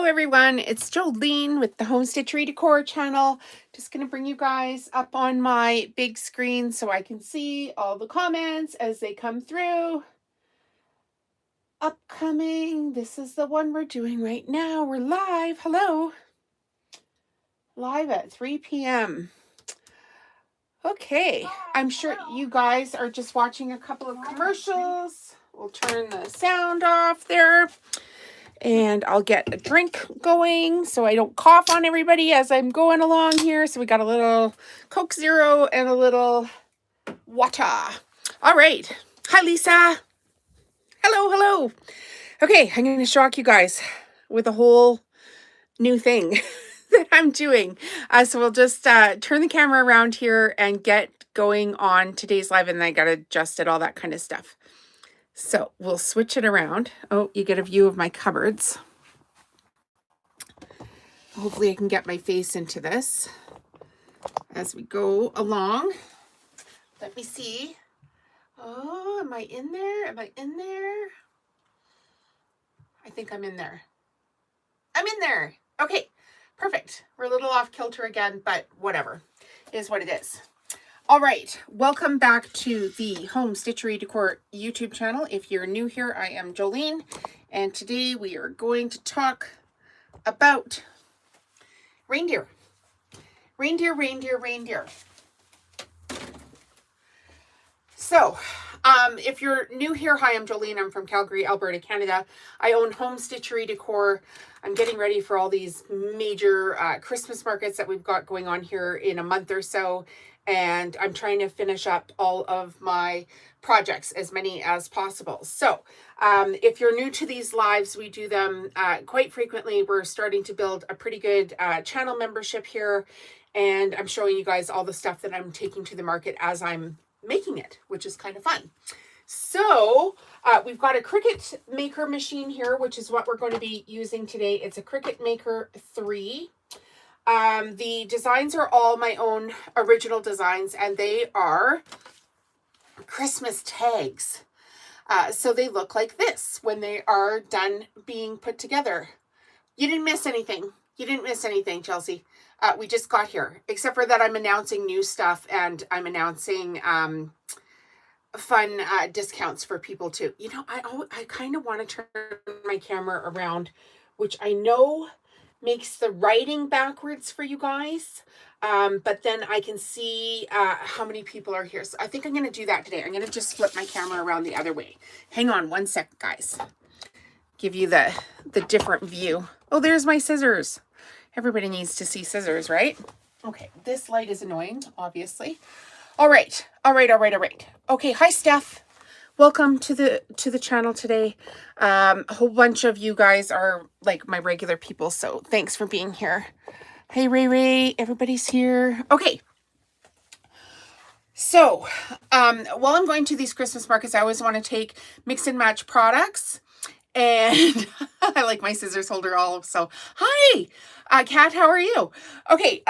everyone, it's Jolene with the Home Stitchery Decor channel. Just going to bring you guys up on my big screen so I can see all the comments as they come through. Upcoming, this is the one we're doing right now. We're live. Hello. Live at 3 p.m. Okay, I'm sure you guys are just watching a couple of commercials. We'll turn the sound off there. And I'll get a drink going so I don't cough on everybody as I'm going along here. So we got a little Coke Zero and a little water. All right. Hi, Lisa. Hello. Okay, I'm going to shock you guys with a whole new thing that I'm doing. So we'll just turn the camera around here and get going on today's live. And then I got to adjust it, all that kind of stuff. So we'll switch it around. Oh, you get a view of my cupboards. Hopefully I can get my face into this as we go along. Let me see. Oh, am I in there? Am I in there? I think I'm in there. I'm in there. Okay, perfect. We're a little off kilter again, but whatever. It is what it is. All right, welcome back to the Home Stitchery Decor YouTube channel. If you're new here, I am Jolene, and today we are going to talk about reindeer. Reindeer. So, if you're new here, hi, I'm Jolene. I'm from Calgary, Alberta, Canada. I own Home Stitchery Decor. I'm getting ready for all these major Christmas markets that we've got going on here in a month or so. And I'm trying to finish up all of my projects, as many as possible. So if you're new to these lives, we do them quite frequently. We're starting to build a pretty good channel membership here. And I'm showing you guys all the stuff that I'm taking to the market as I'm making it, which is kind of fun. So we've got a Cricut Maker machine here, which is what we're going to be using today. It's a Cricut Maker 3. The designs are all my own original designs, and they are Christmas tags. So they look like this when they are done being put together. You didn't miss anything. Chelsea. We just got here, except for that I'm announcing new stuff and I'm announcing fun discounts for people too. You know, I kind of want to turn my camera around, which I know makes the writing backwards for you guys. But then I can see how many people are here. So I think I'm going to do that today. I'm going to just flip my camera around the other way. Hang on one second, guys. Give you the different view. Oh, there's my scissors. Everybody needs to see scissors, right? Okay, this light is annoying, obviously. All right. Okay, hi, Steph. Welcome to the channel today. A whole bunch of you guys are like my regular people, so thanks for being here. Hey, Ray, everybody's here. Okay. So, while I'm going to these Christmas markets, I always want to take mix and match products. And I like my scissors holder all. So, hi, Kat, how are you? Okay.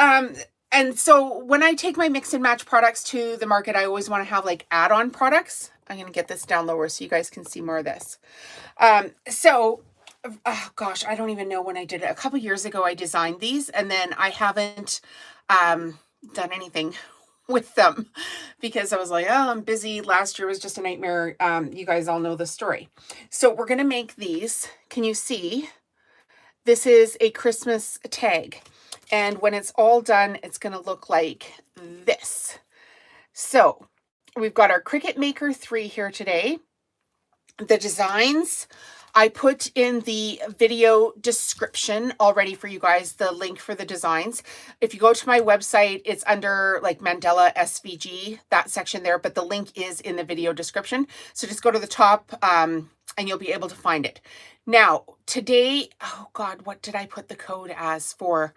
And so when I take my mix and match products to the market, I always want to have like add-on products. I'm going to get this down lower so you guys can see more of this. Oh gosh, I don't even know when I did it. A couple years ago, I designed these, and then I haven't done anything with them because I was like, oh, I'm busy. Last year was just a nightmare. You guys all know the story. So we're going to make these. Can you see? This is a Christmas tag. And when it's all done, it's going to look like this. So we've got our Cricut Maker 3 here today. The designs I put in the video description already for you guys, the link for the designs. If you go to my website, it's under like Mandela SVG, that section there, but the link is in the video description. So just go to the top and you'll be able to find it. Now, today, oh God, what did I put the code as for?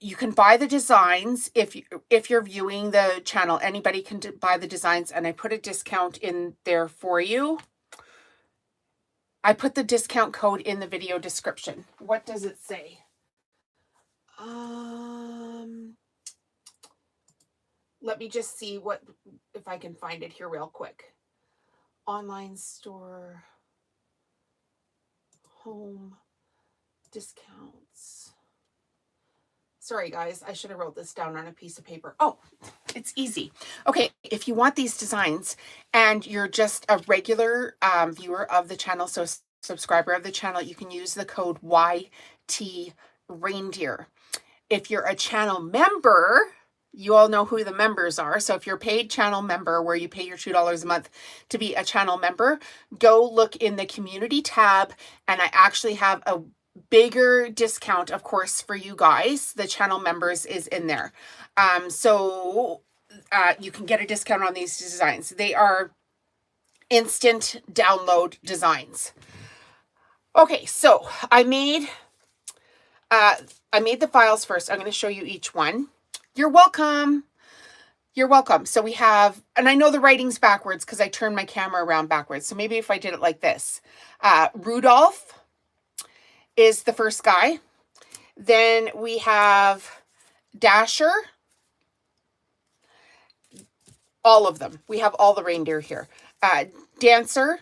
You can buy the designs if you're viewing the channel. Anybody can buy the designs, and I put a discount in there for you. I put the discount code in the video description. What does it say? Let me just see if I can find it here real quick. Online store, home, discounts. Sorry, guys, I should have wrote this down on a piece of paper. Oh, it's easy. Okay, if you want these designs and you're just a regular viewer of the channel, so subscriber of the channel, you can use the code YT Reindeer. If you're a channel member, you all know who the members are. So if you're a paid channel member where you pay your $2 a month to be a channel member, go look in the community tab, and I actually have a bigger discount, of course, for you guys. The channel members is in there. So you can get a discount on these designs. They are instant download designs. Okay, so I made the files first. I'm going to show you each one. You're welcome. You're welcome. So we have, and I know the writing's backwards because I turned my camera around backwards. So maybe if I did it like this, Rudolph is the first guy. Then we have Dasher. All of them. We have all the reindeer here. Dancer.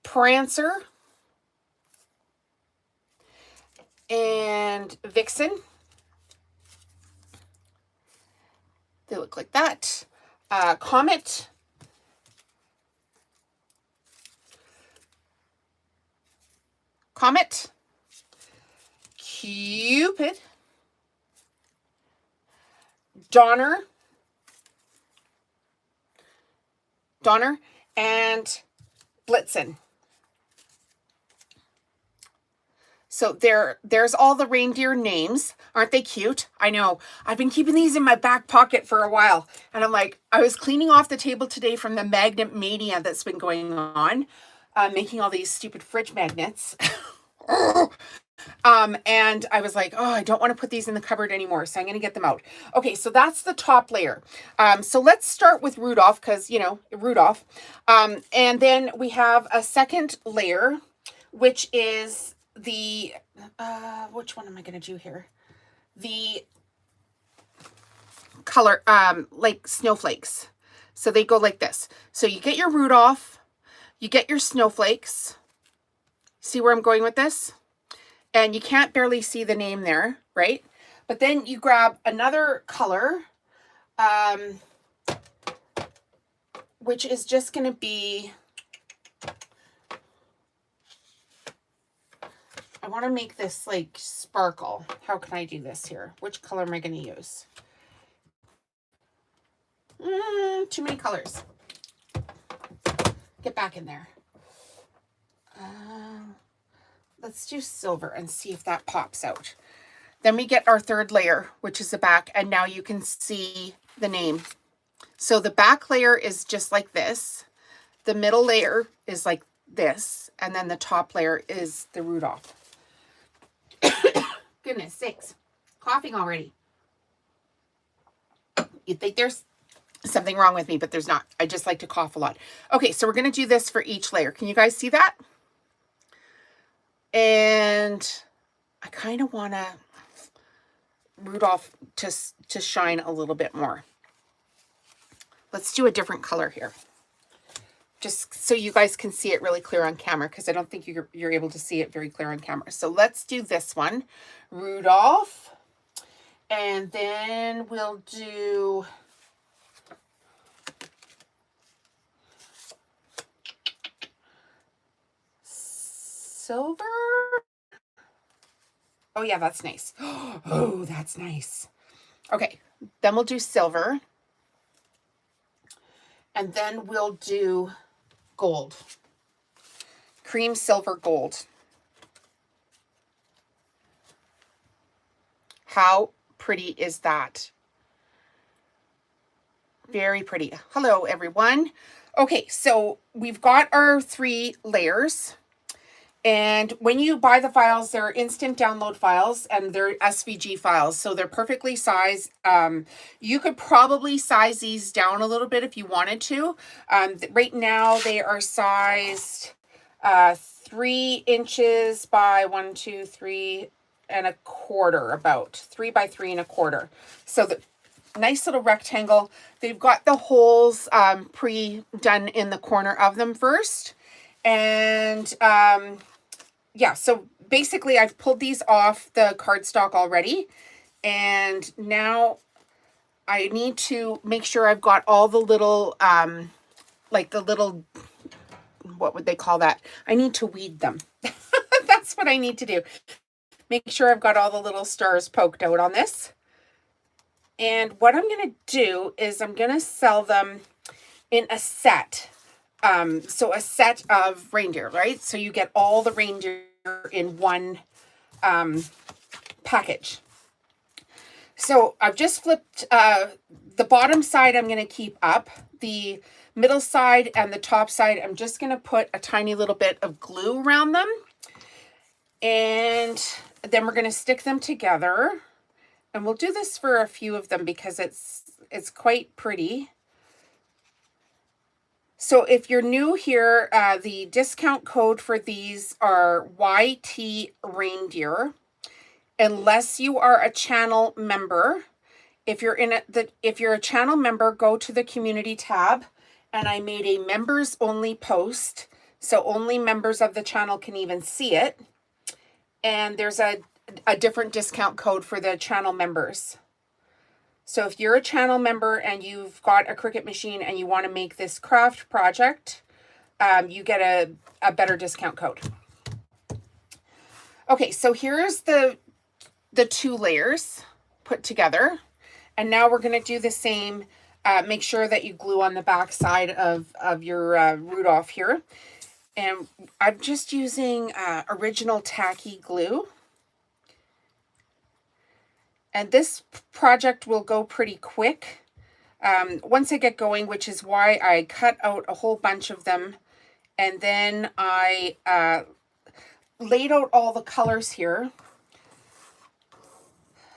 Prancer. And Vixen. They look like that. Comet. Comet, Cupid, Donner, and Blitzen. So there's all the reindeer names. Aren't they cute? I know. I've been keeping these in my back pocket for a while. And I'm like, I was cleaning off the table today from the magnet mania that's been going on, making all these stupid fridge magnets. And I was like, oh, I don't want to put these in the cupboard anymore, so I'm going to get them out. Okay, so that's the top layer. So let's start with Rudolph, because, you know, Rudolph. And then we have a second layer, which is the, which one am I going to do here? The color, like snowflakes. So they go like this. So you get your Rudolph, you get your snowflakes. See where I'm going with this? And you can't barely see the name there, right? But then you grab another color, which is just going to be, I want to make this like sparkle. How can I do this here? Which color am I going to use? Too many colors. Get back in there. Let's do silver and see if that pops out. Then we get our third layer, which is the back, and now you can see the name. So the back layer is just like this. The middle layer is like this, and then the top layer is the Rudolph. Goodness sakes, coughing already. You'd think there's something wrong with me, but there's not. I just like to cough a lot. Okay, so we're going to do this for each layer. Can you guys see that? And I kind of want to Rudolph to shine a little bit more. Let's do a different color here, just so you guys can see it really clear on camera, because I don't think you're able to see it very clear on camera. So let's do this one, Rudolph, and then we'll do silver. Oh yeah, that's nice. Oh, that's nice. Okay, then we'll do silver. And then we'll do gold. Cream, silver, gold. How pretty is that? Very pretty. Hello, everyone. Okay, so we've got our 3 layers. And when you buy the files, they're instant download files and they're SVG files. So they're perfectly sized. You could probably size these down a little bit if you wanted to. Right now they are sized 3 inches by 1, 2, 3 and a quarter, about 3 by 3 and a quarter. So the nice little rectangle. They've got the holes pre-done in the corner of them first. And yeah, so basically I've pulled these off the cardstock already. And now I need to make sure I've got all the little, like the little, what would they call that? I need to weed them. That's what I need to do. Make sure I've got all the little stars poked out on this. And what I'm going to do is I'm going to sell them in a set. So a set of reindeer, right? So you get all the reindeer in one package. So I've just flipped the bottom side I'm going to keep up. The middle side and the top side, I'm just going to put a tiny little bit of glue around them. And then we're going to stick them together. And we'll do this for a few of them because it's quite pretty. So if you're new here, the discount code for these are YT Reindeer. Unless you are a channel member, if you're a channel member, go to the community tab, and I made a members only post, so only members of the channel can even see it. And there's a different discount code for the channel members. So if you're a channel member and you've got a Cricut machine and you want to make this craft project, you get a better discount code. Okay, so here's the two layers put together. And now we're going to do the same. Make sure that you glue on the back side of your Rudolph here. And I'm just using original tacky glue. And this project will go pretty quick once I get going, which is why I cut out a whole bunch of them. And then I laid out all the colors here,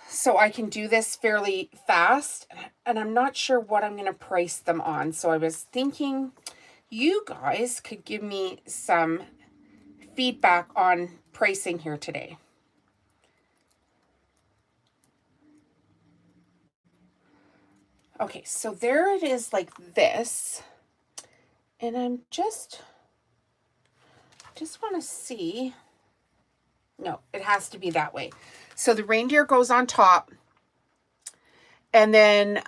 so I can do this fairly fast. And I'm not sure what I'm going to price them on. So I was thinking you guys could give me some feedback on pricing here today. Okay, so there it is like this. And I'm just want to see. No, it has to be that way. So the reindeer goes on top. And then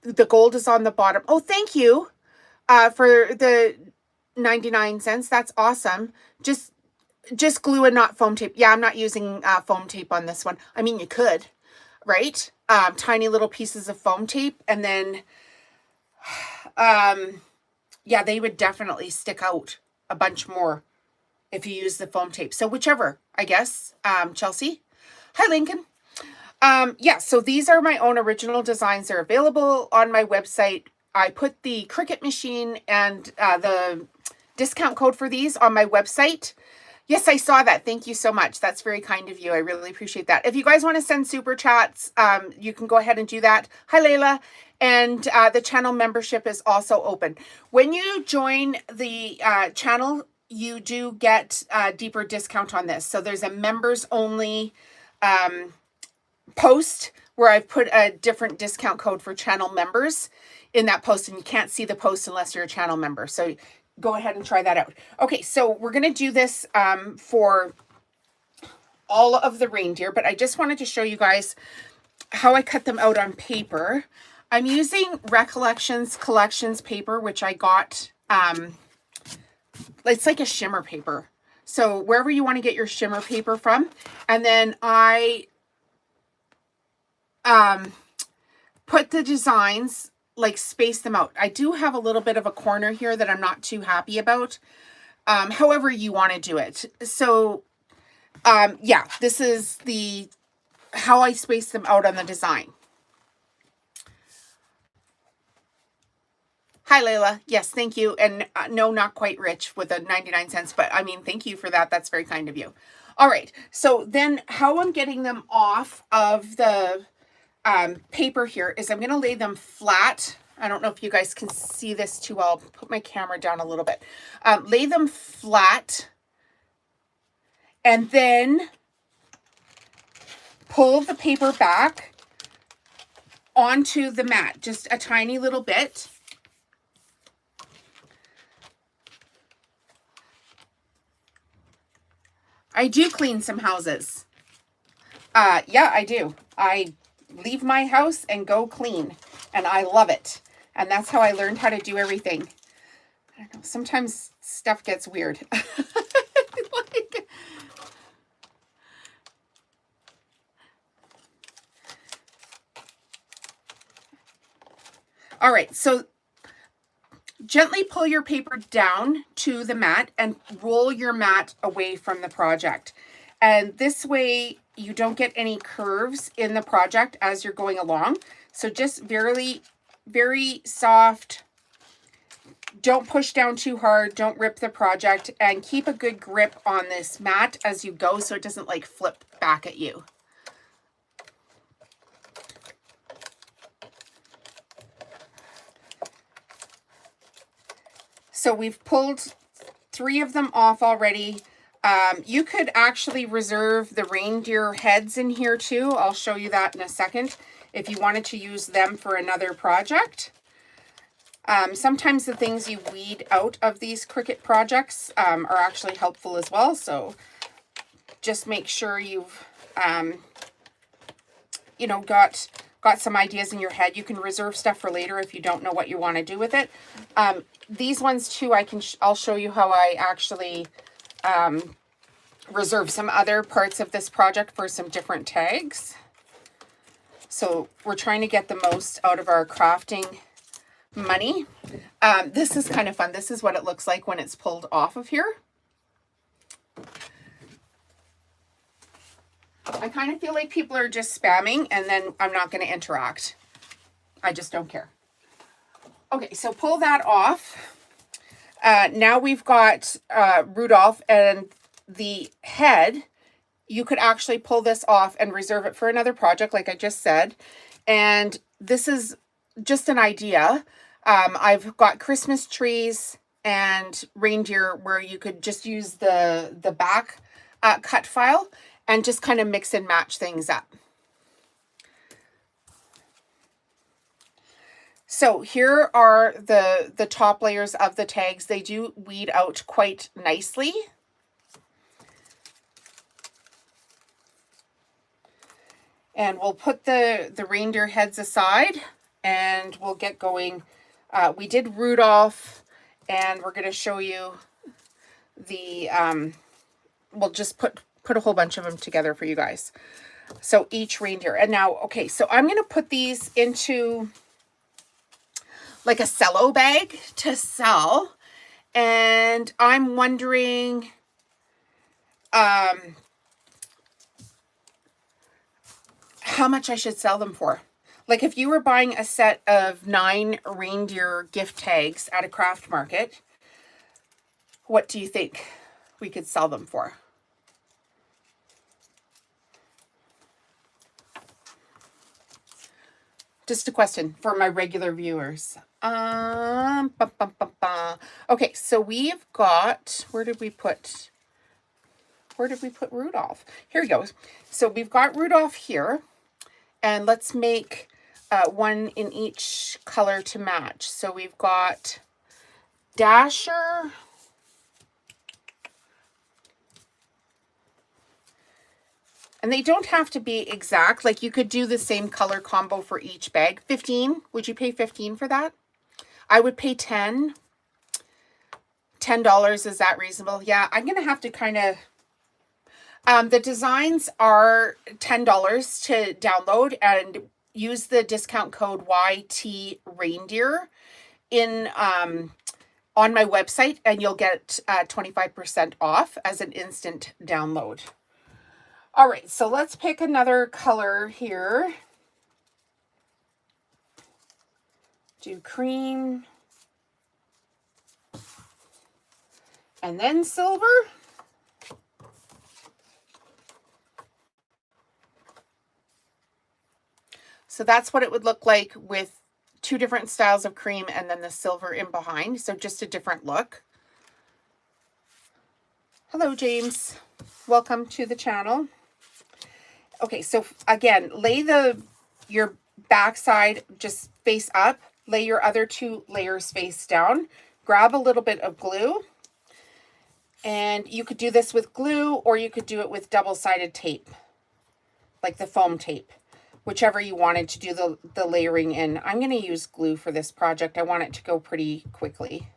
the gold is on the bottom. Oh, thank you for the 99 cents. That's awesome. Just glue and not foam tape. Yeah, I'm not using foam tape on this one. I mean, you could, right? Tiny little pieces of foam tape. And then, yeah, they would definitely stick out a bunch more if you use the foam tape. So whichever, I guess. Chelsea. Hi, Lincoln. Yeah, so these are my own original designs. They're available on my website. I put the Cricut machine and the discount code for these on my website. Yes, I saw that. Thank you so much. That's very kind of you. I really appreciate that. If you guys want to send super chats, you can go ahead and do that. Hi, Layla. And the channel membership is also open. When you join the channel, you do get a deeper discount on this. So there's a members only post where I've put a different discount code for channel members in that post, and you can't see the post unless you're a channel member. So go ahead and try that out. Okay, so we're going to do this for all of the reindeer, but I just wanted to show you guys how I cut them out on paper. I'm using Recollections Collections paper, which I got, it's like a shimmer paper. So wherever you want to get your shimmer paper from. And then I put the designs, like space them out. I do have a little bit of a corner here that I'm not too happy about. However you want to do it. So yeah, this is how I space them out on the design. Hi, Layla. Yes, thank you. And no, not quite rich with the 99 cents, but I mean, thank you for that. That's very kind of you. All right. So then how I'm getting them off of the paper here is I'm going to lay them flat. I don't know if you guys can see this too well. I'll put my camera down a little bit. Lay them flat and then pull the paper back onto the mat, just a tiny little bit. I do clean some houses. Yeah, I do. I leave my house and go clean, and I love it. And that's how I learned how to do everything. I don't know, sometimes stuff gets weird. Like, all right, so gently pull your paper down to the mat and roll your mat away from the project. And this way you don't get any curves in the project as you're going along. So just very, very soft. Don't push down too hard. Don't rip the project, and keep a good grip on this mat as you go so it doesn't like flip back at you. So we've pulled 3 of them off already. You could actually reserve the reindeer heads in here too. I'll show you that in a second if you wanted to use them for another project. Sometimes the things you weed out of these Cricut projects are actually helpful as well. So just make sure you've, you know, got some ideas in your head. You can reserve stuff for later if you don't know what you want to do with it. These ones too, I'll show you how I actually reserve some other parts of this project for some different tags. So we're trying to get the most out of our crafting money. This is kind of fun. This is what it looks like when it's pulled off of here. I kind of feel like people are just spamming and then I'm not going to interact. I just don't care. Okay, so pull that off. Now we've got Rudolph and the head. You could actually pull this off and reserve it for another project, like I just said. And this is just an idea. I've got Christmas trees and reindeer where you could just use the back cut file and just kind of mix and match things up. So here are the top layers of the tags. They do weed out quite nicely. And we'll put the reindeer heads aside and we'll get going. We did Rudolph, and we're going to show you the, we'll just put a whole bunch of them together for you guys. So each reindeer. And now, okay, so I'm going to put these into like a cello bag to sell. And I'm wondering, how much I should sell them for. Like if you were buying a set of 9 reindeer gift tags at a craft market, what do you think we could sell them for? Just a question for my regular viewers. Okay, so we've got, where did we put Rudolph? Here he goes. So we've got Rudolph here, and let's make one in each color to match. So we've got Dasher, and they don't have to be exact. Like you could do the same color combo for each bag. 15, would you pay 15 for that? I would pay 10. $10, is that reasonable? Yeah, I'm going to have to kind of, the designs are $10 to download, and use the discount code YT Reindeer in, on my website, and you'll get 25% off as an instant download. All right, so let's pick another color here. Do cream. And then silver. So that's what it would look like with 2 different styles of cream and then the silver in behind. So just a different look. Hello, James. Welcome to the channel. Okay, so again, lay your back side just face up. Lay your other 2 layers face down. Grab a little bit of glue. And you could do this with glue, or you could do it with double-sided tape, like the foam tape, whichever you wanted to do the layering in. I'm going to use glue for this project. I want it to go pretty quickly.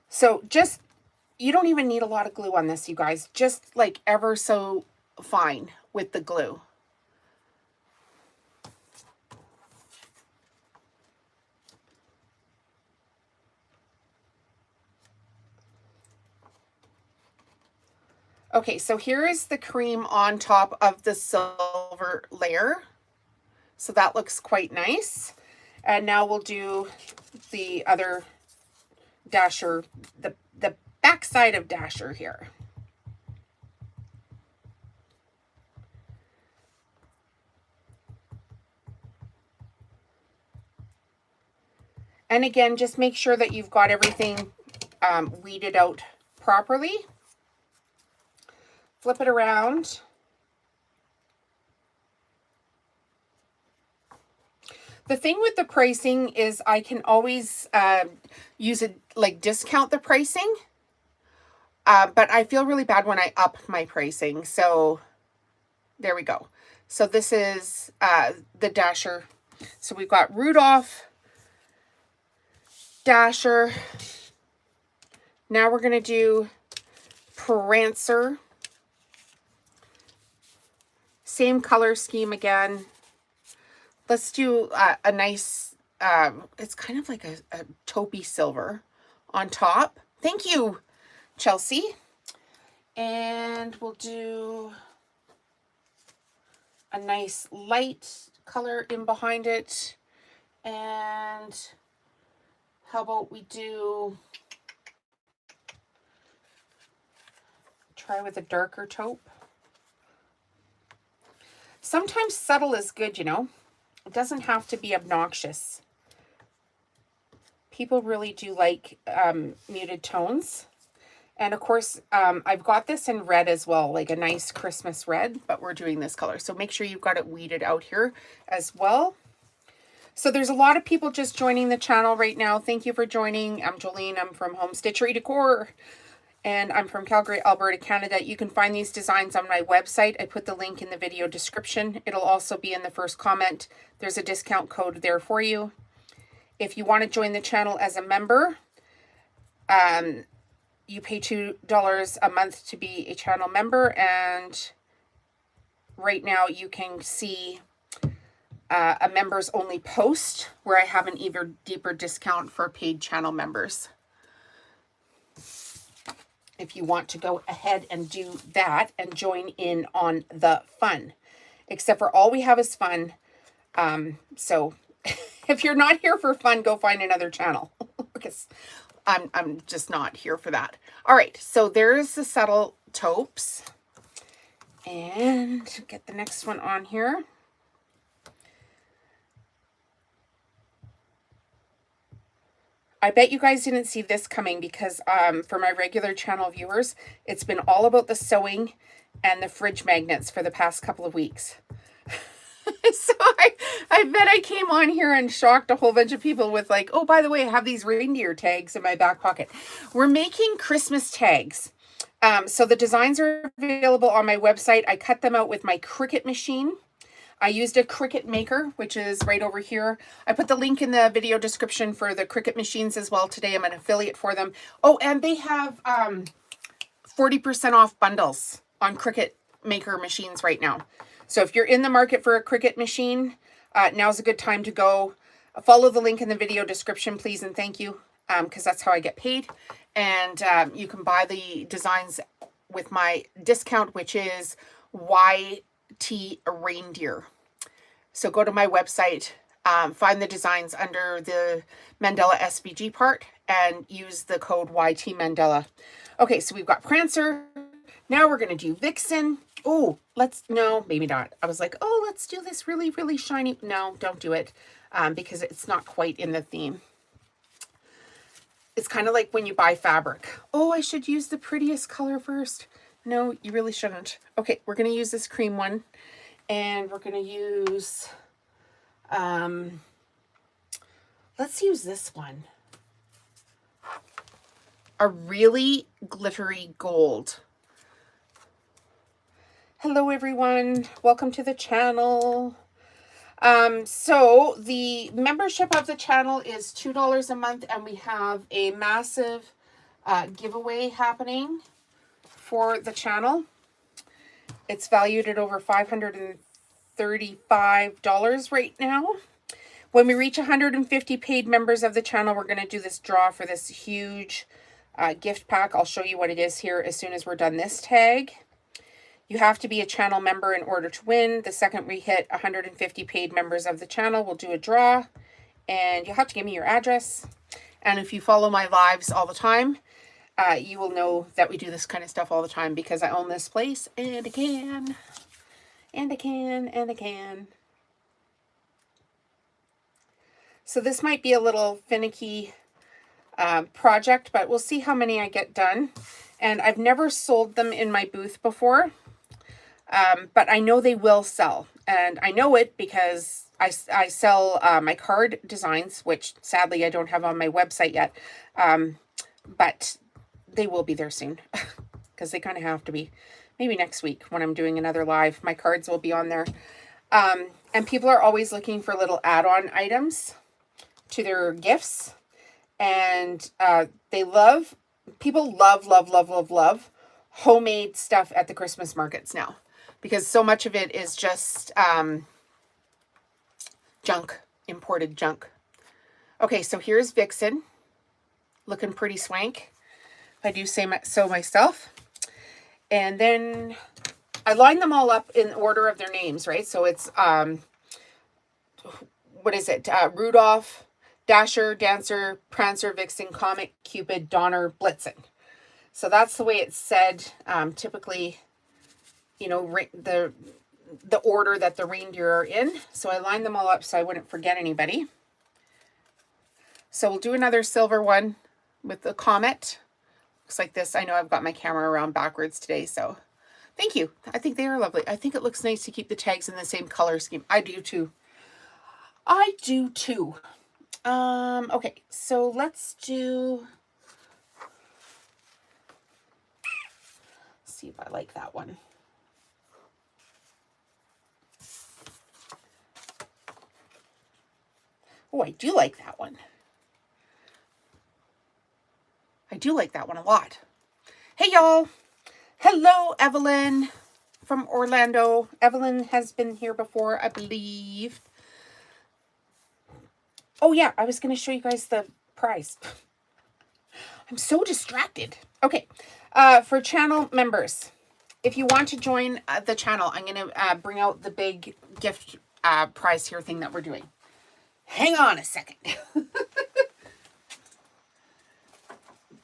So just, you don't even need a lot of glue on this, you guys. Just like ever so fine with the glue. Okay, so here is the cream on top of the silver layer. So that looks quite nice. And now we'll do the other dasher, the back side of dasher here. And again, just make sure that you've got everything weeded out properly. Flip it around. The thing with the pricing is I can always use it, like discount the pricing. But I feel really bad when I up my pricing. So there we go. So this is the dasher. So we've got Rudolph, Dasher. Now we're going to do Prancer. Same color scheme again. Let's do a nice, it's kind of like a taupey silver on top. Thank you, Chelsea. And we'll do a nice light color in behind it. And how about we do, try with a darker taupe. Sometimes subtle is good, you know. It doesn't have to be obnoxious. People really do like muted tones. And of course, I've got this in red as well, like a nice Christmas red, but we're doing this color. So make sure you've got it weeded out here as well. So there's a lot of people just joining the channel right now. Thank you for joining. I'm Jolene. I'm from Home Stitchery Decor. And I'm from Calgary, Alberta, Canada. You can find these designs on my website. I put the link in the video description. It'll also be in the first comment. There's a discount code there for you. If you want to join the channel as a member, you pay $2 a month to be a channel member. And right now you can see a members only post where I have an even deeper discount for paid channel members. If you want to go ahead and do that and join in on the fun. Except for all we have is fun. So if you're not here for fun, go find another channel. Because I'm just not here for that. All right, so there's the subtle taupes. And get the next one on here. I bet you guys didn't see this coming because for my regular channel viewers, it's been all about the sewing and the fridge magnets for the past couple of weeks. So I bet I came on here and shocked a whole bunch of people with like, oh, by the way, I have these reindeer tags in my back pocket. We're making Christmas tags. So the designs are available on my website. I cut them out with my Cricut machine. I used a Cricut maker, which is right over here. I put the link in the video description for the Cricut machines as well today. I'm an affiliate for them. Oh, and they have 40% off bundles on Cricut maker machines right now. So if you're in the market for a Cricut machine, now's a good time to go. Follow the link in the video description, please, and thank you, because that's how I get paid. And you can buy the designs with my discount, which is YT Reindeer. So go to my website, find the designs under the Mandela SVG part, and use the code YT Mandela. Okay, so we've got Prancer. Now we're going to do Vixen. Oh, no, maybe not. I was like, oh, let's do this really, really shiny. No, don't do it, because it's not quite in the theme. It's kind of like when you buy fabric. Oh, I should use the prettiest color first. No, you really shouldn't. Okay, we're going to use this cream one. And we're going to use, let's use this one. a really glittery gold. Hello everyone, welcome to the channel. So the membership of the channel is $2 a month, and we have a massive giveaway happening for the channel. It's valued at over $535 right now. When we reach 150 paid members of the channel, we're going to do this draw for this huge gift pack. I'll show you what it is here as soon as we're done this tag. You have to be a channel member in order to win. The second we hit 150 paid members of the channel, we'll do a draw, and you'll have to give me your address. And if you follow my lives all the time, you will know that we do this kind of stuff all the time because I own this place, and I can, and I can, and I can. So this might be a little finicky project, but we'll see how many I get done. And I've never sold them in my booth before. But I know they will sell, and I know it because I sell my card designs, which sadly I don't have on my website yet, but they will be there soon because they kind of have to be. Maybe next week when I'm doing another live, my cards will be on there. And people are always looking for little add-on items to their gifts, and people love homemade stuff at the Christmas markets now. Because so much of it is just junk, imported junk. Okay, so here's Vixen, looking pretty swank. I do say so myself. And then I line them all up in order of their names, right? So it's, what is it? Rudolph, Dasher, Dancer, Prancer, Vixen, Comet, Cupid, Donner, Blitzen. So that's the way it's said, typically. You know, the order that the reindeer are in. So I lined them all up so I wouldn't forget anybody. So we'll do another silver one with the comet. Looks like this. I know I've got my camera around backwards today, so thank you. I think they are lovely. I think it looks nice to keep the tags in the same color scheme. I do too. I do too. Okay, so let's see if I like that one. Oh, I do like that one. I do like that one a lot. Hey, y'all. Hello, Evelyn from Orlando. Evelyn has been here before, I believe. Oh, yeah. I was going to show you guys the prize. I'm so distracted. Okay. For channel members, if you want to join the channel, I'm going to bring out the big gift prize here thing that we're doing. Hang on a second.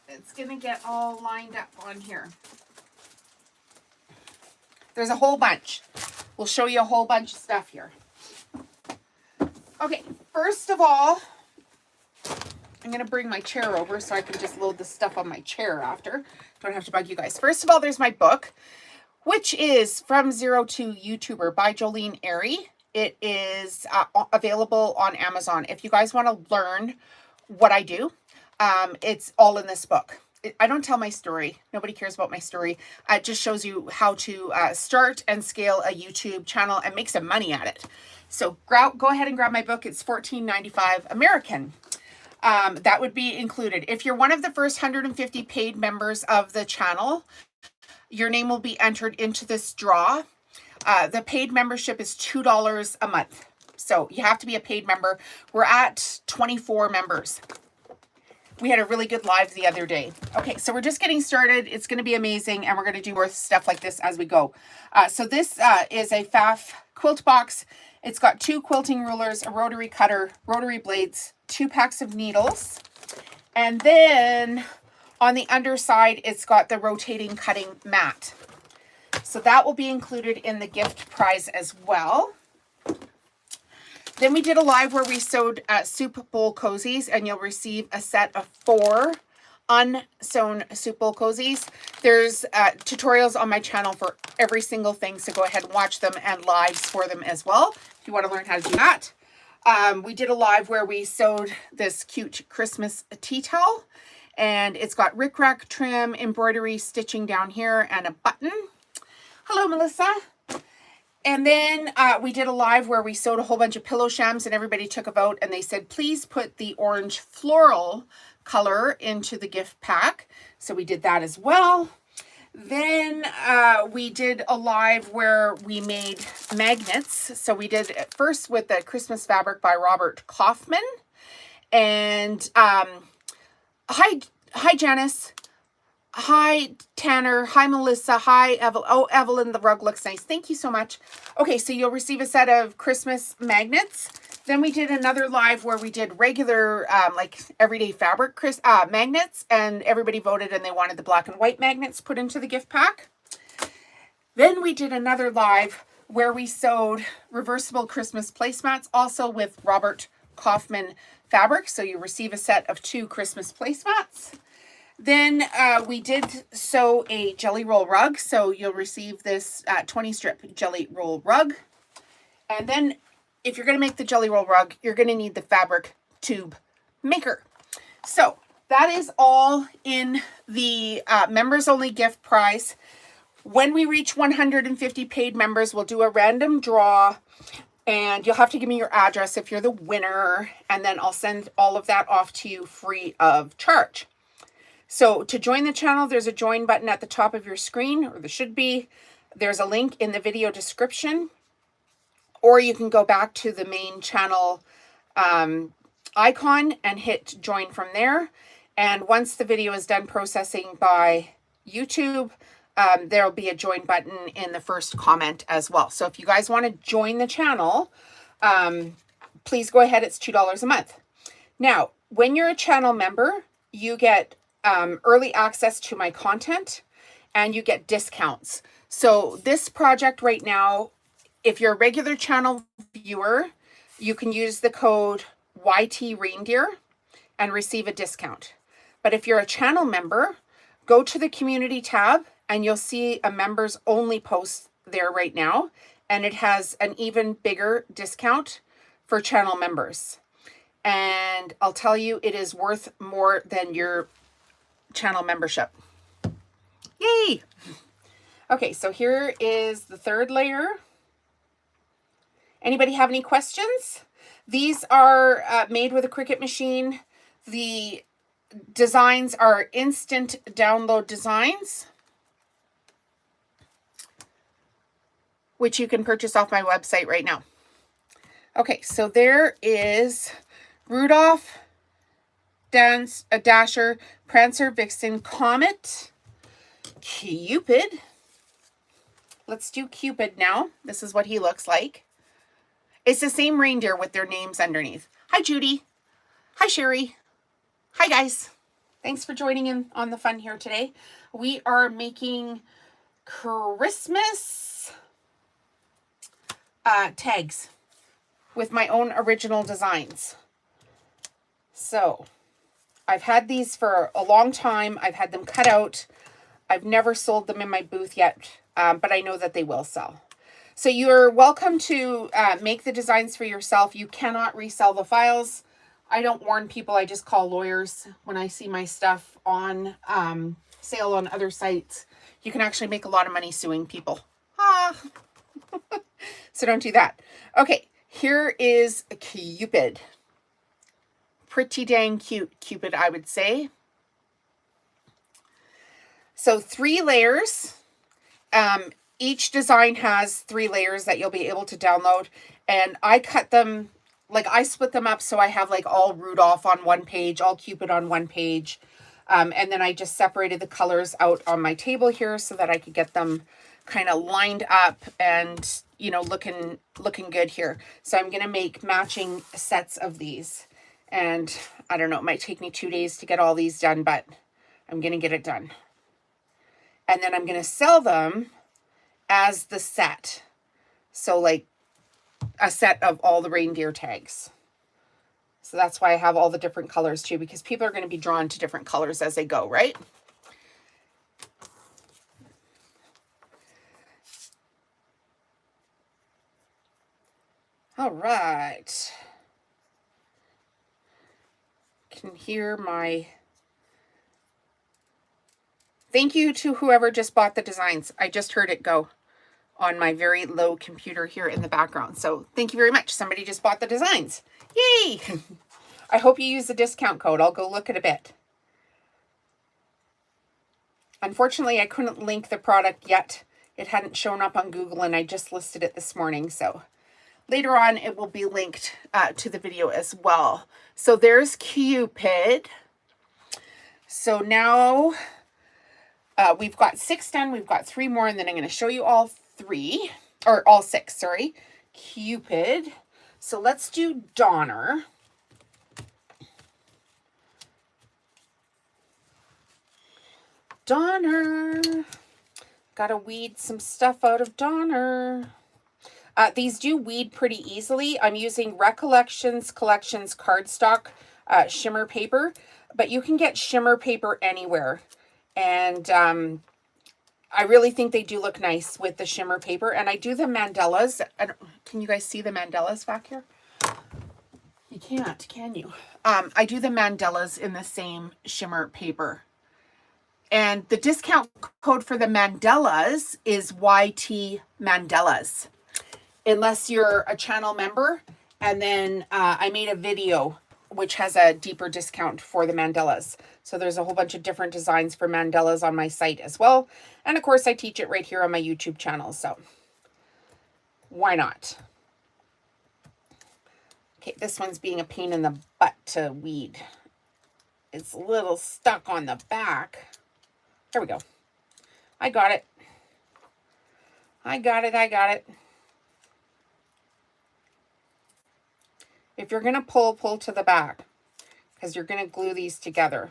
It's going to get all lined up on here. There's a whole bunch. We'll show you a whole bunch of stuff here. Okay, first of all, I'm going to bring my chair over so I can just load the stuff on my chair after. Don't have to bug you guys. First of all, there's my book, which is From Zero to YouTuber by Jolene Airy. It is available on Amazon. If you guys want to learn what I do, it's all in this book. I don't tell my story. Nobody cares about my story. It just shows you how to start and scale a YouTube channel and make some money at it. So go ahead and grab my book. It's $14.95 American. That would be included. If you're one of the first 150 paid members of the channel, your name will be entered into this draw. The paid membership is $2 a month. So you have to be a paid member. We're at 24 members. We had a really good live the other day. Okay, so we're just getting started. It's going to be amazing, and we're going to do more stuff like this as we go. So this is a FAF quilt box. It's got 2 quilting rulers, a rotary cutter, rotary blades, 2 packs of needles, and then on the underside, it's got the rotating cutting mat. So that will be included in the gift prize as well. Then we did a live where we sewed soup bowl cozies, and you'll receive a set of 4 unsewn soup bowl cozies. There's tutorials on my channel for every single thing, so go ahead and watch them, and lives for them as well if you want to learn how to do that. We did a live where we sewed this cute Christmas tea towel, And it's got rickrack trim, embroidery, stitching down here, and a button. Hello, Melissa. And then we did a live where we sewed a whole bunch of pillow shams, and everybody took a vote, and they said, please put the orange floral color into the gift pack. So we did that as well. Then we did a live where we made magnets. So we did it first with the Christmas fabric by Robert Kaufman. And hi Janice. Hi Tanner. Hi Melissa. Hi Evelyn. Oh, Evelyn, the rug looks nice. Thank you so much. Okay, so you'll receive a set of Christmas magnets. Then we did another live where we did regular, like everyday fabric magnets, and everybody voted and they wanted the black and white magnets put into the gift pack. Then we did another live where we sewed reversible Christmas placemats, also with Robert Kaufman fabric. So you receive a set of 2 Christmas placemats. Then we did sew a jelly roll rug. So you'll receive this 20 strip jelly roll rug. And then if you're going to make the jelly roll rug, you're going to need the fabric tube maker. So that is all in the members only gift prize. When we reach 150 paid members, we'll do a random draw, and you'll have to give me your address if you're the winner, and then I'll send all of that off to you free of charge. So to join the channel, there's a join button at the top of your screen, or there should be. There's a link in the video description. Or you can go back to the main channel icon and hit join from there. And once the video is done processing by YouTube, there'll be a join button in the first comment as well. So if you guys want to join the channel, please go ahead. It's $2 a month. Now, when you're a channel member, you get early access to my content and you get discounts. So this project right now, if you're a regular channel viewer, you can use the code YT Reindeer and receive a discount. But if you're a channel member, go to the community tab and you'll see a members only post there right now. And it has an even bigger discount for channel members. And I'll tell you, it is worth more than your channel membership. Yay! Okay, so here is the third layer. Anybody have any questions? These are made with a Cricut machine. The designs are instant download designs, which you can purchase off my website right now. Okay, so there is Rudolph, Dasher, Prancer, Vixen, Comet, Cupid. Let's do Cupid now. This is what he looks like. It's the same reindeer with their names underneath. Hi, Judy. Hi, Sherry. Hi, guys. Thanks for joining in on the fun here today. We are making Christmas tags with my own original designs. So I've had these for a long time. I've had them cut out. I've never sold them in my booth yet, but I know that they will sell. So you're welcome to make the designs for yourself. You cannot resell the files. I don't warn people. I just call lawyers when I see my stuff on sale on other sites. You can actually make a lot of money suing people. So don't do that. Okay, here is a Cupid. Pretty dang cute Cupid, I would say. So 3 layers. Each design has 3 layers that you'll be able to download. And I cut them, like I split them up so I have like all Rudolph on one page, all Cupid on one page. And then I just separated the colors out on my table here so that I could get them kind of lined up and, you know, looking good here. So I'm going to make matching sets of these. And I don't know, it might take me 2 days to get all these done, but I'm going to get it done. And then I'm going to sell them as the set. So like a set of all the reindeer tags. So that's why I have all the different colors too, because people are going to be drawn to different colors as they go, right? All right. Can hear my Thank you to whoever just bought the designs. I just heard it go on my very low computer here in the background. So thank you very much. Somebody just bought the designs. Yay! I hope you use the discount code. I'll go look at a bit. Unfortunately, I couldn't link the product yet. It hadn't shown up on Google and I just listed it this morning. So later on, it will be linked to the video as well. So there's Cupid. So now we've got 6 done. We've got 3 more, and then I'm going to show you all 3, or all 6, sorry. Cupid. So let's do Donner. Donner. Gotta weed some stuff out of Donner. These do weed pretty easily. I'm using Recollections Collections cardstock shimmer paper, but you can get shimmer paper anywhere. And I really think they do look nice with the shimmer paper. And I do the mandalas. Can you guys see the mandalas back here? You can't, can you? I do the mandalas in the same shimmer paper. And the discount code for the mandalas is YT Mandalas. Unless you're a channel member. And then I made a video which has a deeper discount for the mandalas. So there's a whole bunch of different designs for mandalas on my site as well. And of course I teach it right here on my YouTube channel. So why not? Okay, this one's being a pain in the butt to weed. It's a little stuck on the back. There we go. I got it. I got it. If you're going to pull to the back, because you're going to glue these together.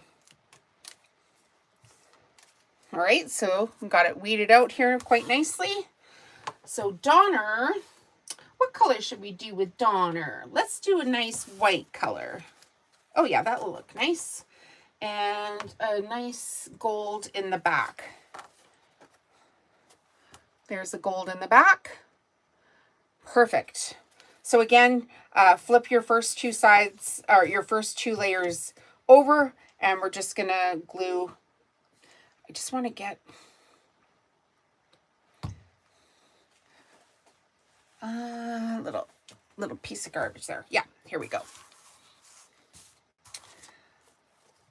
All right, so we got it weeded out here quite nicely. So Donner, what color should we do with Donner? Let's do a nice white color. Oh yeah, that will look nice. And a nice gold in the back. There's the gold in the back. Perfect. So again, flip your first 2 sides, or your first 2 layers over, and we're just gonna glue. I just want to get a little piece of garbage there. Yeah, here we go.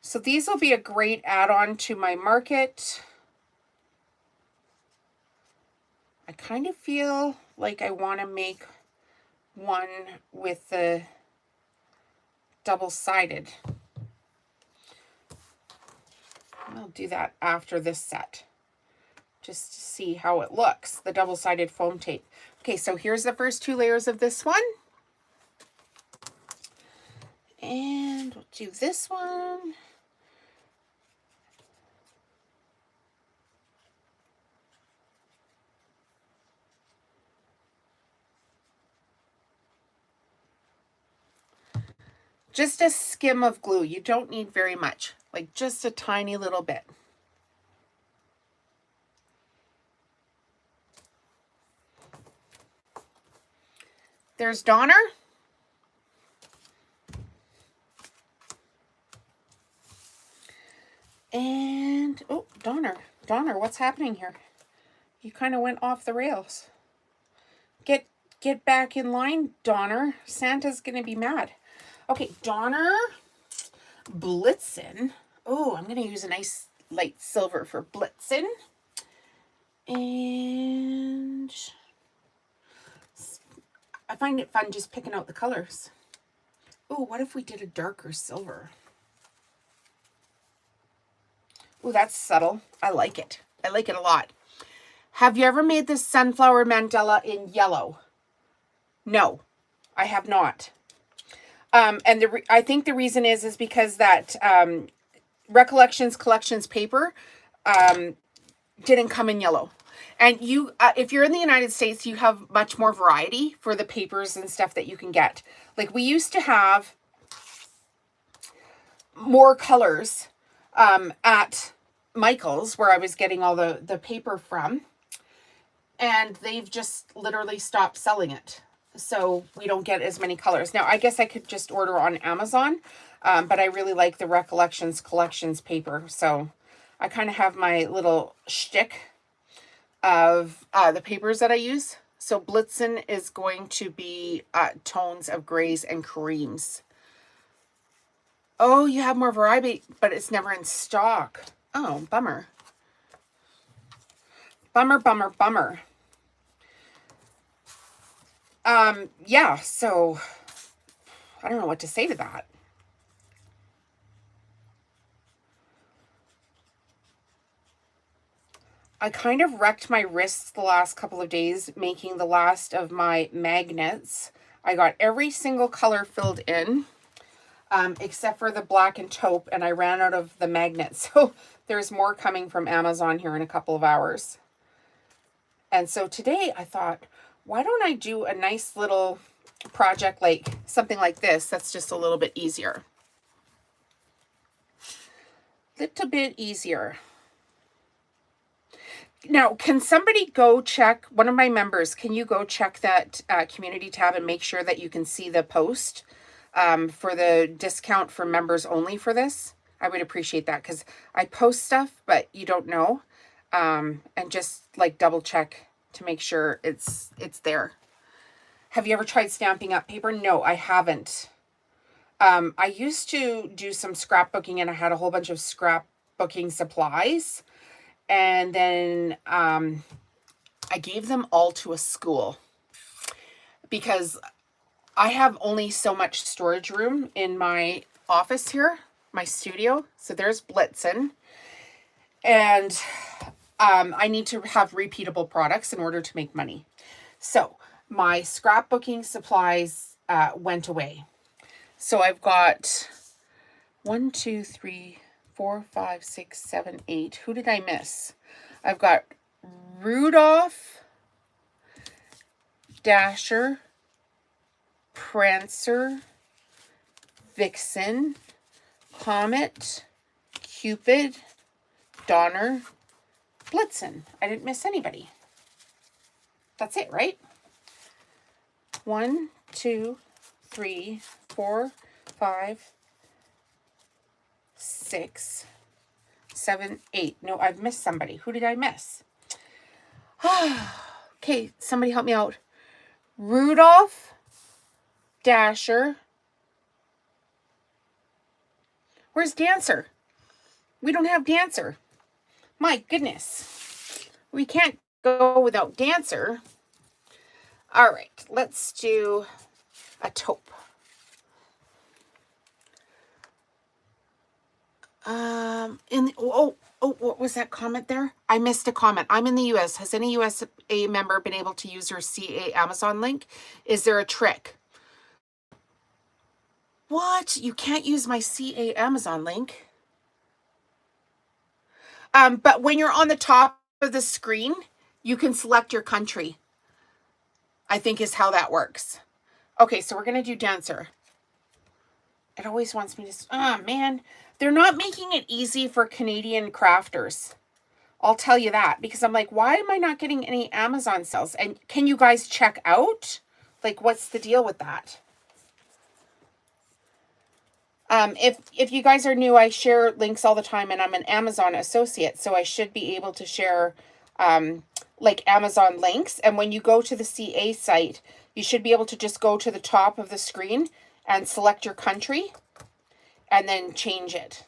So these will be a great add-on to my market. I kind of feel like I want to make one with the double-sided. I'll do that after this set, just to see how it looks, the double-sided foam tape. Okay, so here's the first 2 layers of this one. And we'll do this one. Just a skim of glue. You don't need very much, like just a tiny little bit. There's Donner. And, oh, Donner, what's happening here? You kind of went off the rails. Get back in line, Donner. Santa's going to be mad. Okay, Donner, Blitzen. Oh, I'm going to use a nice light silver for Blitzen. And I find it fun just picking out the colors. Oh, what if we did a darker silver? Oh, that's subtle. I like it. I like it a lot. Have you ever made this sunflower mandala in yellow? No, I have not. And I think the reason is because that Recollections Collections paper didn't come in yellow. And you, if you're in the United States, you have much more variety for the papers and stuff that you can get. Like we used to have more colors at Michael's, where I was getting all the paper from. And they've just literally stopped selling it. So we don't get as many colors. Now, I guess I could just order on Amazon, but I really like the Recollections Collections paper. So I kind of have my little shtick of the papers that I use. So Blitzen is going to be tones of grays and creams. Oh, you have more variety, but it's never in stock. Oh, bummer. Bummer, bummer, bummer. Yeah, so I don't know what to say to that. I kind of wrecked my wrists the last couple of days making the last of my magnets. I got every single color filled in, except for the black and taupe, and I ran out of the magnets. So there's more coming from Amazon here in a couple of hours. And so today I thought, why don't I do a nice little project like something like this that's just a little bit easier. Little bit easier. Now, can somebody go check, one of my members, can you go check that community tab and make sure that you can see the post for the discount for members only for this? I would appreciate that because I post stuff, but you don't know. And just like double check to make sure it's there. Have you ever tried Stampin' Up paper? No, I haven't. I used to do some scrapbooking and I had a whole bunch of scrapbooking supplies. And then I gave them all to a school because I have only so much storage room in my office here, my studio. So there's Blitzen. And I need to have repeatable products in order to make money. So my scrapbooking supplies went away. So I've got 1, 2, 3, 4, 5, 6, 7, 8. Who did I miss? I've got Rudolph, Dasher, Prancer, Vixen, Comet, Cupid, Donner, Blitzen. I didn't miss anybody. That's it, right? 1, 2, 3, 4, 5, 6, 7, 8. No, I've missed somebody. Who did I miss? Okay, somebody help me out. Rudolph, Dasher. Where's Dancer? We don't have Dancer. My goodness. We can't go without Dancer. All right, let's do a taupe. What was that comment there? I missed a comment. I'm in the US. Has any USA member been able to use your CA Amazon link? Is there a trick? What? You can't use my CA Amazon link? But when you're on the top of the screen, you can select your country, I think is how that works. Okay, so we're going to do Dancer. It always wants me to... Oh, man. They're not making it easy for Canadian crafters. I'll tell you that. Because I'm like, why am I not getting any Amazon sales? And can you guys check out? Like, what's the deal with that? If you guys are new, I share links all the time. And I'm an Amazon associate. So I should be able to share... like Amazon links. And when you go to the CA site, you should be able to just go to the top of the screen and select your country and then change it.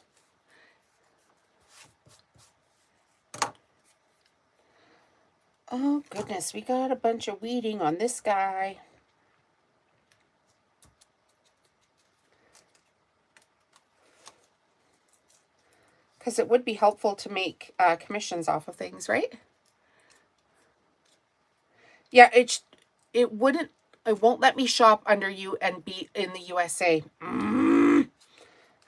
Oh goodness, we got a bunch of weeding on this guy. Because it would be helpful to make commissions off of things, right? Yeah, it won't let me shop under you and be in the USA. I'm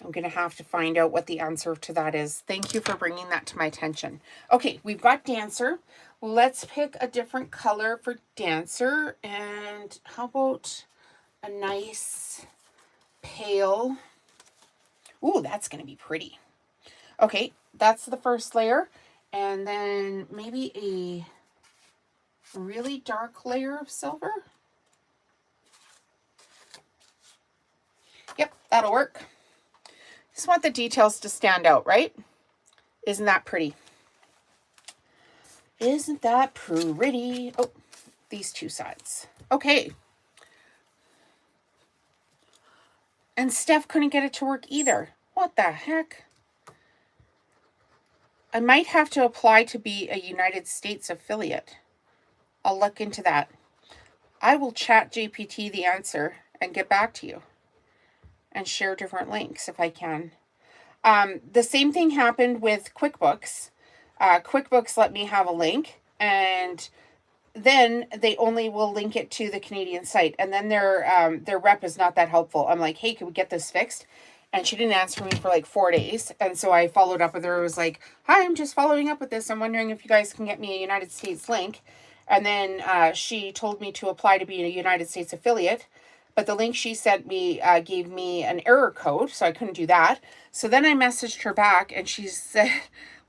going to have to find out what the answer to that is. Thank you for bringing that to my attention. Okay, we've got Dancer. Let's pick a different color for Dancer. And how about a nice pale? Ooh, that's going to be pretty. Okay, that's the first layer. And then maybe a really dark layer of silver. Yep, that'll work. Just want the details to stand out, right? Isn't that pretty? Isn't that pretty? Oh, these two sides. Okay. And Steph couldn't get it to work either. What the heck? I might have to apply to be a United States affiliate. I'll look into that. I will chat GPT the answer and get back to you and share different links if I can. The same thing happened with QuickBooks. QuickBooks let me have a link, and then they only will link it to the Canadian site, and then their rep is not that helpful. I'm like, hey, can we get this fixed? And she didn't answer me for like 4 days. And so I followed up with her. It was like, hi, I'm just following up with this. I'm wondering if you guys can get me a United States link. And then she told me to apply to be a United States affiliate. But the link she sent me gave me an error code, so I couldn't do that. So then I messaged her back, and she said,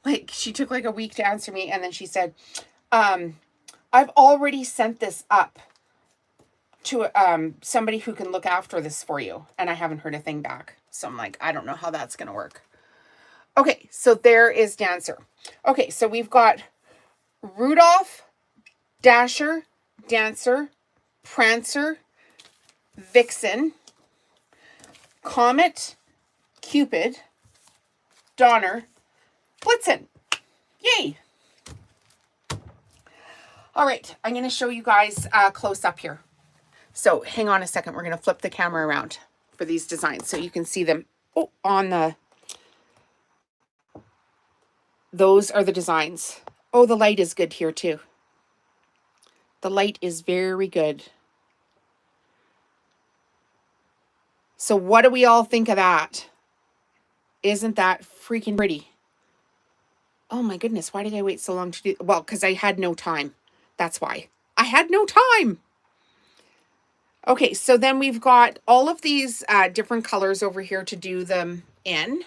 like, she took like a week to answer me. And then she said, I've already sent this up to somebody who can look after this for you. And I haven't heard a thing back. So I'm like, I don't know how that's going to work. Okay, so there is Dancer. Okay, so we've got Rudolph, Dasher, Dancer, Prancer, Vixen, Comet, Cupid, Donner, Blitzen. Yay! All right, I'm going to show you guys close up here. So hang on a second. We're going to flip the camera around for these designs so you can see them. Oh, on the... Those are the designs. Oh, the light is good here too. The light is very good. So what do we all think of that? Isn't that freaking pretty? Oh my goodness, why did I wait so long to do... Well, because I had no time. That's why. I had no time. Okay, so then we've got all of these different colors over here to do them in.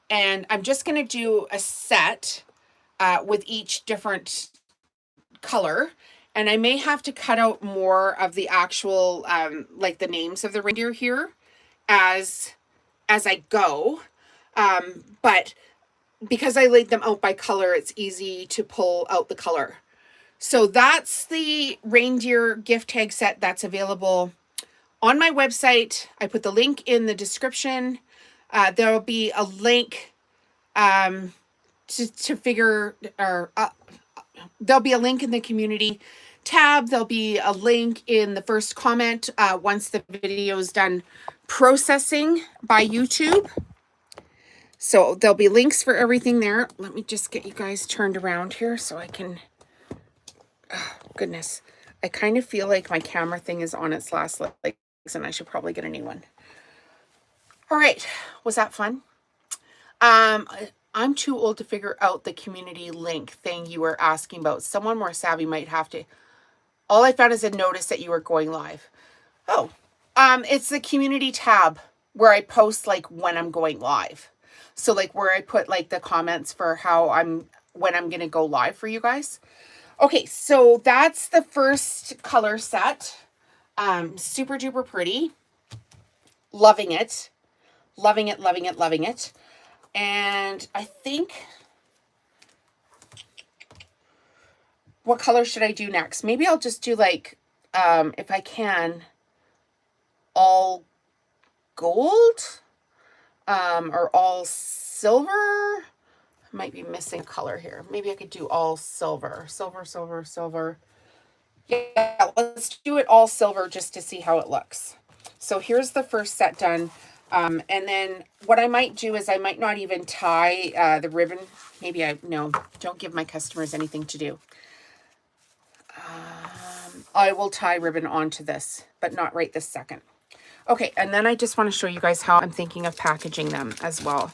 And I'm just going to do a set with each different color. And I may have to cut out more of the actual, like the names of the reindeer here as I go. But because I laid them out by color, it's easy to pull out the color. So that's the reindeer gift tag set that's available on my website. I put the link in the description. There will be a link to figure, or there'll be a link in the community tab. There'll be a link in the first comment once the video is done processing by YouTube. So there'll be links for everything there. Let me just get you guys turned around here so I can... Oh, goodness. I kind of feel like my camera thing is on its last legs and I should probably get a new one. All right. Was that fun? I'm too old to figure out the community link thing you were asking about. Someone more savvy might have to. All I found is a notice that you were going live. Oh, it's the community tab where I post like when I'm going live. So like where I put like the comments for when I'm going to go live for you guys. Okay, so that's the first color set. Super duper pretty. Loving it. Loving it, loving it, loving it. And I think, what color should I do next? Maybe I'll just do like, if I can, all gold, or all silver. Might be missing color here. Maybe I could do all silver. Silver, silver, silver. Yeah, let's do it all silver just to see how it looks. So here's the first set done. And then what I might do is I might not even tie the ribbon. Maybe no, don't give my customers anything to do. I will tie ribbon onto this, but not right this second. Okay, and then I just want to show you guys how I'm thinking of packaging them as well.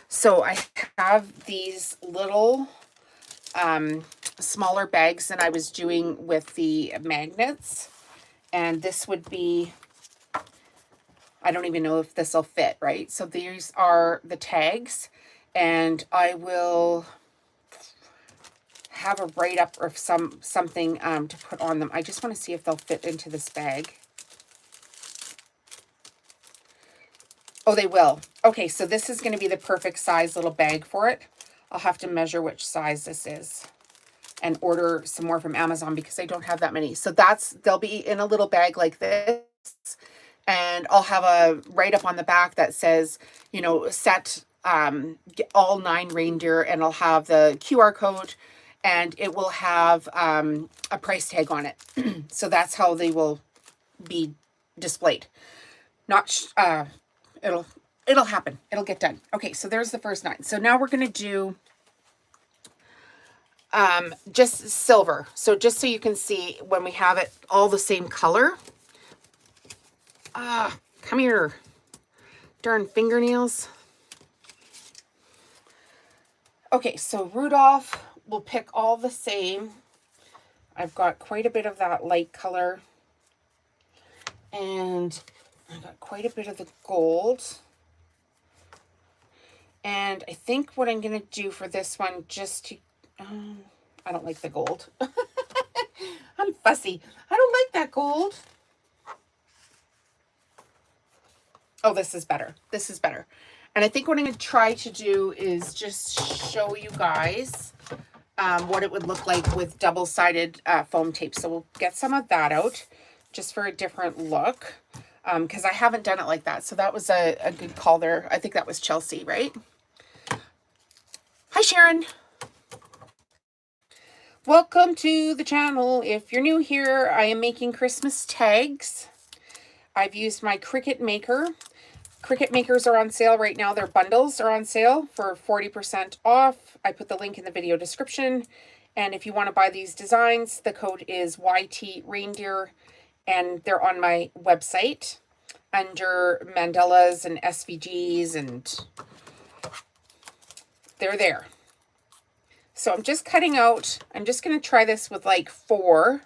So I have these little smaller bags that I was doing with the magnets. And this would be, I don't even know if this will fit, right? So these are the tags. And I will have a write-up or something to put on them. I just want to see if they'll fit into this bag. Oh, they will. Okay, so this is going to be the perfect size little bag for it. I'll have to measure which size this is and order some more from Amazon because I don't have that many. So they'll be in a little bag like this. And I'll have a write-up on the back that says, you know, set all 9 reindeer, and I'll have the QR code, and it will have a price tag on it. So that's how they will be displayed. Not it'll happen. It'll get done. Okay, so there's the first 9. So now we're going to do just silver. So just so you can see when we have it all the same color. Come here. Darn fingernails. Okay, so Rudolph will pick all the same. I've got quite a bit of that light color. And I've got quite a bit of the gold. And I think what I'm going to do for this one, just to... I don't like the gold. I'm fussy. I don't like that gold. Oh, this is better. This is better. And I think what I'm going to try to do is just show you guys what it would look like with double-sided foam tape. So we'll get some of that out just for a different look because I haven't done it like that. So that was a good call there. I think that was Chelsea, right? Hi, Sharon. Welcome to the channel. If you're new here, I am making Christmas tags. I've used my Cricut Maker. Cricut Makers are on sale right now. Their bundles are on sale for 40% off. I put the link in the video description. And if you want to buy these designs, the code is YT Reindeer. And they're on my website under mandalas and SVGs, and they're there. So I'm just cutting out. I'm just going to try this with like 4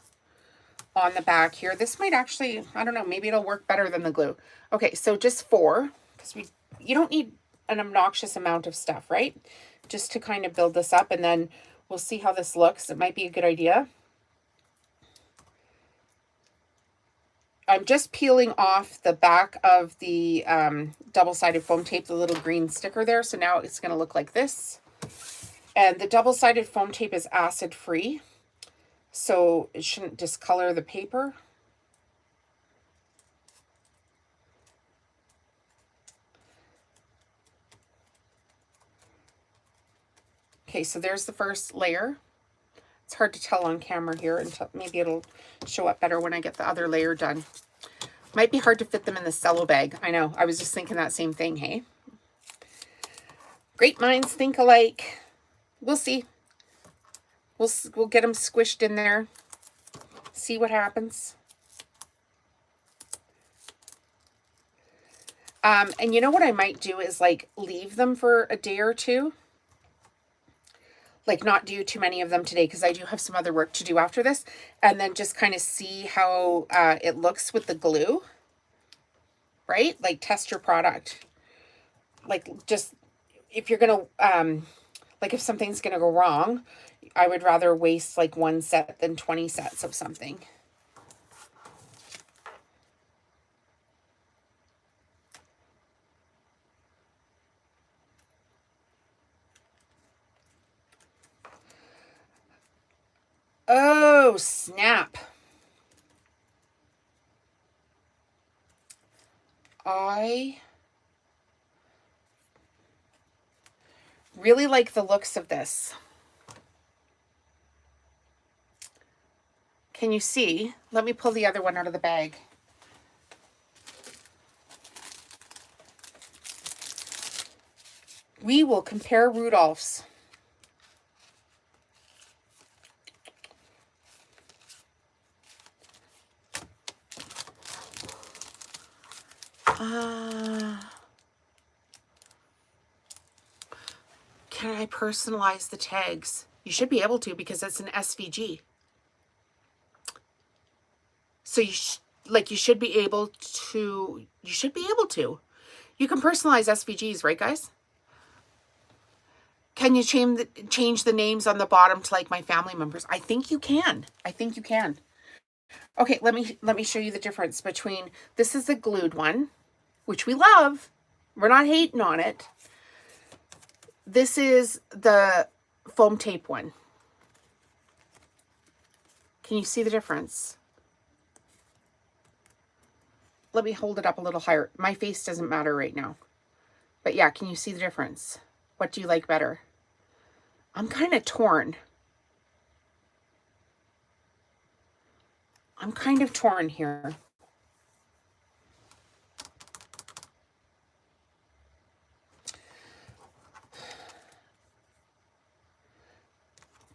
on the back here. This might actually, I don't know, maybe it'll work better than the glue. Okay, so just 4, because you don't need an obnoxious amount of stuff, right? Just to kind of build this up, and then we'll see how this looks. It might be a good idea. I'm just peeling off the back of the double-sided foam tape, the little green sticker there. So now it's going to look like this. And the double-sided foam tape is acid-free, so it shouldn't discolor the paper. Okay, so there's the first layer. It's hard to tell on camera here until maybe it'll show up better when I get the other layer done. Might be hard to fit them in the cello bag. I know, I was just thinking that same thing, hey? Great minds think alike. We'll see. We'll get them squished in there. See what happens. And you know what I might do is like leave them for a day or two. Like not do too many of them today because I do have some other work to do after this. And then just kind of see how it looks with the glue. Right? Like test your product. Like just if you're going to, like if something's going to go wrong, I would rather waste like 1 set than 20 sets of something. Oh, snap. I really like the looks of this. Can you see? Let me pull the other one out of the bag. We will compare Rudolph's. Can I personalize the tags? You should be able to because it's an SVG. So you should be able to. You can personalize SVGs, right, guys? Can you change the names on the bottom to like my family members? I think you can. I think you can. Okay, let me show you the difference between this is the glued one, which we love. We're not hating on it. This is the foam tape one. Can you see the difference? Let me hold it up a little higher. My face doesn't matter right now. But yeah, can you see the difference? What do you like better? I'm kind of torn. I'm kind of torn here.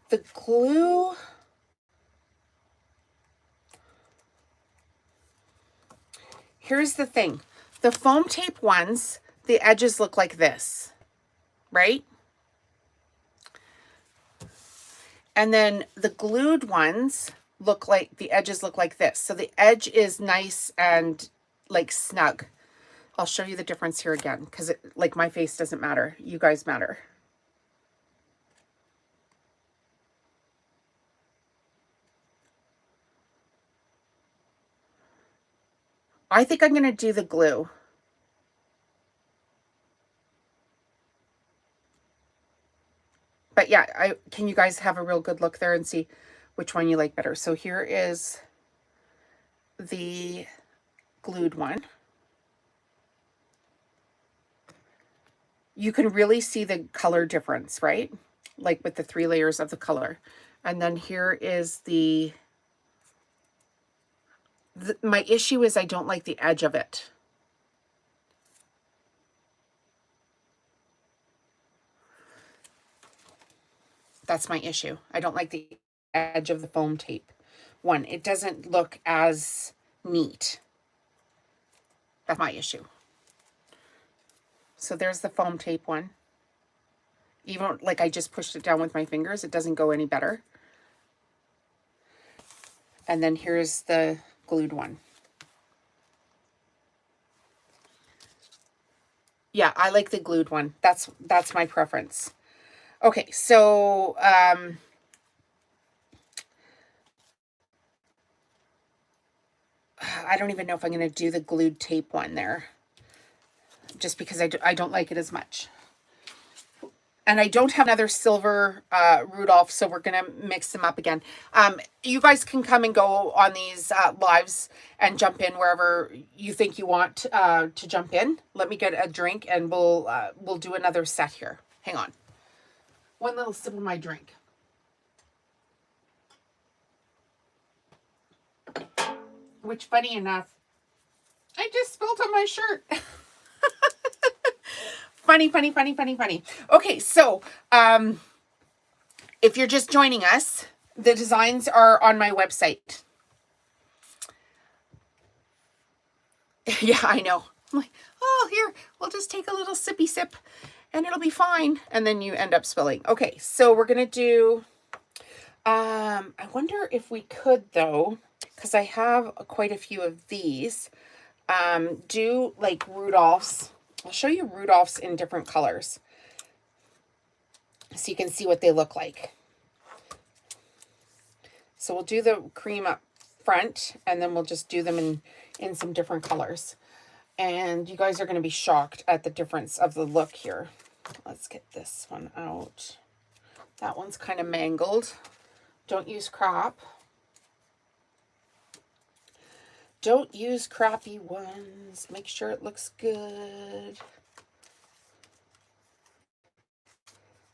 The glue, here's the thing. The foam tape ones, the edges look like this, right? And then the glued ones look like, the edges look like this. So the edge is nice and like snug. I'll show you the difference here again, because like my face doesn't matter. You guys matter. I think I'm going to do the glue. But yeah, can you guys have a real good look there and see which one you like better? So here is the glued one. You can really see the color difference, right? Like with the 3 layers of the color. And then here is the my issue is I don't like the edge of it. That's my issue. I don't like the edge of the foam tape one. It doesn't look as neat. That's my issue. So there's the foam tape one. Even like I just pushed it down with my fingers, it doesn't go any better. And then here's the glued one. Yeah, I like the glued one. That's my preference. Okay, so I don't even know if I'm going to do the glued tape one there, just because I don't like it as much. And I don't have another silver Rudolph, so we're going to mix them up again. You guys can come and go on these lives and jump in wherever you think you want to jump in. Let me get a drink and we'll do another set here. Hang on. One little sip of my drink. Which, funny enough, I just spilled on my shirt. Funny. Okay, so if you're just joining us, the designs are on my website. Yeah, I know. I'm like, oh, here, we'll just take a little sippy sip and it'll be fine. And then you end up spilling. Okay, so we're going to do, I wonder if we could, though, because I have quite a few of these, do like Rudolph's. I'll show you Rudolph's in different colors so you can see what they look like. So we'll do the cream up front and then we'll just do them in some different colors. And you guys are going to be shocked at the difference of the look here. Let's get this one out. That one's kind of mangled. Don't use crap. Don't use crappy ones. Make sure it looks good.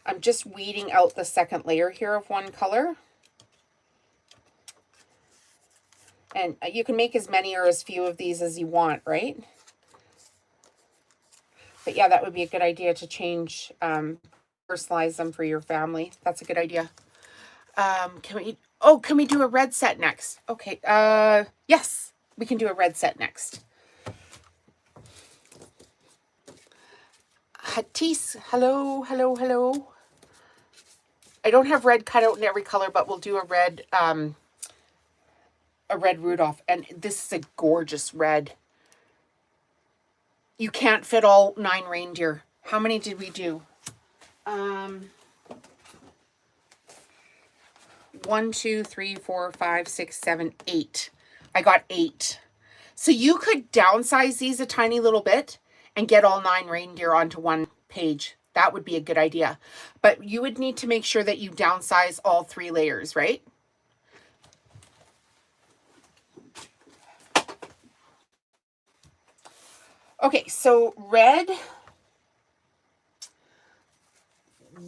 I'm just weeding out the second layer here of one color. And you can make as many or as few of these as you want, right? But yeah, that would be a good idea to change, personalize them for your family. That's a good idea. Can we do a red set next? Okay, yes. We can do a red set next. Hatisse, hello. I don't have red cut out in every color, but we'll do a red Rudolph. And this is a gorgeous red. You can't fit all 9 reindeer. How many did we do? 1, 2, 3, 4, 5, 6, 7, 8. I got 8. So you could downsize these a tiny little bit and get all 9 reindeer onto one page. That would be a good idea. But you would need to make sure that you downsize all 3 layers, right? Okay, so red,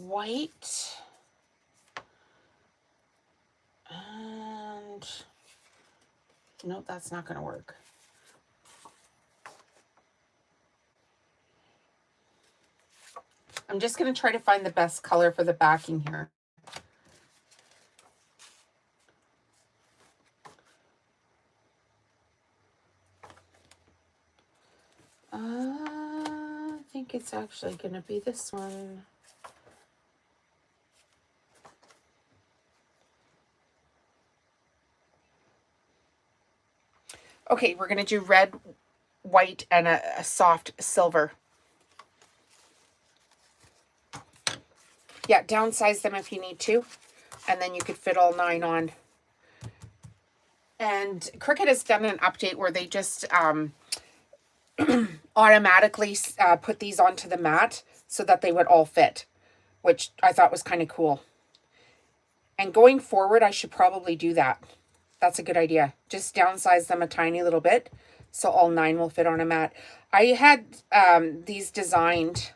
white, and nope, that's not going to work. I'm just going to try to find the best color for the backing here. I think it's actually going to be this one. Okay, we're going to do red, white, and a soft silver. Yeah, downsize them if you need to, and then you could fit all 9 on. And Cricut has done an update where they just automatically put these onto the mat so that they would all fit, which I thought was kind of cool. And going forward, I should probably do that. That's a good idea. Just downsize them a tiny little bit so all 9 will fit on a mat. I had these designed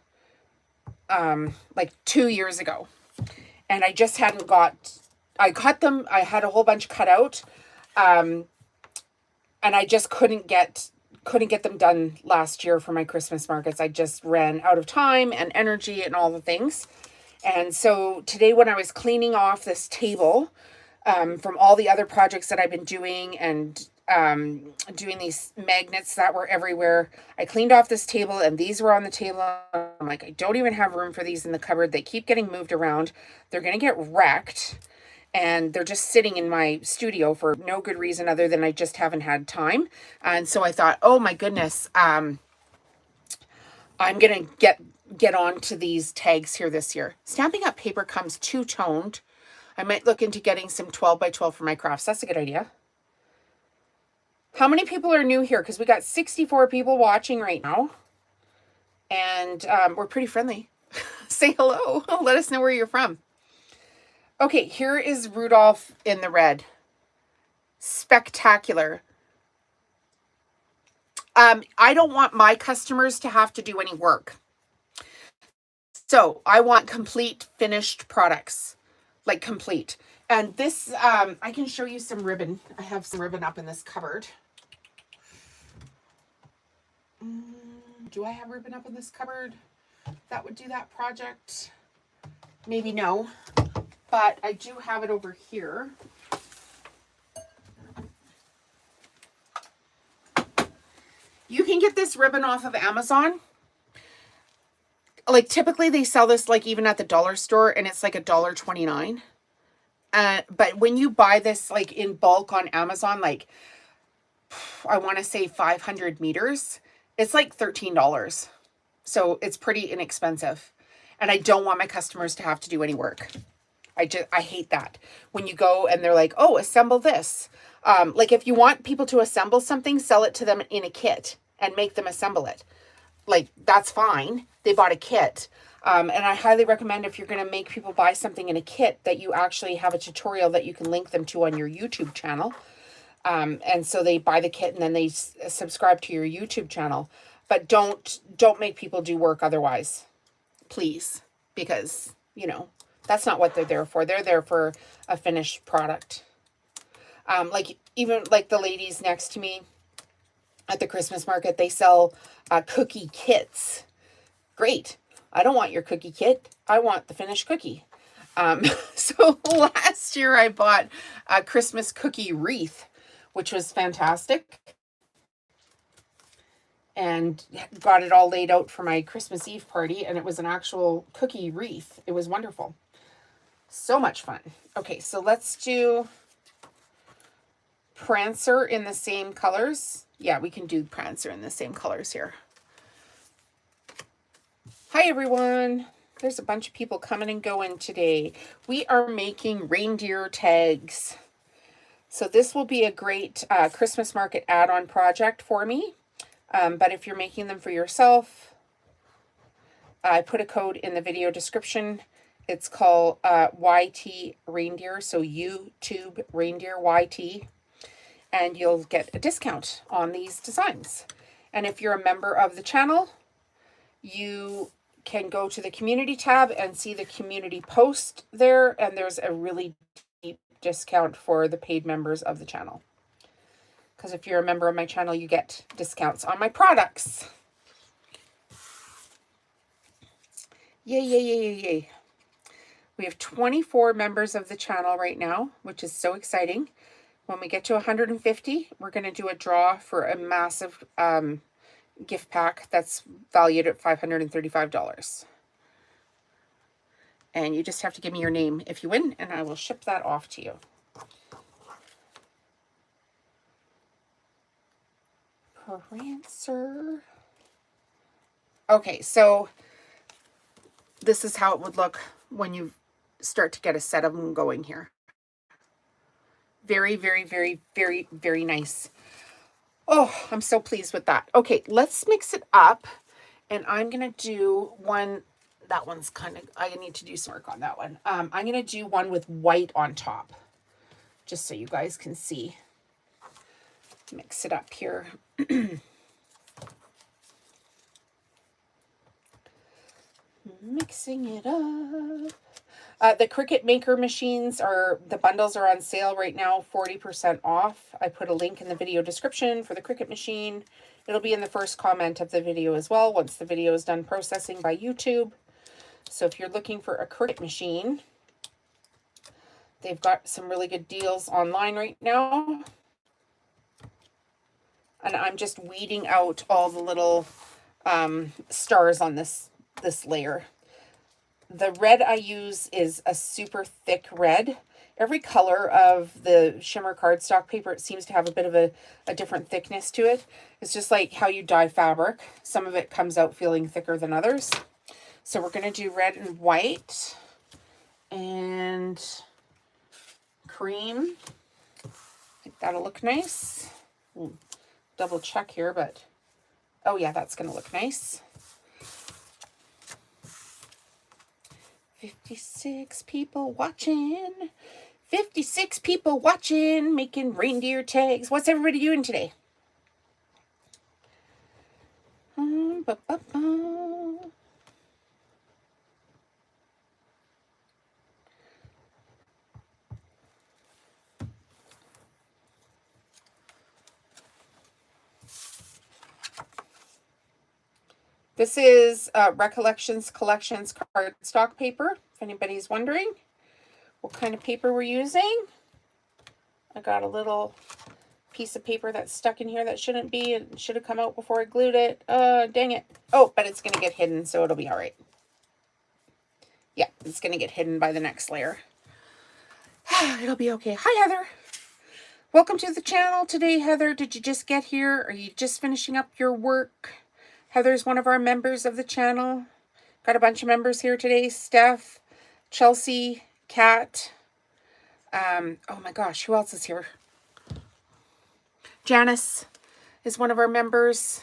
like 2 years ago, and I just hadn't I cut them. I had a whole bunch cut out, and I just couldn't get them done last year for my Christmas markets. I just ran out of time and energy and all the things. And so today when I was cleaning off this table from all the other projects that I've been doing and doing these magnets that were everywhere, I cleaned off this table and these were on the table. I'm like, I don't even have room for these in the cupboard. They keep getting moved around. They're going to get wrecked. And they're just sitting in my studio for no good reason other than I just haven't had time. And so I thought, oh my goodness, I'm going to get on to these tags here this year. Stamping Up paper comes two-toned. I might look into getting some 12 by 12 for my crafts. That's a good idea. How many people are new here? Because we got 64 people watching right now. And we're pretty friendly. Say hello. Let us know where you're from. Okay, here is Rudolph in the red. Spectacular. I don't want my customers to have to do any work. So I want complete finished products, like complete. And this, I can show you some ribbon. I have some ribbon up in this cupboard. Do I have ribbon up in this cupboard that would do that project? Maybe no. But I do have it over here. You can get this ribbon off of Amazon. Like typically they sell this like even at the dollar store and it's like $1.29. But when you buy this like in bulk on Amazon, like I want to say 500 meters, it's like $13. So it's pretty inexpensive. And I don't want my customers to have to do any work. I hate that when you go and they're like, oh, assemble this. Like if you want people to assemble something, sell it to them in a kit and make them assemble it. Like that's fine. They bought a kit. And I highly recommend if you're going to make people buy something in a kit that you actually have a tutorial that you can link them to on your YouTube channel. And so they buy the kit and then they subscribe to your YouTube channel. But don't make people do work otherwise, please, because, you know, that's not what they're there for. They're there for a finished product. Like even like the ladies next to me at the Christmas market, they sell cookie kits. Great. I don't want your cookie kit. I want the finished cookie. So last year I bought a Christmas cookie wreath, which was fantastic. And got it all laid out for my Christmas Eve party. And it was an actual cookie wreath. It was wonderful. So much fun. Okay, so let's do Prancer in the same colors. Yeah, we can do Prancer in the same colors here. Hi, everyone. There's a bunch of people coming and going today. We are making reindeer tags. So this will be a great Christmas market add-on project for me. But if you're making them for yourself, I put a code in the video description. It's called YT Reindeer, so YouTube Reindeer YT, and you'll get a discount on these designs. And if you're a member of the channel, you can go to the community tab and see the community post there, and there's a really deep discount for the paid members of the channel. Because if you're a member of my channel, you get discounts on my products. Yay, yay, yay, yay, yay. We have 24 members of the channel right now, which is so exciting. When we get to 150, we're going to do a draw for a massive gift pack that's valued at $535. And you just have to give me your name if you win, and I will ship that off to you. Prancer. Okay, so this is how it would look when you start to get a set of them going here. Very, very, very, very, very nice. Oh, I'm so pleased with that. Okay, let's mix it up. And I'm going to do one. That one's kind of, I need to do some work on that one. I'm going to do one with white on top, just so you guys can see. Mix it up here. Mixing it up. The Cricut Maker machines the bundles are on sale right now, 40% off. I put a link in the video description for the Cricut machine. It'll be in the first comment of the video as well, once the video is done processing by YouTube. So if you're looking for a Cricut machine, they've got some really good deals online right now. And I'm just weeding out all the little stars on this layer. The red I use is a super thick red. Every color of the shimmer cardstock paper, it seems to have a bit of a different thickness to it. It's just like how you dye fabric. Some of it comes out feeling thicker than others. So we're going to do red and white and cream. I think that'll look nice. We'll double check here, but oh yeah, that's going to look nice. 56 people watching. 56 people watching, making reindeer tags. What's everybody doing today? This is Recollections Collections cardstock paper, if anybody's wondering what kind of paper we're using. I got a little piece of paper that's stuck in here that shouldn't be. It should have come out before I glued it. Dang it. Oh, but it's going to get hidden, so it'll be all right. Yeah, it's going to get hidden by the next layer. It'll be okay. Hi, Heather. Welcome to the channel today, Heather. Did you just get here? Are you just finishing up your work? Heather's one of our members of the channel. Got a bunch of members here today. Steph, Chelsea, Kat. Oh my gosh, who else is here? Janice is one of our members.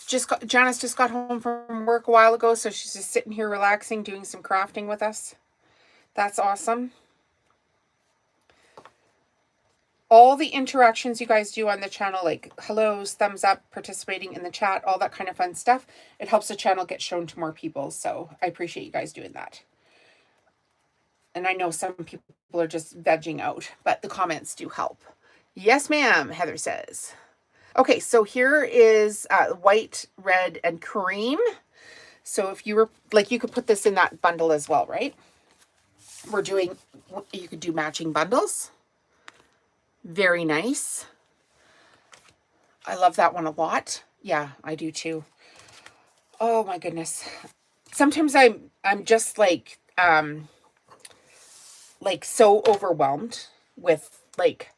Janice just got home from work a while ago, so she's just sitting here relaxing, doing some crafting with us. That's awesome. All the interactions you guys do on the channel, like hellos, thumbs up, participating in the chat, all that kind of fun stuff, it helps the channel get shown to more people. So I appreciate you guys doing that. And I know some people are just vegging out, but the comments do help. Yes, ma'am, Heather says. Okay, so here is white, red, and cream. So if you were, like, you could put this in that bundle as well, right? You could do matching bundles. Very nice. I love that one a lot. Yeah, I do too. Oh my goodness. Sometimes I'm just like so overwhelmed with like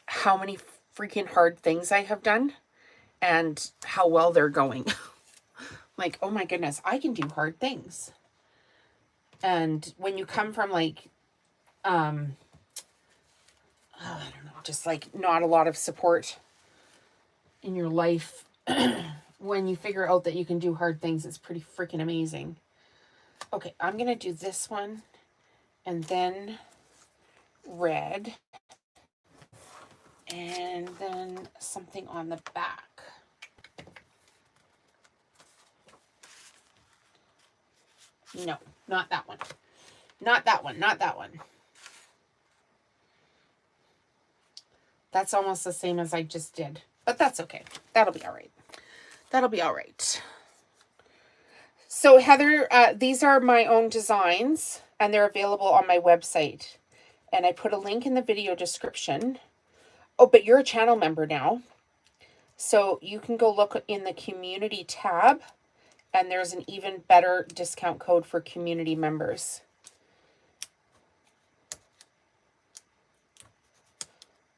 how many freaking hard things I have done and how well they're going. Like, oh my goodness, I can do hard things. And when you come from like I don't know, just like not a lot of support in your life, when you figure out that you can do hard things, it's pretty freaking amazing. Okay, I'm going to do this one and then red and then something on the back. No, not that one. Not that one, not that one. That's almost the same as I just did, but that's okay. That'll be all right. That'll be all right. So Heather, these are my own designs and they're available on my website. And I put a link in the video description. Oh, but you're a channel member now. So you can go look in the community tab and there's an even better discount code for community members.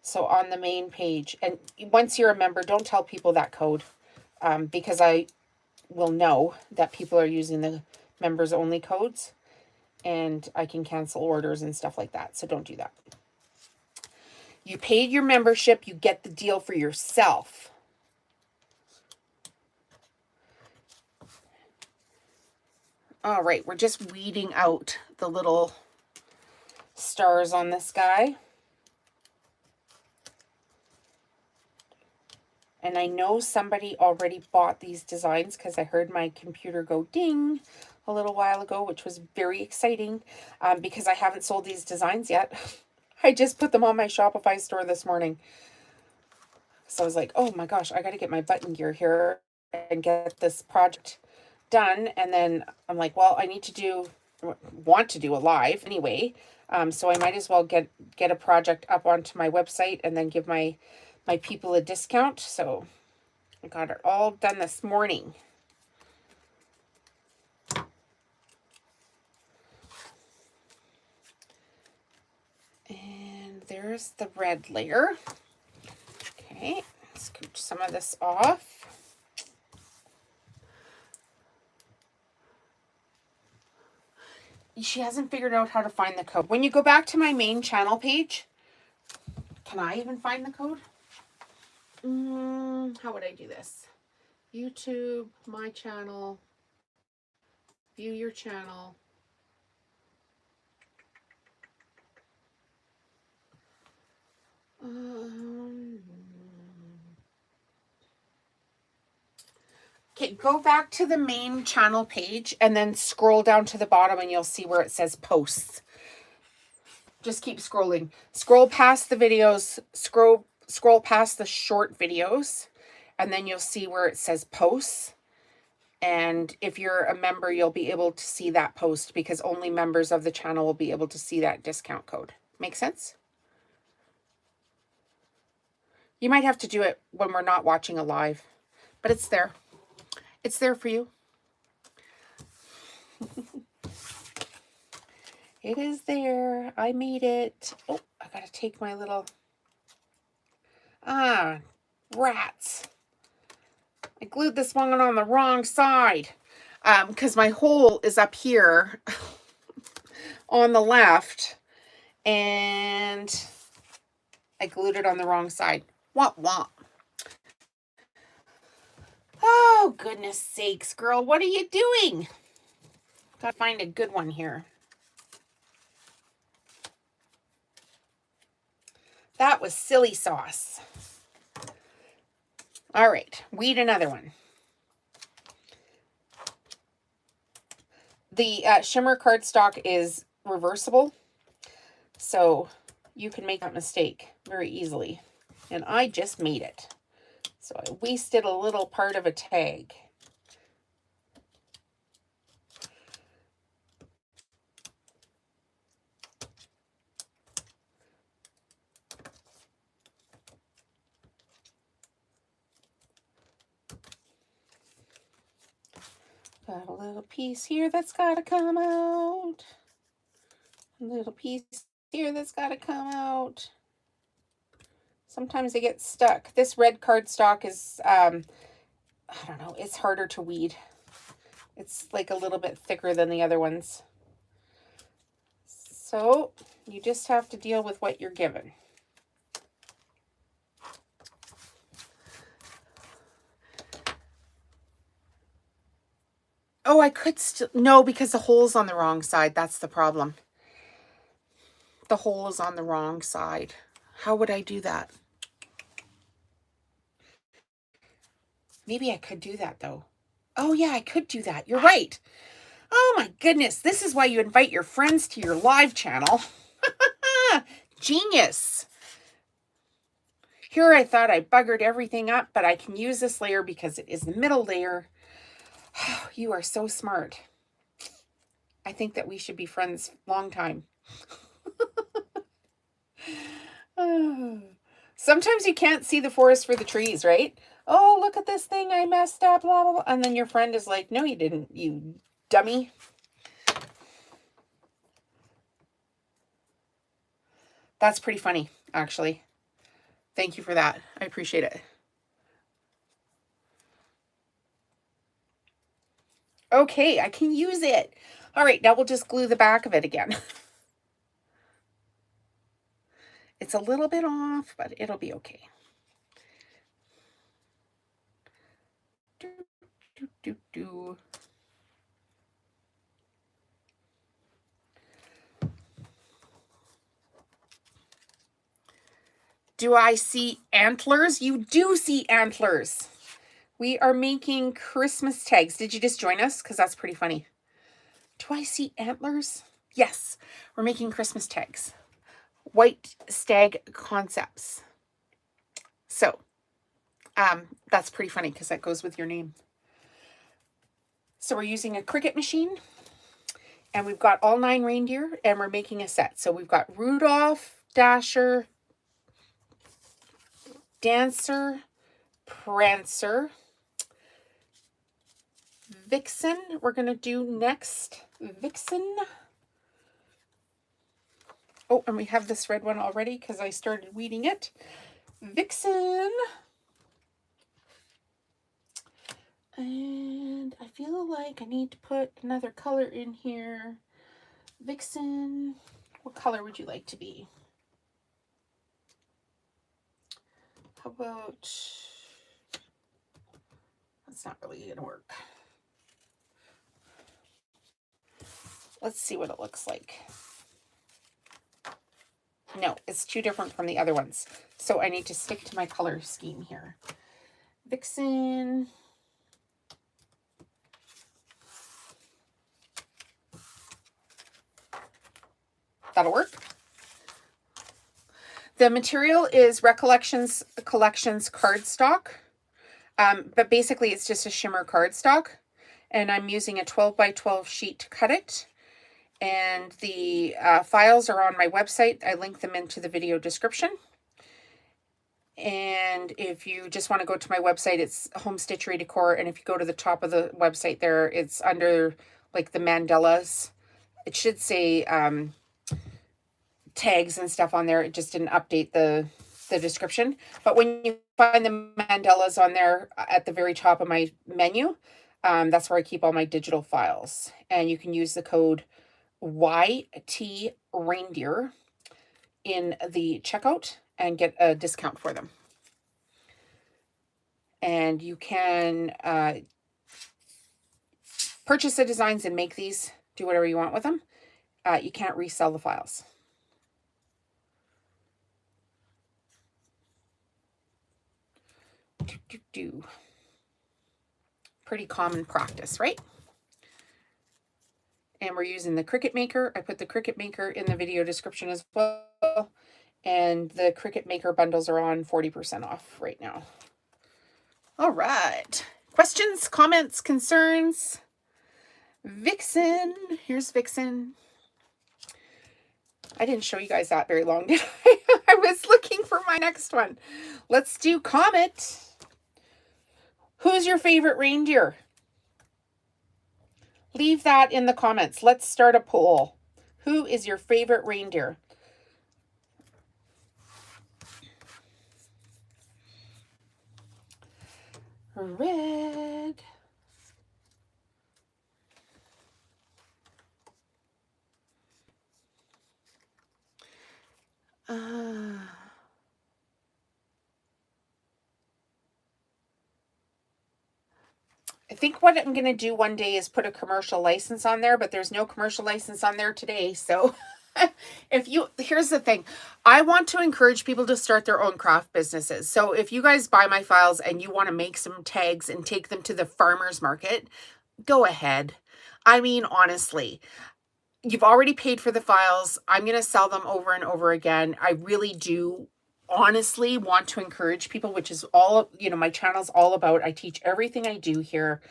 So on the main page, and once you're a member, don't tell people that code because I will know that people are using the members only codes and I can cancel orders and stuff like that. So don't do that. You paid your membership, you get the deal for yourself. All right, we're just weeding out the little stars on this guy. And I know somebody already bought these designs because I heard my computer go ding a little while ago, which was very exciting because I haven't sold these designs yet. I just put them on my Shopify store this morning. So I was like, oh my gosh, I got to get my button gear here and get this project done. And then I'm like, well, I want to do a live anyway. So I might as well get a project up onto my website and then give my people a discount. So I got it all done this morning. And there's the red layer. Okay, scooch some of this off. She hasn't figured out how to find the code. When you go back to my main channel page, can I even find the code? How would I do this? YouTube, my channel, view your channel. Okay, go back to the main channel page and then scroll down to the bottom and you'll see where it says posts. Just keep scrolling. Scroll past the videos, scroll past the short videos, and then you'll see where it says posts. And if you're a member, you'll be able to see that post because only members of the channel will be able to see that discount code. Make sense? You might have to do it when we're not watching a live, but it's there. It's there for you. It is there. I made it. Oh, I got to take my little... rats. I glued this one on the wrong side because my hole is up here on the left and I glued it on the wrong side. Womp womp. Oh, goodness sakes, girl. What are you doing? Gotta find a good one here. That was silly sauce. All right, weed another one. The shimmer cardstock is reversible, so you can make that mistake very easily. And I just made it. So I wasted a little part of a tag. Got a little piece here that's got to come out. A little piece here that's got to come out. Sometimes they get stuck. This red cardstock is, I don't know, it's harder to weed. It's like a little bit thicker than the other ones. So you just have to deal with what you're given. Oh, I could still, no, because the hole's on the wrong side. That's the problem. The hole is on the wrong side. How would I do that? Maybe I could do that though. Oh yeah, I could do that. You're right. Oh my goodness. This is why you invite your friends to your live channel. Genius. Here I thought I buggered everything up, but I can use this layer because it is the middle layer. You are so smart. I think that we should be friends long time. Sometimes you can't see the forest for the trees, right? Oh, look at this thing I messed up, blah, blah, blah. And then your friend is like, no, you didn't, you dummy. That's pretty funny, actually. Thank you for that. I appreciate it. Okay, I can use it. All right, now we'll just glue the back of it again. It's a little bit off, but it'll be okay. Do, do, do, do. Do I see antlers? You do see antlers. We are making Christmas tags. Did you just join us? Because that's pretty funny. Do I see antlers? Yes, we're making Christmas tags. White stag concepts. So, that's pretty funny because that goes with your name. So we're using a Cricut machine. And we've got all 9 reindeer. And we're making a set. So we've got Rudolph, Dasher, Dancer, Prancer, Vixen. We're going to do next Vixen. Oh, and we have this red one already because I started weeding it. Vixen. And I feel like I need to put another color in here. Vixen. What color would you like to be? How about... That's not really going to work. Let's see what it looks like. No, it's too different from the other ones. So I need to stick to my color scheme here. Vixen. That'll work. The material is Recollections Collections cardstock. But basically it's just a shimmer cardstock. And I'm using a 12 by 12 sheet to cut it. And the files are on my website. I link them into the video description. And if you just want to go to my website, it's Home Stitchery Decor. And if you go to the top of the website there, it's under like the mandalas. It should say tags and stuff on there. It just didn't update the description. But when you find the mandalas on there at the very top of my menu, that's where I keep all my digital files. And you can use the code YT Reindeer in the checkout and get a discount for them. And you can purchase the designs and make these, do whatever you want with them. You can't resell the files. Pretty common practice, right? And we're using the Cricut Maker. I put the Cricut Maker in the video description as well. And the Cricut Maker bundles are on 40% off right now. All right. Questions, comments, concerns? Vixen. Here's Vixen. I didn't show you guys that very long, did I? I was looking for my next one. Let's do Comet. Who's your favorite reindeer? Leave that in the comments. Let's start a poll. Who is your favorite reindeer? Red. I think what I'm going to do one day is put a commercial license on there, but there's no commercial license on there today. So here's the thing. I want to encourage people to start their own craft businesses. So if you guys buy my files and you want to make some tags and take them to the farmer's market, go ahead. I mean, honestly, you've already paid for the files. I'm going to sell them over and over again. I really do honestly want to encourage people, which is all, my channel's all about. I teach everything I do here.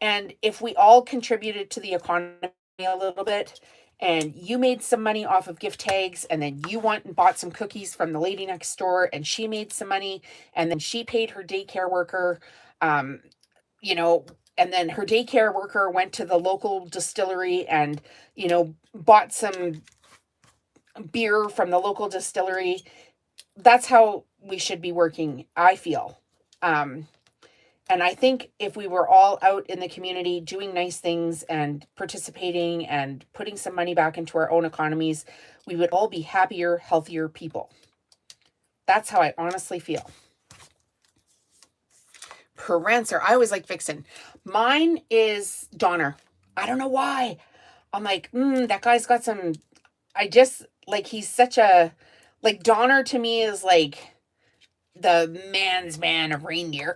And if we all contributed to the economy a little bit, and you made some money off of gift tags, and then you went and bought some cookies from the lady next door, and she made some money, and then she paid her daycare worker, and then her daycare worker went to the local distillery and, bought some beer from the local distillery. That's how we should be working, I feel. And I think if we were all out in the community doing nice things and participating and putting some money back into our own economies, we would all be happier, healthier people. That's how I honestly feel. Prancer. I always like Vixen. Mine is Donner. I don't know why. I'm like, that guy's got some, he's such a, Donner to me is like the man's man of reindeer.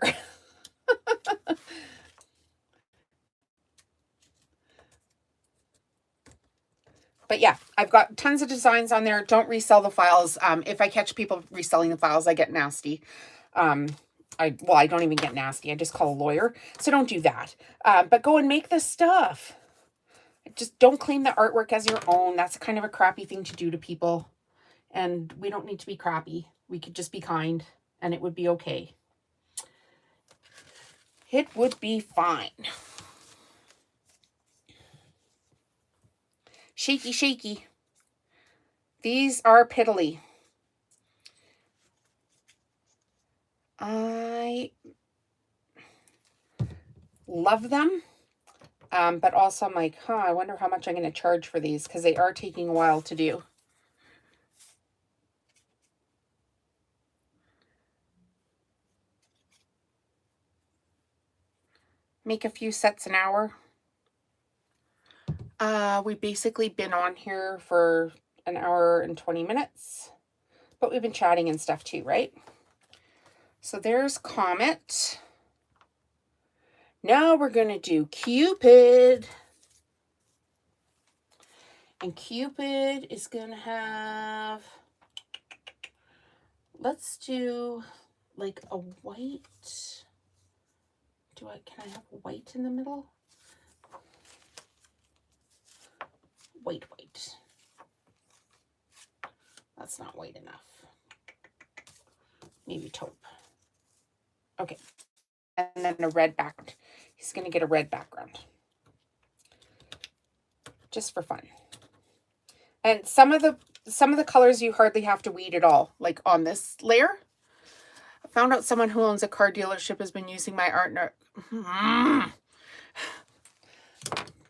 But yeah, I've got tons of designs on there. Don't resell the files. If I catch people reselling the files, I get nasty. I don't even get nasty. I just call a lawyer. So don't do that. But go and make the stuff. Just don't claim the artwork as your own. That's kind of a crappy thing to do to people. And we don't need to be crappy. We could just be kind and it would be okay. It would be fine. Shaky, shaky. These are piddly. I love them. But also I'm like, I wonder how much I'm going to charge for these because they are taking a while to do. Make a few sets an hour. We've basically been on here for an hour and 20 minutes, but we've been chatting and stuff too, right? So there's Comet. Now we're going to do Cupid. And Cupid is going to have, let's do like a white. Can I have white in the middle? White. That's not white enough. Maybe taupe. Okay. And then a red background. He's going to get a red background. Just for fun. And some of the colors you hardly have to weed at all. Like on this layer. I found out someone who owns a car dealership has been using my art.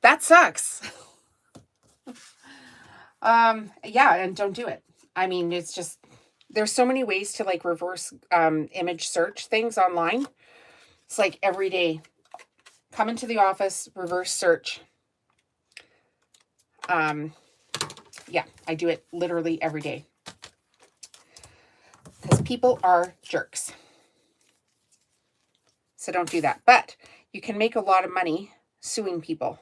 That sucks. Yeah, and don't do it. I mean, it's just, there's so many ways to like reverse image search things online. It's like every day, come into the office, reverse search. Yeah, I do it literally every day. Because people are jerks. So don't do that. But you can make a lot of money suing people.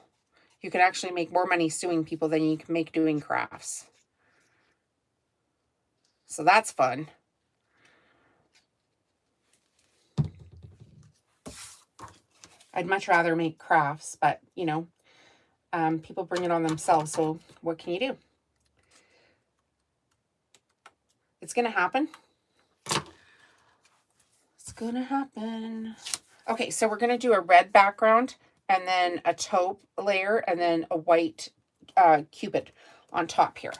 You can actually make more money suing people than you can make doing crafts. So that's fun. I'd much rather make crafts, but, people bring it on themselves. So what can you do? It's going to happen. It's going to happen. Okay, so we're going to do a red background and then a taupe layer and then a white Cupid on top here.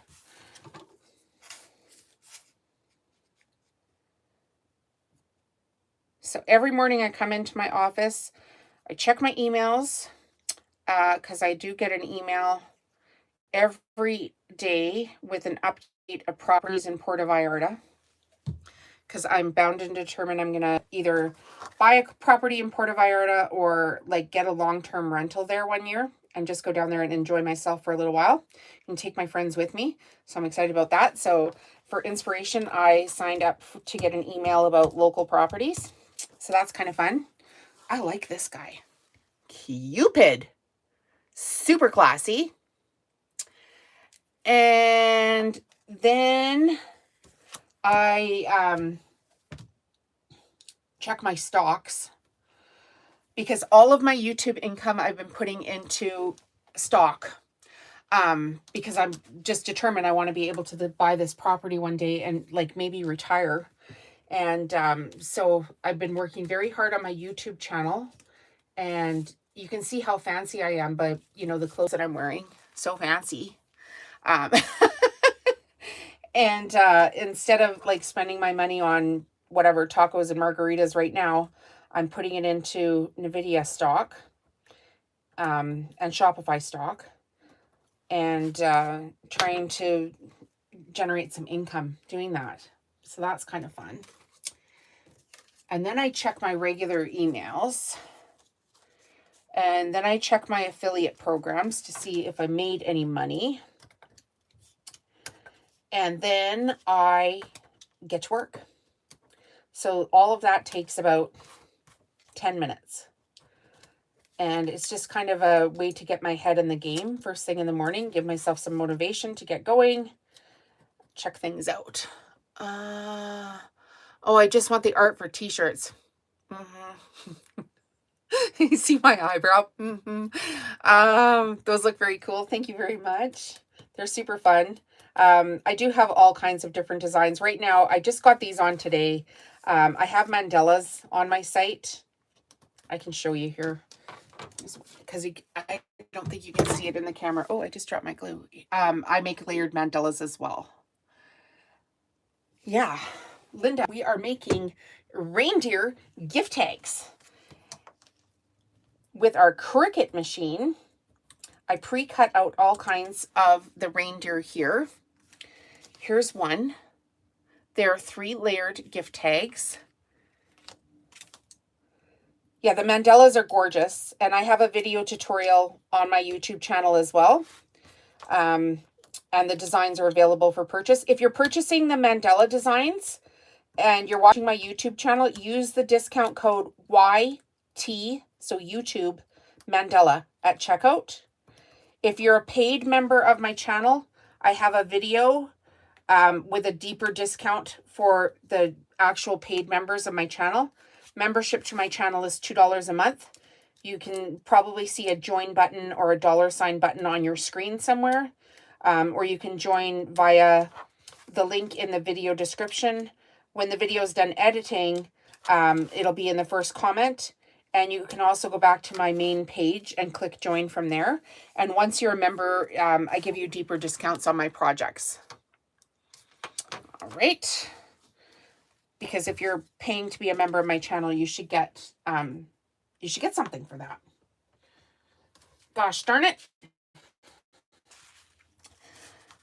So every morning I come into my office, I check my emails because I do get an email every day with an update of properties in Puerto Vallarta. because I'm bound and determined I'm going to either buy a property in Puerto Vallarta or like get a long-term rental there 1 year and just go down there and enjoy myself for a little while and take my friends with me. So I'm excited about that. So for inspiration, I signed up to get an email about local properties. So that's kind of fun. I like this guy. Cupid. Super classy. And then I check my stocks because all of my YouTube income I've been putting into stock because I'm just determined I want to be able to buy this property one day and like maybe retire. And so I've been working very hard on my YouTube channel, and you can see how fancy I am, but you know, the clothes that I'm wearing, so fancy. And instead of like spending my money on whatever tacos and margaritas right now, I'm putting it into NVIDIA stock and Shopify stock, and trying to generate some income doing that. So that's kind of fun. And then I check my regular emails. And then I check my affiliate programs to see if I made any money. And then I get to work. So all of that takes about 10 minutes. And it's just kind of a way to get my head in the game first thing in the morning, give myself some motivation to get going, check things out. Oh, I just want the art for t-shirts. You see my eyebrow? Those look very cool. Thank you very much. They're super fun. I do have all kinds of different designs. Right now, I just got these on today. I have mandalas on my site. I can show you here because I don't think you can see it in the camera. Oh, I just dropped my glue. I make layered mandalas as well. Yeah, Linda, we are making reindeer gift tags with our Cricut machine. I pre-cut out all kinds of the reindeer here. Here's one. There are 3 layered gift tags. Yeah, the mandalas are gorgeous, and I have a video tutorial on my YouTube channel as well. And the designs are available for purchase. If you're purchasing the mandala designs and you're watching my YouTube channel, use the discount code YT, so YouTube Mandala at checkout. If you're a paid member of my channel, I have a video with a deeper discount for the actual paid members of my channel. Membership to my channel is $2 a month. You can probably see a join button or a $ button on your screen somewhere. Or you can join via the link in the video description. When the video is done editing, it'll be in the first comment. And you can also go back to my main page and click join from there. And once you're a member, I give you deeper discounts on my projects. All right. Because if you're paying to be a member of my channel, you should get something for that. Gosh darn it.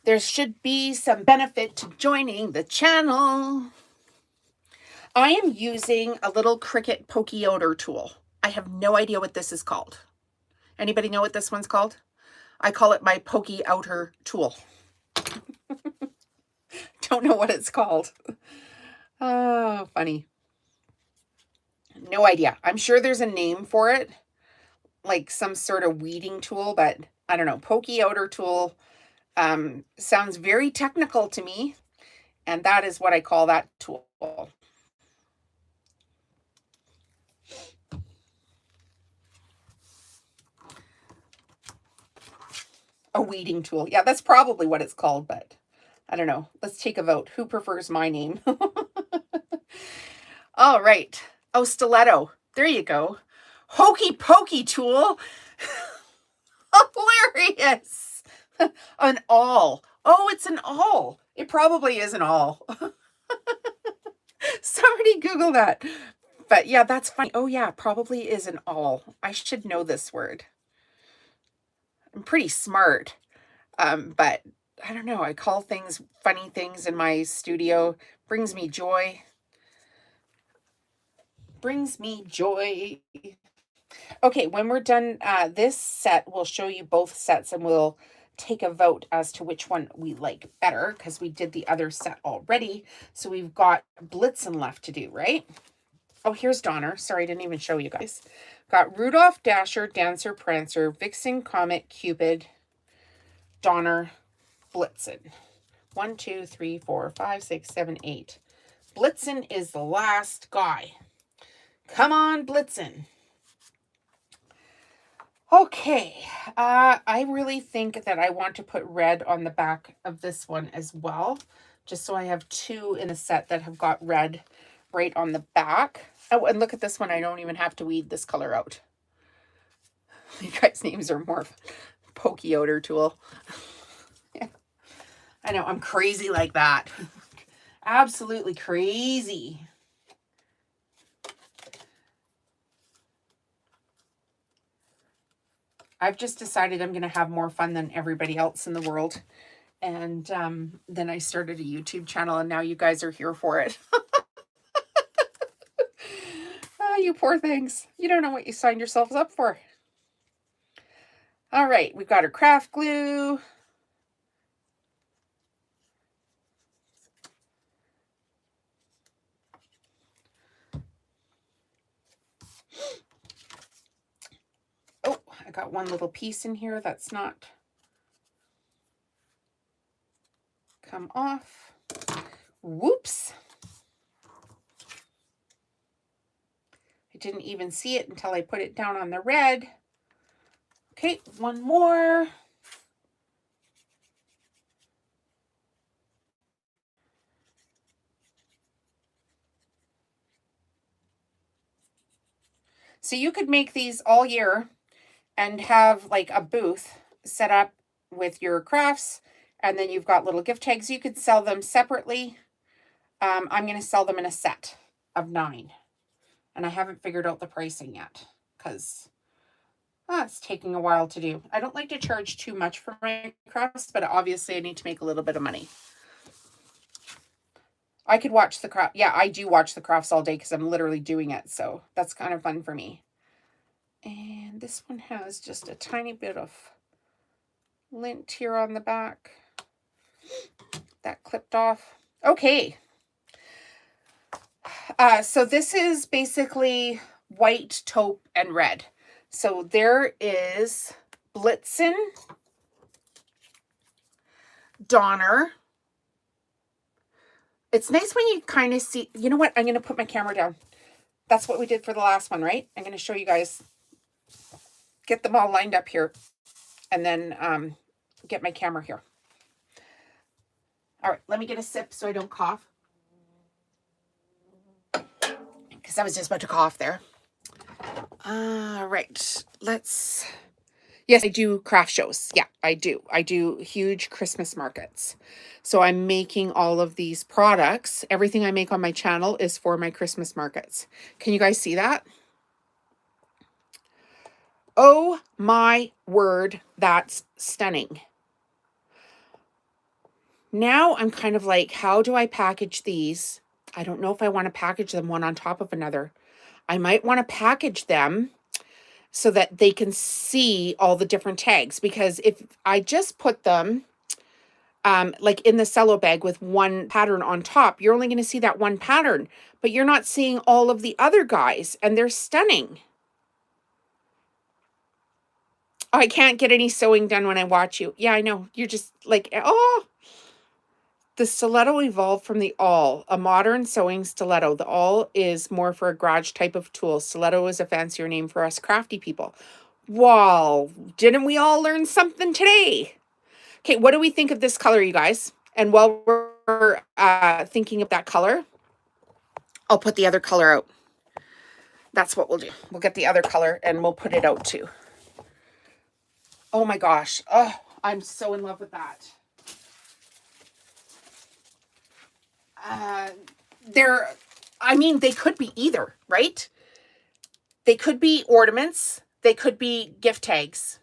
There should be some benefit to joining the channel. I am using a little Cricut pokey outer tool. I have no idea what this is called. Anybody know what this one's called? I call it my pokey outer tool. Don't know what it's called. Oh, funny. No idea. I'm sure there's a name for it, like some sort of weeding tool, but I don't know. Pokey outer tool sounds very technical to me, and that is what I call that tool. A weeding tool. Yeah, that's probably what it's called, but I don't know. Let's take a vote. Who prefers my name? All right. Oh, stiletto. There you go. Hokey pokey tool. Hilarious. An awl. Oh, it's an awl. It probably is an awl. Somebody Google that. But yeah, that's funny. Oh yeah, probably is an awl. I should know this word. I'm pretty smart. But I don't know. I call things funny things in my studio. Brings me joy. brings me joy. Okay, when we're done this set, we'll show you both sets and we'll take a vote as to which one we like better because we did the other set already. So we've got Blitzen left to do, right? Oh, here's Donner. Sorry, I didn't even show you guys. Got Rudolph, Dasher, Dancer, Prancer, Vixen, Comet, Cupid, Donner, Blitzen. 1, 2, 3, 4, 5, 6, 7, 8. Blitzen is the last guy. Come on, Blitzen. Okay, I really think that I want to put red on the back of this one as well, just so I have 2 in a set that have got red right on the back. Oh, and look at this one. I don't even have to weed this color out. You guys' names are more pokey outer tool. Yeah. I know, I'm crazy like that. Absolutely crazy. I've just decided I'm going to have more fun than everybody else in the world. And then I started a YouTube channel and now you guys are here for it. You poor things. You don't know what you signed yourselves up for. All right, we've got our craft glue. Oh, I got one little piece in here that's not come off. Whoops. I didn't even see it until I put it down on the red. Okay, one more. So you could make these all year and have like a booth set up with your crafts, and then you've got little gift tags. You could sell them separately. I'm going to sell them in a set of 9. And I haven't figured out the pricing yet because it's taking a while to do. I don't like to charge too much for my crafts, but obviously I need to make a little bit of money. I could watch the craft. Yeah, I do watch the crafts all day because I'm literally doing it. So that's kind of fun for me. And this one has just a tiny bit of lint here on the back. That clipped off. Okay. So this is basically white, taupe, and red. So there is Blitzen, Donner. It's nice when you kind of see, you know what? I'm going to put my camera down. That's what we did for the last one, right? I'm going to show you guys, get them all lined up here, and then get my camera here. All right, let me get a sip so I don't cough. Because I was just about to cough there. All right, let's... Yes, I do craft shows. Yeah, I do. I do huge Christmas markets. So I'm making all of these products. Everything I make on my channel is for my Christmas markets. Can you guys see that? Oh my word, that's stunning. Now I'm kind of like, how do I package these? I don't know if I want to package them one on top of another. I might want to package them so that they can see all the different tags. Because if I just put them like in the cello bag with one pattern on top, you're only going to see that one pattern. But you're not seeing all of the other guys. And they're stunning. Oh, I can't get any sewing done when I watch you. Yeah, I know. You're just like, oh. The stiletto evolved from the awl, a modern sewing stiletto. The awl is more for a garage type of tool. Stiletto is a fancier name for us crafty people. Wow, didn't we all learn something today? Okay, what do we think of this color, you guys? And while we're thinking of that color, I'll put the other color out. That's what we'll do. We'll get the other color and we'll put it out too. Oh my gosh. Oh, I'm so in love with that. I mean, they could be either, right? They could be ornaments. They could be gift tags.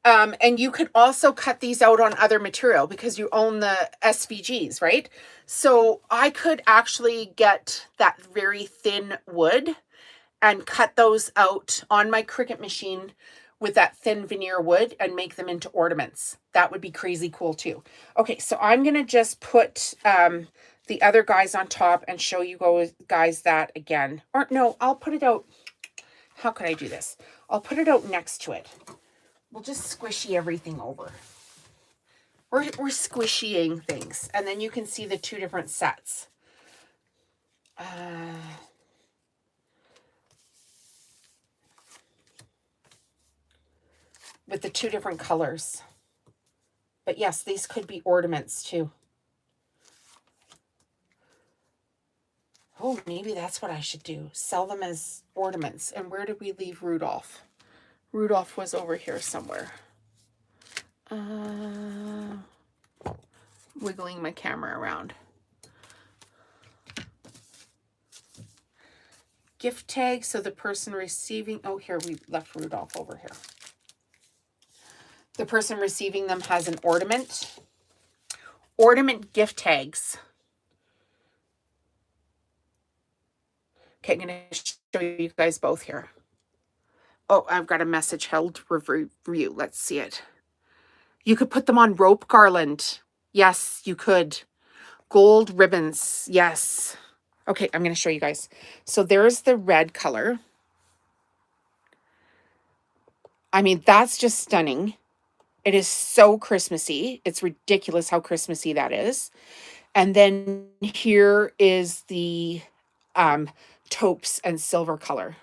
And you could also cut these out on other material because you own the SVGs, right? So I could actually get that very thin wood and cut those out on my Cricut machine with that thin veneer wood and make them into ornaments. That would be crazy cool too. Okay, so I'm going to just put the other guys on top and show you guys that again. Or no, I'll put it out. How could I do this? I'll put it out next to it. We'll just squishy everything over. We're squishying things. And then you can see the two different sets. With the two different colors. But yes, these could be ornaments too. Oh, maybe that's what I should do. Sell them as ornaments. And where did we leave Rudolph? Rudolph was over here somewhere. Wiggling my camera around. Gift tag, so the person receiving, oh, here, we left Rudolph over here. The person receiving them has an ornament. Ornament gift tags. Okay, I'm going to show you guys both here. Oh, I've got a message held review. Let's see it. You could put them on rope garland. Yes, you could. Gold ribbons. Yes. Okay, I'm going to show you guys. So there's the red color. I mean, that's just stunning. It is so Christmassy. It's ridiculous how Christmassy that is. And then here is the taupes and silver color.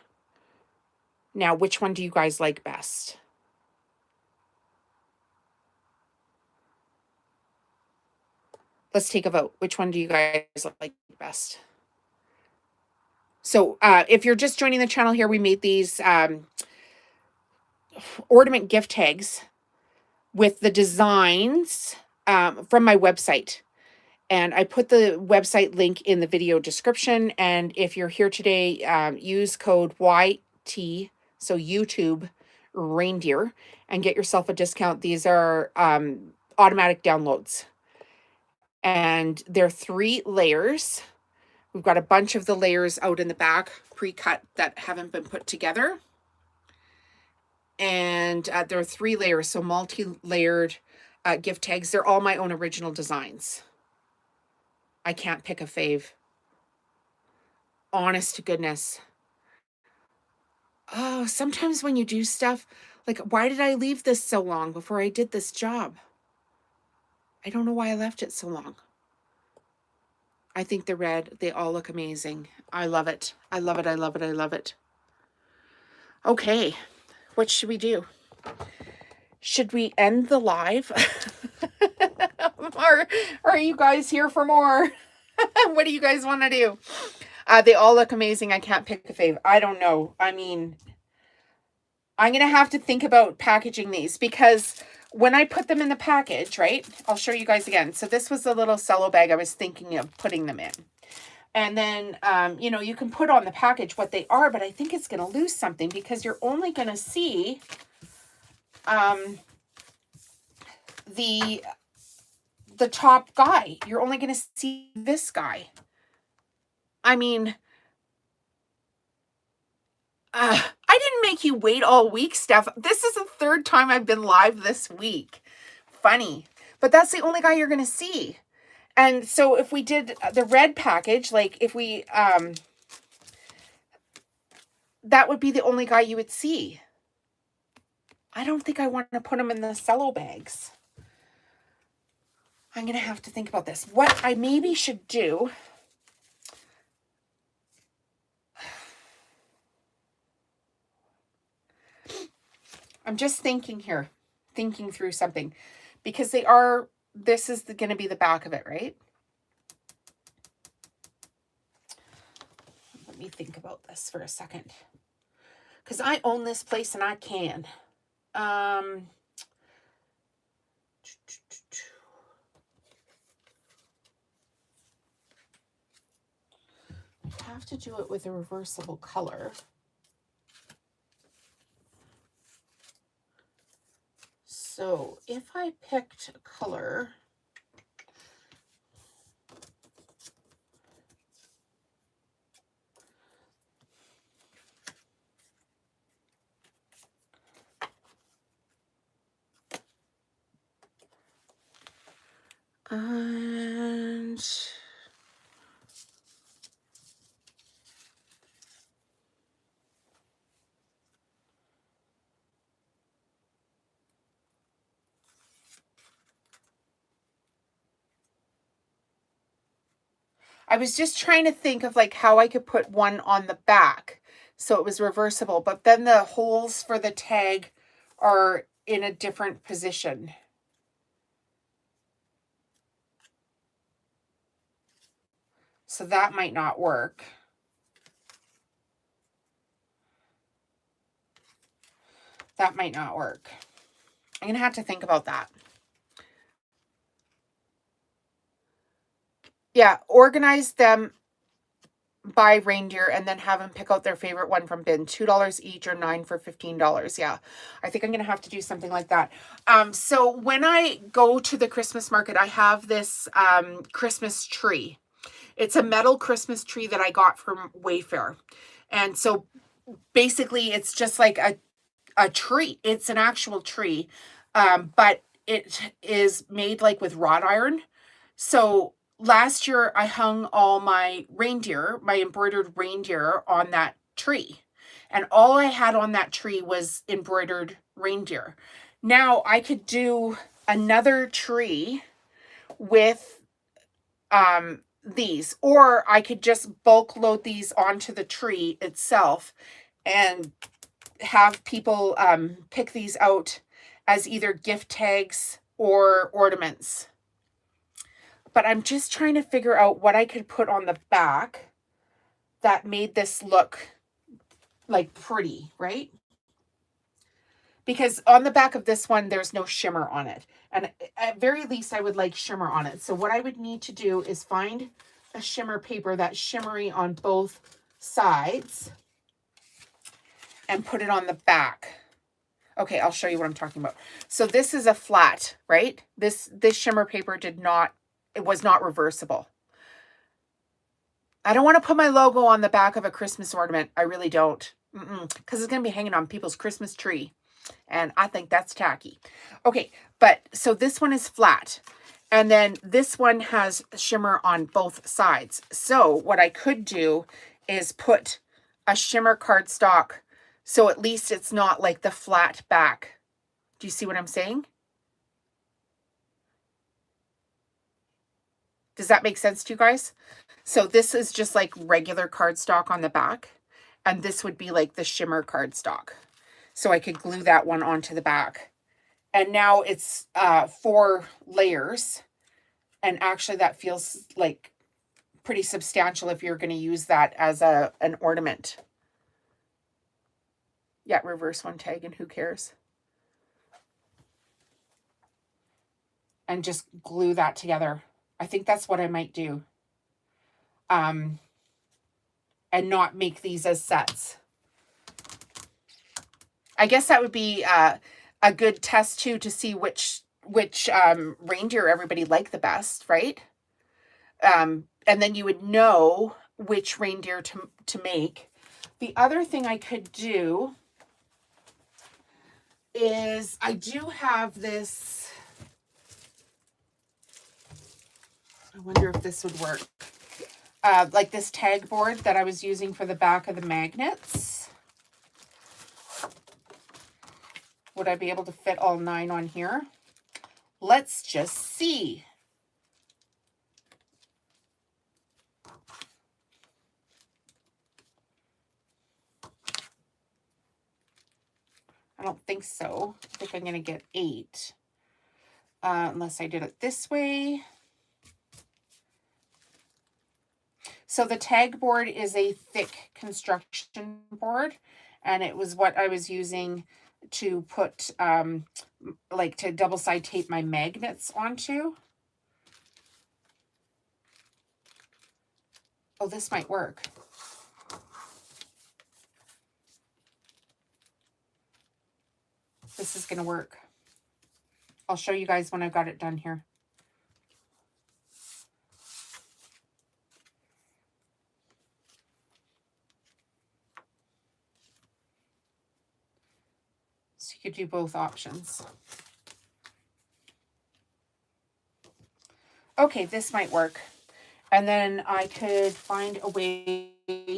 Now, which one do you guys like best? Let's take a vote. Which one do you guys like best? So if you're just joining the channel here, we made these ornament gift tags with the designs from my website. And I put the website link in the video description. And if you're here today, use code YT, so YouTube Reindeer, and get yourself a discount. These are automatic downloads. And they're 3 layers. We've got a bunch of the layers out in the back, pre-cut, that haven't been put together. And there are 3 layers, so multi-layered gift tags. They're all my own original designs. I can't pick a fave. Honest to goodness. Oh, sometimes when you do stuff, like, why did I leave this so long before I did this job? I don't know why I left it so long. I think the red, they all look amazing. I love it. I love it. I love it. I love it. Okay, what should we do? Should we end the live? Or are you guys here for more? What do you guys want to do? They all look amazing. I can't pick a fave. I don't know. I mean, I'm going to have to think about packaging these because when I put them in the package, right? I'll show you guys again. So this was the little cello bag I was thinking of putting them in. And then, you know, you can put on the package what they are, but I think it's going to lose something because you're only going to see the top guy. You're only going to see this guy. I mean, I didn't make you wait all week, Steph. This is the 3rd time I've been live this week. Funny. But that's the only guy you're going to see. And so if we did the red package, like if we, that would be the only guy you would see. I don't think I want to put them in the cello bags. I'm going to have to think about this. What I maybe should do, I'm just thinking here, thinking through something, because they are, this is going to be the back of it, right? Let me think about this for a second, because I own this place and I can. I have to do it with a reversible color. So if I picked a color, and I was just trying to think of like how I could put one on the back so it was reversible, but then the holes for the tag are in a different position. So that might not work. That might not work. I'm going to have to think about that. Yeah, organize them by reindeer and then have them pick out their favorite one from bin. $2 each or 9 for $15. Yeah, I think I'm going to have to do something like that. So when I go to the Christmas market, I have this Christmas tree. It's a metal Christmas tree that I got from Wayfair. And so basically it's just like a tree. It's an actual tree, but it is made like with wrought iron. So last year I hung all my reindeer, my embroidered reindeer on that tree. And all I had on that tree was embroidered reindeer. Now I could do another tree with these, or I could just bulk load these onto the tree itself and have people pick these out as either gift tags or ornaments. But I'm just trying to figure out what I could put on the back that made this look like pretty, right? Because on the back of this one, there's no shimmer on it. And at very least, I would like shimmer on it. So what I would need to do is find a shimmer paper that's shimmery on both sides and put it on the back. Okay, I'll show you what I'm talking about. So this is a flat, right? This shimmer paper it was not reversible. I don't want to put my logo on the back of a Christmas ornament. I really don't. Because it's going to be hanging on people's Christmas tree. And I think that's tacky. Okay, but so this one is flat. And then this one has shimmer on both sides. So what I could do is put a shimmer cardstock so at least it's not like the flat back. Do you see what I'm saying? Does that make sense to you guys? So this is just like regular cardstock on the back. And this would be like the shimmer cardstock. So I could glue that one onto the back. And now it's 4 layers. And actually that feels like pretty substantial if you're going to use that as an ornament. Yeah, reverse one tag and who cares? And just glue that together. I think that's what I might do. And not make these as sets. I guess that would be a good test too to see which reindeer everybody liked the best, right? And then you would know which reindeer to make. The other thing I could do is I do have this. I wonder if this would work. Like this tag board that I was using for the back of the magnets. Would I be able to fit all 9 on here? Let's just see. I don't think so. I think I'm going to get 8. Unless I did it this way. So the tag board is a thick construction board. And it was what I was using to put, like to double side tape my magnets onto. Oh, this might work. This is going to work. I'll show you guys when I've got it done here. So you could do both options. Okay, this might work. And then I could find a way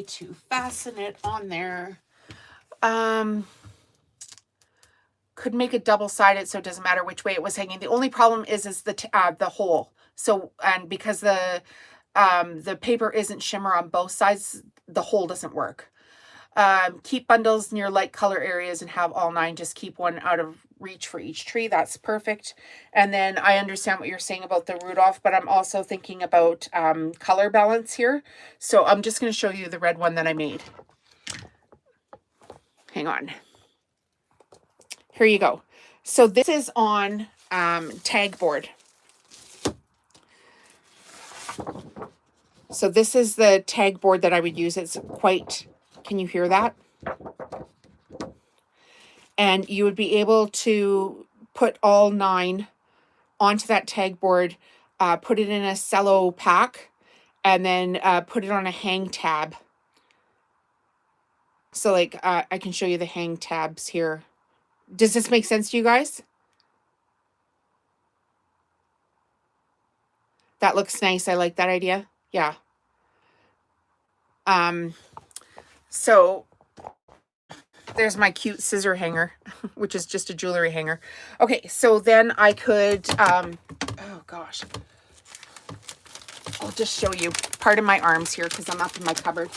to fasten it on there. Could make it double-sided so it doesn't matter which way it was hanging. The only problem is the hole. So, and because the paper isn't shimmer on both sides, the hole doesn't work. Keep bundles near light color areas and have all 9. Just keep one out of reach for each tree. That's perfect. And then I understand what you're saying about the Rudolph, but I'm also thinking about color balance here. So I'm just going to show you the red one that I made. Hang on. Here you go. So this is on tag board. So this is the tag board that I would use. It's quite, can you hear that? And you would be able to put all 9 onto that tag board, put it in a cello pack, and then put it on a hang tab. So like I can show you the hang tabs here. Does this make sense to you guys? That looks nice. I like that idea. Yeah. So there's my cute scissor hanger, which is just a jewelry hanger. Okay, so then I could, oh gosh. I'll just show you part of my arms here because I'm up in my cupboard.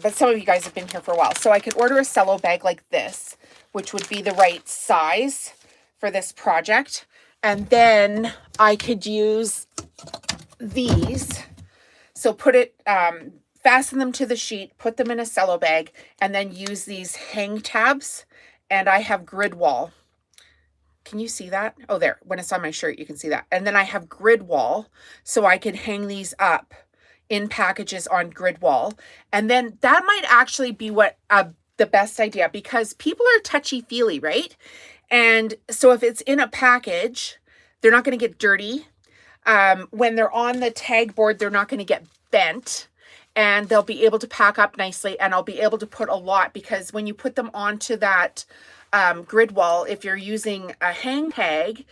But some of you guys have been here for a while. So I could order a cello bag like this, which would be the right size for this project. And then I could use these. So put it, fasten them to the sheet, put them in a cello bag, and then use these hang tabs. And I have grid wall. Can you see that? Oh, there. When it's on my shirt, you can see that. And then I have grid wall, so I can hang these up in packages on grid wall. And then that might actually be what the best idea, because people are touchy-feely, right? And so if it's in a package, they're not going to get dirty. When they're on the tag board, they're not going to get bent, and they'll be able to pack up nicely, and I'll be able to put a lot, because when you put them onto that grid wall, if you're using a hang tag,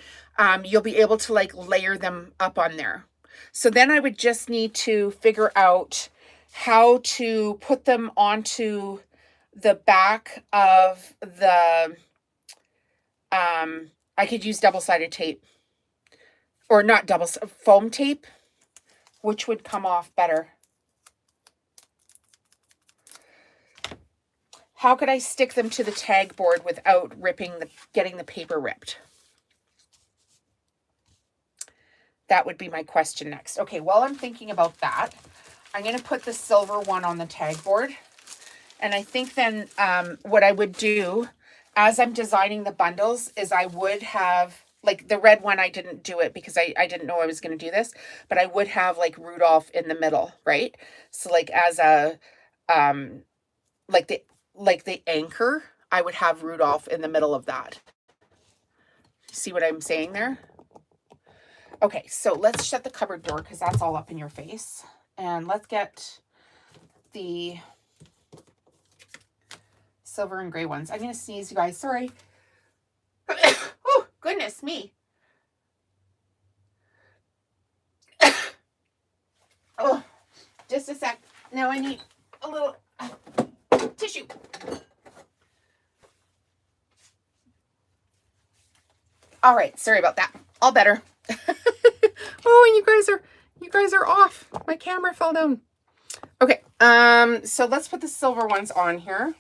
you'll be able to like layer them up on there. So then I would just need to figure out how to put them onto the back of the, I could use double-sided tape, or not foam tape, which would come off better. How could I stick them to the tag board without getting the paper ripped? That would be my question next. Okay, while I'm thinking about that, I'm going to put the silver one on the tag board. And I think then what I would do as I'm designing the bundles is I would have, like the red one, I didn't do it because I didn't know I was going to do this, but I would have like Rudolph in the middle, right? So like as a, like the anchor, I would have Rudolph in the middle of that. See what I'm saying there? Okay, so let's shut the cupboard door because that's all up in your face. And let's get the silver and gray ones. I'm going to sneeze, you guys. Sorry. Oh, goodness me. Oh, just a sec. Now I need a little tissue. All right, sorry about that. All better. Oh, and you guys are off. My camera fell down. Okay, so let's put the silver ones on here.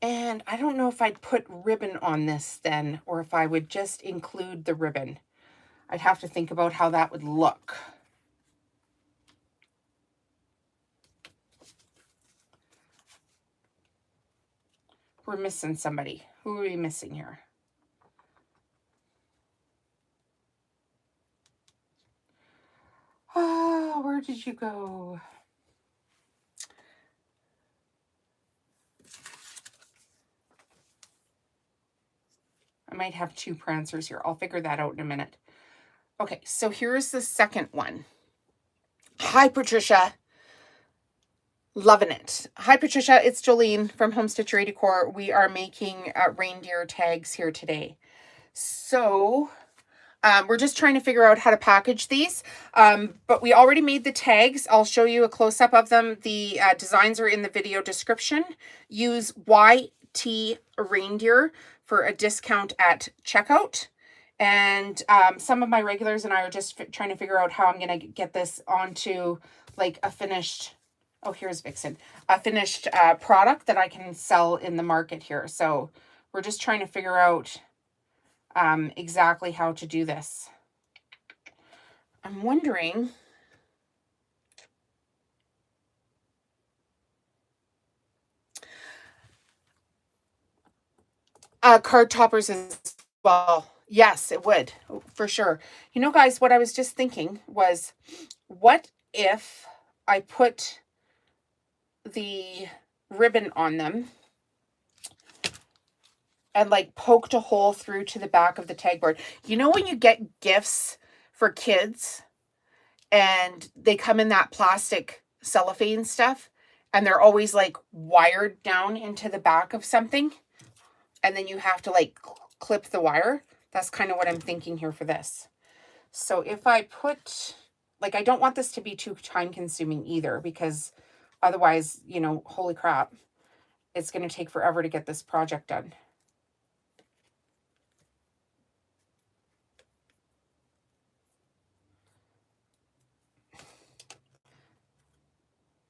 And I don't know if I'd put ribbon on this then, or if I would just include the ribbon. I'd have to think about how that would look. We're missing somebody. Who are we missing here? Oh, where did you go? might have 2 prancers here. I'll figure that out in a minute. Okay, so here's the second one. Hi, Patricia. Loving it. Hi, Patricia. It's Jolene from Home Stitchery Decor. We are making reindeer tags here today. So we're just trying to figure out how to package these. But we already made the tags. I'll show you a close-up of them. The designs are in the video description. Use YT Reindeer for a discount at checkout. And some of my regulars and I are just trying to figure out how I'm going to get this onto like a finished... Oh, here's Vixen. A finished product that I can sell in the market here. So we're just trying to figure out exactly how to do this. I'm wondering... card toppers as well. Yes, it would. For sure. You know, guys, what I was just thinking was, what if I put the ribbon on them and like poked a hole through to the back of the tag board? You know, when you get gifts for kids and they come in that plastic cellophane stuff and they're always like wired down into the back of something, and then you have to like clip the wire. That's kind of what I'm thinking here for this. So if I put, like, I don't want this to be too time consuming either, because otherwise, you know, holy crap, it's going to take forever to get this project done.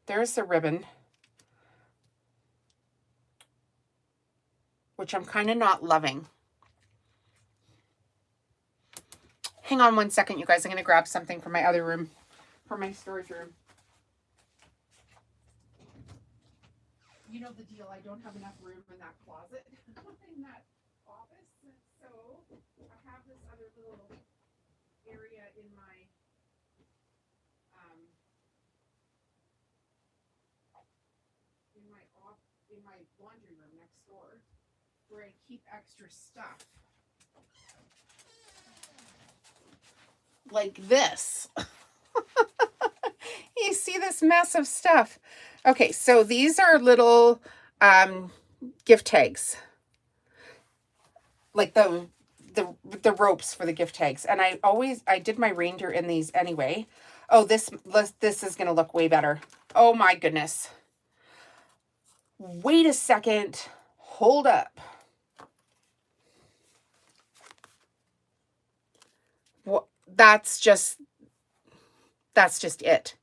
There's the ribbon, which I'm kind of not loving. Hang on one second, you guys. I'm going to grab something from my other room, from my storage room. You know the deal. I don't have enough room in that closet, in that office. So I have this other little area in my laundry room next door where I keep extra stuff. Like this. You see this mess of stuff. Okay, so these are little gift tags. Like the ropes for the gift tags. And I did my reindeer in these anyway. Oh, this is going to look way better. Oh my goodness. Wait a second. Hold up. Well, that's just it.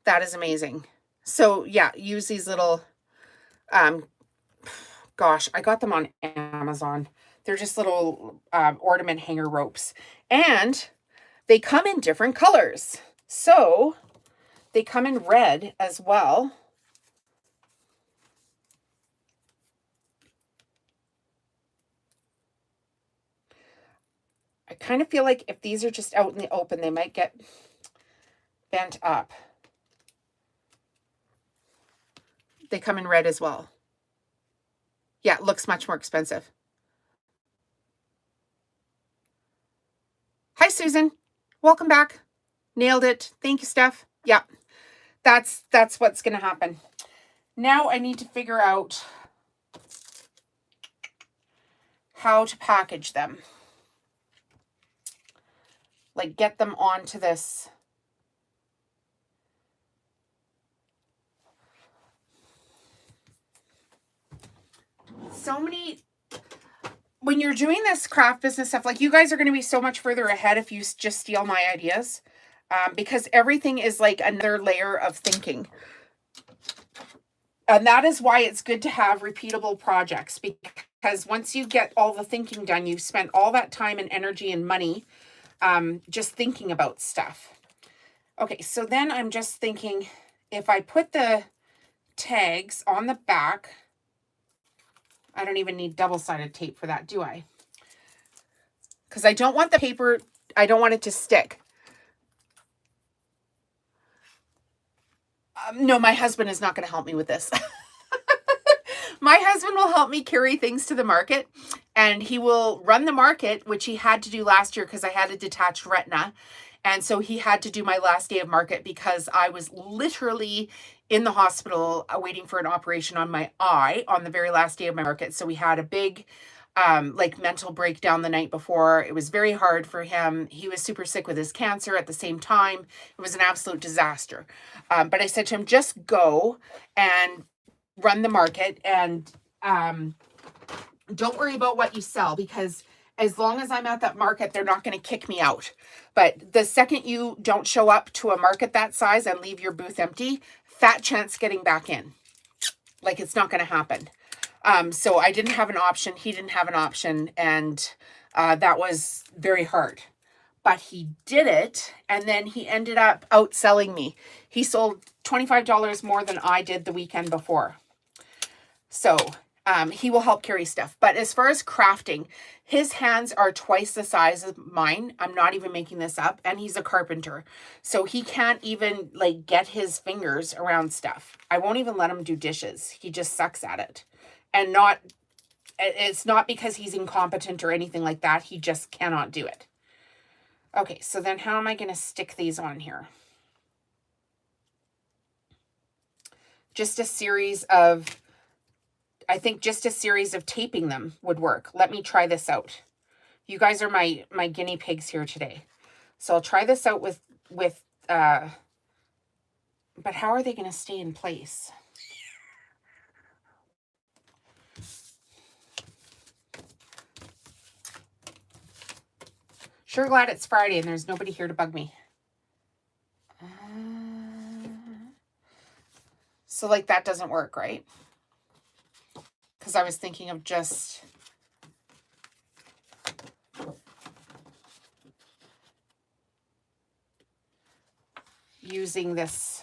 That is amazing. So yeah, use these little, gosh, I got them on Amazon. They're just little ornament hanger ropes. And they come in different colors. So they come in red as well. I kind of feel like if these are just out in the open, they might get bent up. They come in red as well. Yeah, it looks much more expensive. Hi, Susan. Welcome back. Nailed it. Thank you, Steph. Yeah, that's what's going to happen. Now I need to figure out how to package them. Like, get them onto this. So many, when you're doing this craft business stuff, like, you guys are going to be so much further ahead if you just steal my ideas, because everything is like another layer of thinking. And that is why it's good to have repeatable projects, because once you get all the thinking done, you've spent all that time and energy and money just thinking about stuff. Okay, so then I'm just thinking, if I put the tags on the back, I don't even need double-sided tape for that, do I? Because I don't want the paper, I don't want it to stick. No, my husband is not going to help me with this. My husband will help me carry things to the market, and he will run the market, which he had to do last year because I had a detached retina. And so he had to do my last day of market because I was literally in the hospital waiting for an operation on my eye on the very last day of my market. So we had a big like mental breakdown the night before. It was very hard for him. He was super sick with his cancer at the same time. It was an absolute disaster. But I said to him, just go and run the market, and don't worry about what you sell, because as long as I'm at that market, they're not going to kick me out. But the second you don't show up to a market that size and leave your booth empty, fat chance getting back in. Like, it's not going to happen. So I didn't have an option. He didn't have an option. And that was very hard. But he did it. And then he ended up outselling me. He sold $25 more than I did the weekend before. So he will help carry stuff. But as far as crafting, his hands are twice the size of mine. I'm not even making this up. And he's a carpenter. So he can't even like get his fingers around stuff. I won't even let him do dishes. He just sucks at it. And it's not because he's incompetent or anything like that. He just cannot do it. Okay, so then how am I going to stick these on here? Just a series of, I think just a series of taping them would work. Let me try this out. You guys are my guinea pigs here today. So I'll try this out with but how are they going to stay in place? Sure glad it's Friday and there's nobody here to bug me. So like that doesn't work, right? Because I was thinking of just using this.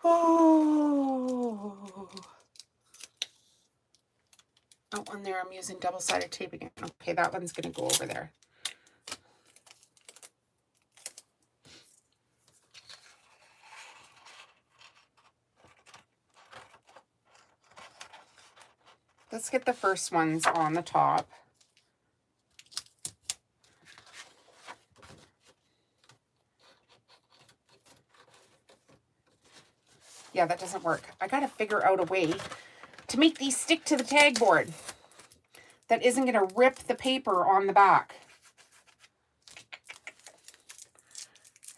Oh, one there, I'm using double-sided tape again. Okay, that one's going to go over there. Let's get the first ones on the top. Yeah, that doesn't work. I got to figure out a way to make these stick to the tag board that isn't going to rip the paper on the back.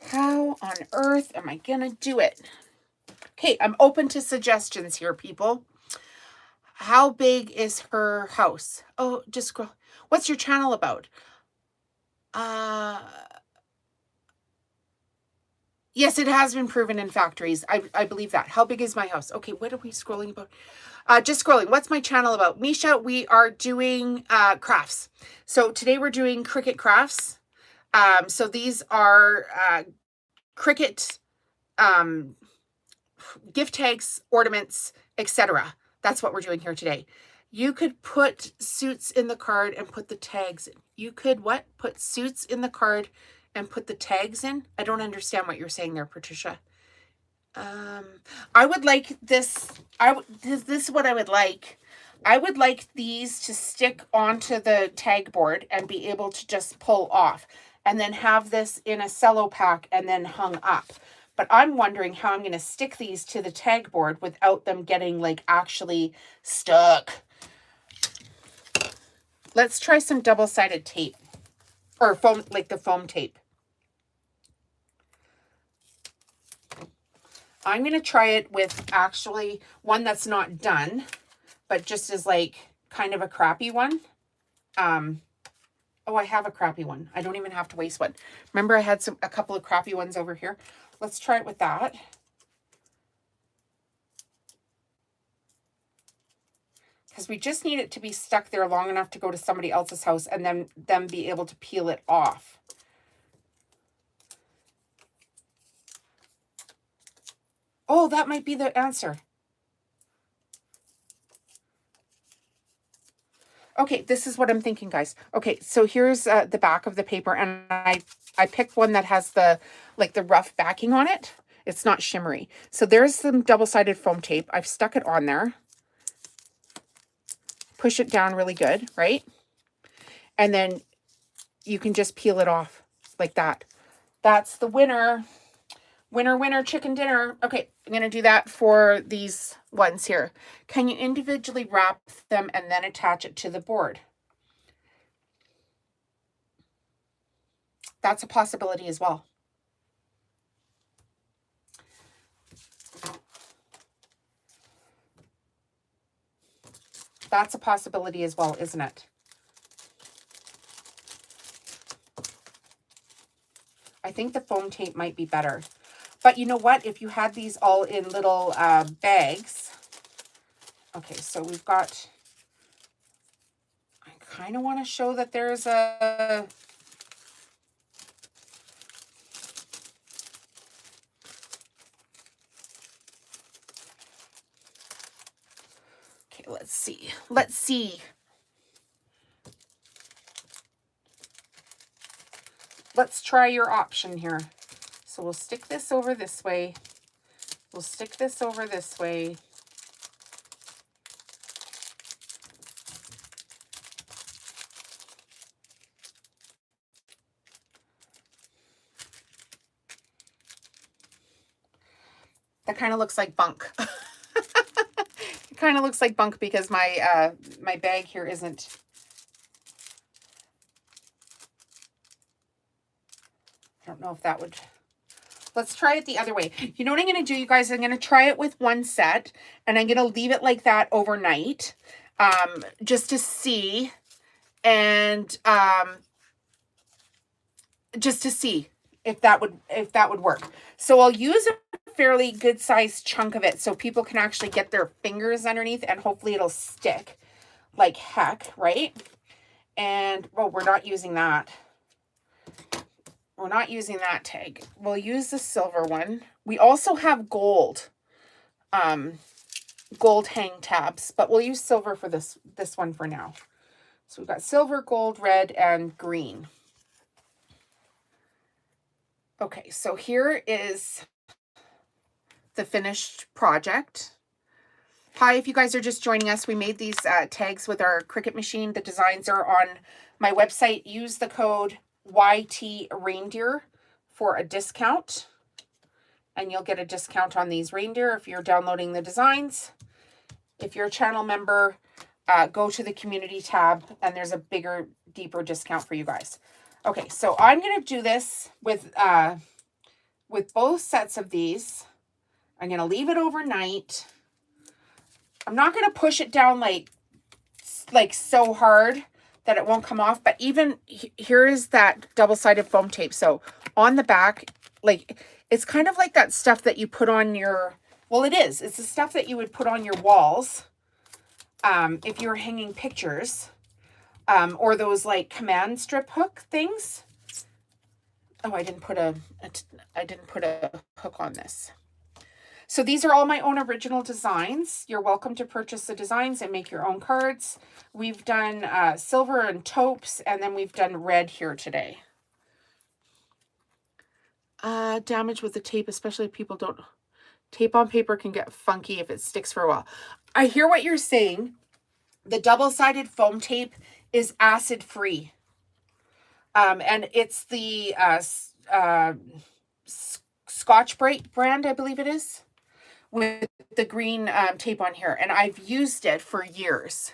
How on earth am I going to do it? Okay, I'm open to suggestions here, people. How big is her house? Oh, just scroll. What's your channel about? Yes, it has been proven in factories. I believe that. How big is my house? Okay, what are we scrolling about? Just scrolling. What's my channel about? Misha, we are doing crafts. So today we're doing Cricut Crafts. So these are Cricut gift tags, ornaments, etc. That's what we're doing here today. You could put suits in the card and put the tags in. You could what? Put suits in the card and put the tags in? I don't understand what you're saying there, Patricia. I would like this. This is what I would like. I would like these to stick onto the tag board and be able to just pull off, and then have this in a cello pack and then hung up. But I'm wondering how I'm going to stick these to the tag board without them getting like actually stuck. Let's try some double-sided tape, or foam, like the foam tape. I'm going to try it with actually one that's not done, but just as like kind of a crappy one. Oh, I have a crappy one. I don't even have to waste one. Remember I had a couple of crappy ones over here. Let's try it with that. Because we just need it to be stuck there long enough to go to somebody else's house and then them be able to peel it off. Oh, that might be the answer. Okay, this is what I'm thinking, guys. Okay, so here's the back of the paper, and I picked one that has the rough backing on it. It's not shimmery. So there's some double-sided foam tape. I've stuck it on there. Push it down really good, right? And then you can just peel it off like that. That's the winner. Winner, winner, chicken dinner. Okay, I'm going to do that for these ones here. Can you individually wrap them and then attach it to the board? That's a possibility as well. That's a possibility as well, isn't it? I think the foam tape might be better. But you know what? If you had these all in little bags. Okay, so we've got... I kind of want to show that there's a... Okay, let's see. Let's see. Let's try your option here. So we'll stick this over this way. We'll stick this over this way. That kind of looks like bunk. It kind of looks like bunk because my my bag here isn't. I don't know if that would... Let's try it the other way. You know what I'm going to do, you guys? I'm going to try it with one set, and I'm going to leave it like that overnight, just to see, and just to see if that would work. So I'll use a fairly good sized chunk of it so people can actually get their fingers underneath, and hopefully it'll stick like heck, right? And, well, we're not using that. We're not using that tag. We'll use the silver one. We also have gold, gold hang tabs, but we'll use silver for this one for now. So we've got silver, gold, red, and green. Okay, so here is the finished project. Hi, if you guys are just joining us, we made these tags with our Cricut machine. The designs are on my website. Use the code YT Reindeer for a discount, and you'll get a discount on these reindeer if you're downloading the designs. If you're a channel member, go to the community tab, and there's a bigger, deeper discount for you guys. Okay, so I'm going to do this with both sets of these. I'm going to leave it overnight. I'm not going to push it down like so hard that it won't come off, but even here is that double-sided foam tape. So on the back, like, it's kind of like that stuff that you put on your, well, it's the stuff that you would put on your walls if you were hanging pictures, or those like command strip hook things. Oh, I didn't put a hook on this. So these are all my own original designs. You're welcome to purchase the designs and make your own cards. We've done silver and taupes, and then we've done red here today. Damage with the tape, especially if people don't... Tape on paper can get funky if it sticks for a while. I hear what you're saying. The double-sided foam tape is acid-free. And it's the Scotch-Brite brand, I believe it is, with the green tape on here, and I've used it for years.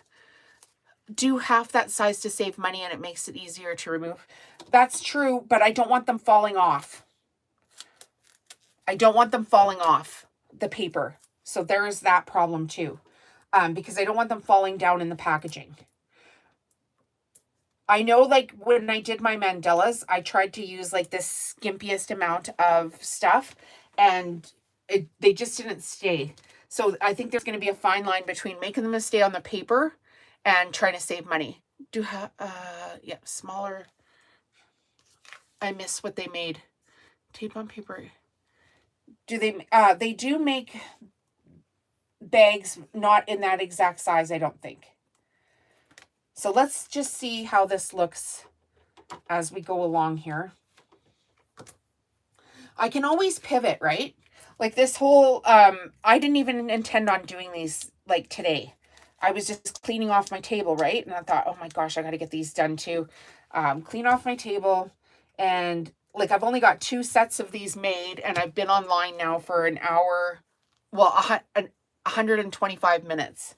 Do half that size to save money, and it makes it easier to remove. That's true, but I don't want them falling off. I don't want them falling off the paper. So there's that problem too, because I don't want them falling down in the packaging. I know, like, when I did my mandalas, I tried to use like this skimpiest amount of stuff, and they just didn't stay. So I think there's going to be a fine line between making them stay on the paper and trying to save money. Yeah, smaller. I miss what they made. Tape on paper. They do make bags not in that exact size, I don't think. So let's just see how this looks as we go along here. I can always pivot, right? Like this whole, I didn't even intend on doing these like today. I was just cleaning off my table, right? And I thought, oh my gosh, I got to get these done too. Clean off my table. And like, I've only got 2 sets of these made, and I've been online now for an hour, well, 125 minutes,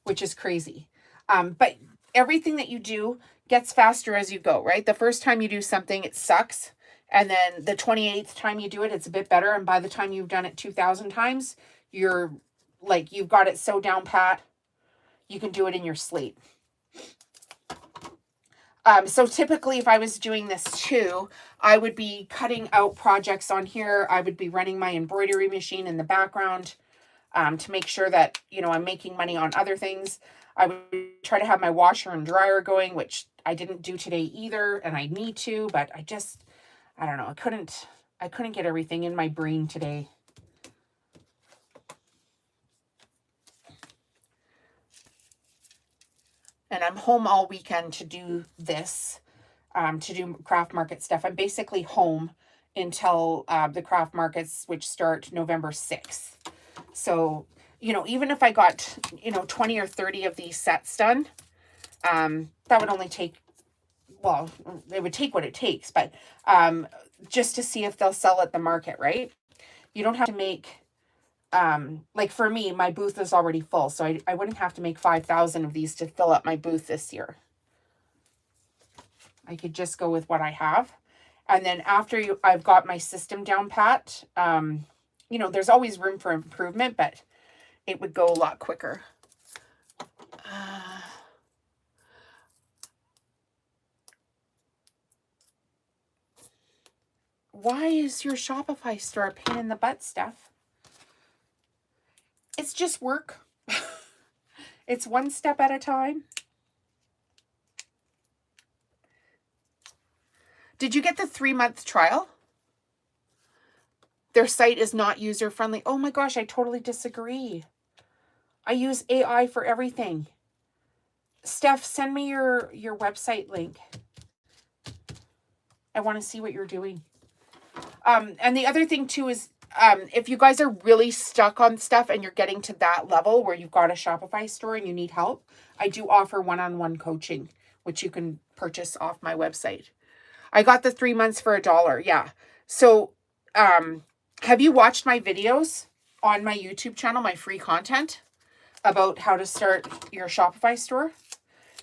which is crazy. But everything that you do gets faster as you go, right? The first time you do something, it sucks. And then the 28th time you do it, it's a bit better. And by the time you've done it 2,000 times, you're like, you've got it so down pat, you can do it in your sleep. So typically if I was doing this too, I would be cutting out projects on here. I would be running my embroidery machine in the background to make sure that, you know, I'm making money on other things. I would try to have my washer and dryer going, which I didn't do today either. And I need to, but I don't know. I couldn't get everything in my brain today. And I'm home all weekend to do this, to do craft market stuff. I'm basically home until the craft markets, which start November 6th. So, you know, even if I got, you know, 20 or 30 of these sets done, that would only take, well, it would take what it takes, but just to see if they'll sell at the market, right? You don't have to make, like for me, my booth is already full, so I wouldn't have to make 5,000 of these to fill up my booth this year. I could just go with what I have. And then after I've got my system down pat, you know, there's always room for improvement, but it would go a lot quicker. Why is your Shopify store a pain in the butt, Steph? It's just work. It's one step at a time. Did you get the 3-month trial? Their site is not user-friendly. Oh my gosh, I totally disagree. I use AI for everything. Steph, send me your website link. I want to see what you're doing. And the other thing too is, if you guys are really stuck on stuff and you're getting to that level where you've got a Shopify store and you need help, I do offer one-on-one coaching, which you can purchase off my website. I got the 3 months for $1. Yeah. So, have you watched my videos on my YouTube channel, my free content about how to start your Shopify store?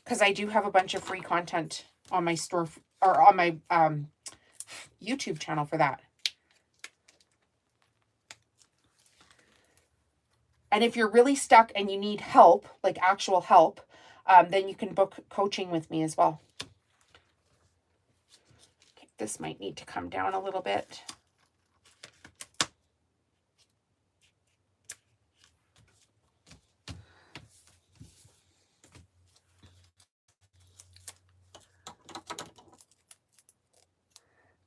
Because I do have a bunch of free content on my store or on my YouTube channel for that. And if you're really stuck and you need help, like actual help, then you can book coaching with me as well. Okay, this might need to come down a little bit.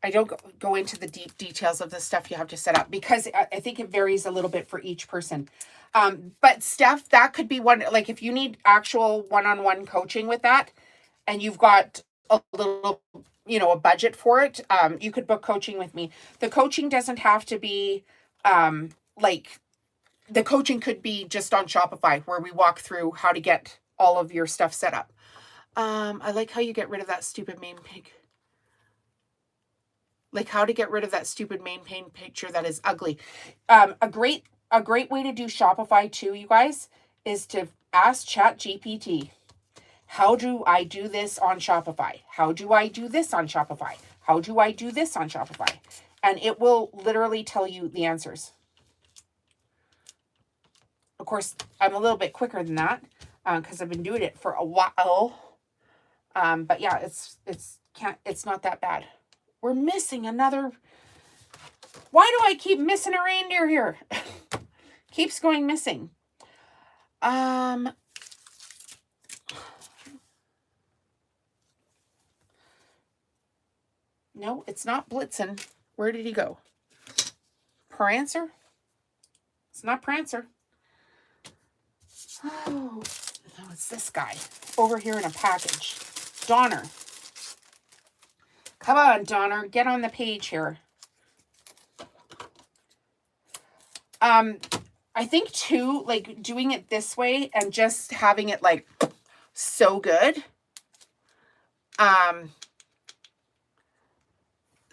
I don't go into the deep details of the stuff you have to set up because I think it varies a little bit for each person. But Steph, that could be one, like if you need actual one-on-one coaching with that and you've got a little, you know, a budget for it, you could book coaching with me. The coaching doesn't have to be like, the coaching could be just on Shopify where we walk through how to get all of your stuff set up. I like how you get rid of that stupid main pig. Like how to get rid of that stupid main pane picture that is ugly. A great way to do Shopify too, you guys, is to ask ChatGPT, how do I do this on Shopify? How do I do this on Shopify? How do I do this on Shopify? And it will literally tell you the answers. Of course, I'm a little bit quicker than that because I've been doing it for a while. But yeah, it's not that bad. We're missing another. Why do I keep missing a reindeer here? Keeps going missing. No, it's not Blitzen. Where did he go? Prancer? It's not Prancer. Oh, Oh, it's this guy over here in a package. Donner. Come on, Donner. Get on the page here. I think too, like doing it this way and just having it like so good.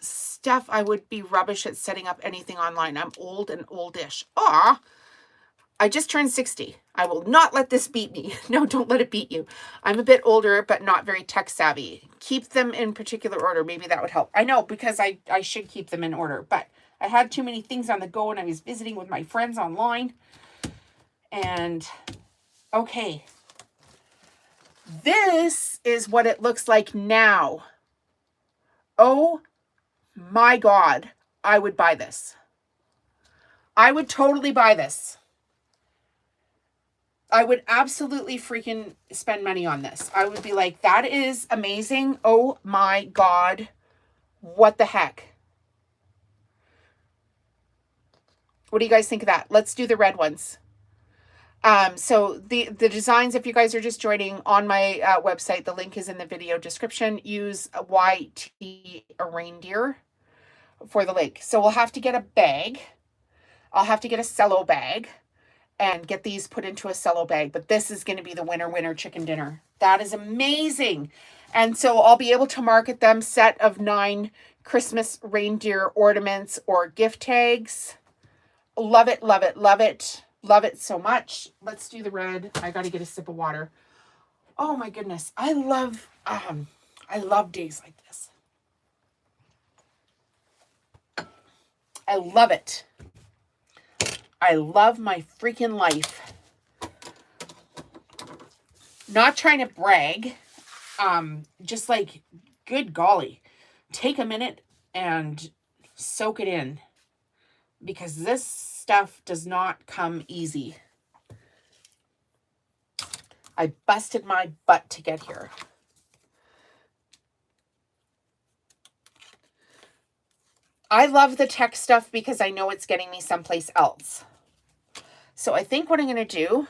Stuff, I would be rubbish at setting up anything online. I'm old and oldish. Aw, I just turned 60. I will not let this beat me. No, don't let it beat you. I'm a bit older, but not very tech savvy. Keep them in particular order. Maybe that would help. I know, because I should keep them in order, but I had too many things on the go and I was visiting with my friends online. And okay, this is what it looks like now. Oh my God, I would buy this. I would totally buy this. I would absolutely freaking spend money on this. I would be like, that is amazing. Oh my God, what the heck? What do you guys think of that? Let's do the red ones. So the designs, if you guys are just joining on my website, the link is in the video description. Use YT a reindeer for the link. So we'll have to get a bag. I'll have to get a cello bag and get these put into a cello bag. But this is going to be the winner chicken dinner. That is amazing. And so I'll be able to market them set of 9 Christmas reindeer ornaments or gift tags. Love it, love it, love it. Love it so much. Let's do the red. I got to get a sip of water. Oh my goodness. I love days like this. I love it. I love my freaking life. Not trying to brag. Just like, good golly. Take a minute and soak it in. Because this stuff does not come easy. I busted my butt to get here. I love the tech stuff because I know it's getting me someplace else. So I think what I'm going to do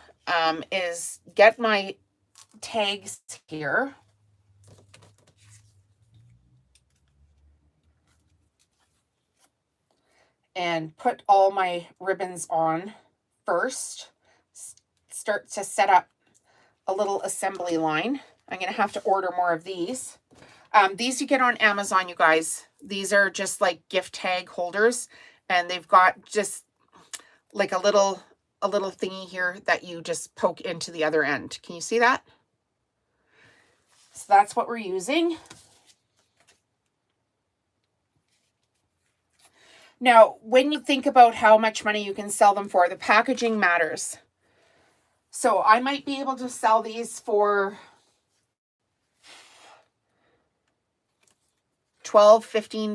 is get my tags here. And put all my ribbons on first. Start to set up a little assembly line. I'm going to have to order more of these. These you get on Amazon, you guys. These are just like gift tag holders. And they've got just like a little thingy here that you just poke into the other end. Can you see that? So that's what we're using. Now, when you think about how much money you can sell them for, the packaging matters. So I might be able to sell these for $12, $15,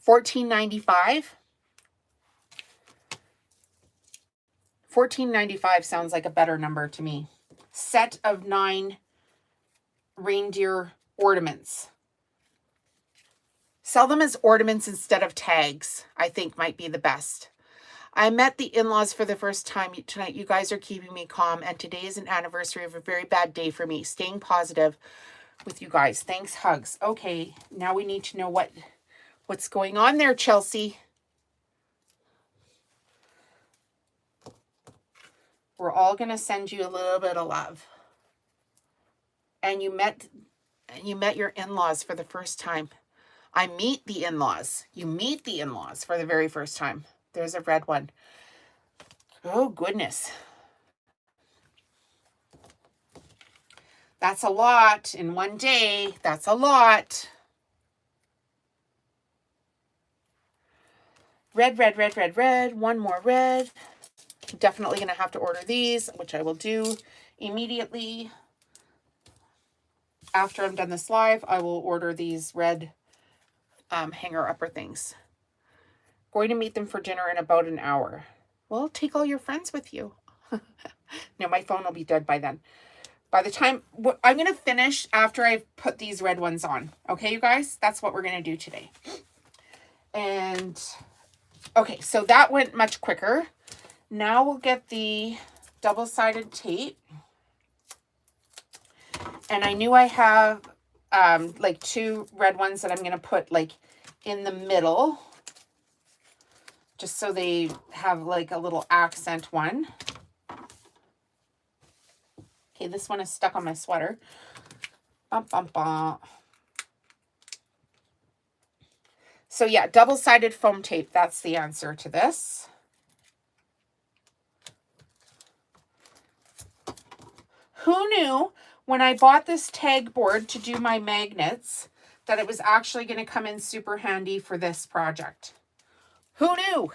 $14.95. $14.95 sounds like a better number to me. Set of 9 reindeer ornaments. Sell them as ornaments instead of tags, I think might be the best. I met the in-laws for the first time tonight. You guys are keeping me calm, and today is an anniversary of a very bad day for me. Staying positive with you guys. Thanks, hugs. Okay, now we need to know what's going on there, Chelsea. We're all going to send you a little bit of love. And you met your in-laws for the first time. I meet the in-laws. You meet the in-laws for the very first time. There's a red one. Oh, goodness. That's a lot in one day. That's a lot. Red, red, red, red, red. One more red. Definitely going to have to order these, which I will do immediately. After I'm done this live, I will order these red hanger upper things. Going to meet them for dinner in about an hour. Well, take all your friends with you. No, my phone will be dead by then. By the time I'm going to finish after I've put these red ones on. Okay, you guys? That's what we're going to do today. And okay, so that went much quicker. Now we'll get the double-sided tape. And I knew I have like 2 red ones that I'm going to put like in the middle, just so they have like a little accent one. Okay, this one is stuck on my sweater. Bum, bum, bum. So yeah, double-sided foam tape, that's the answer to this. Who knew when I bought this tag board to do my magnets that it was actually going to come in super handy for this project? Who knew?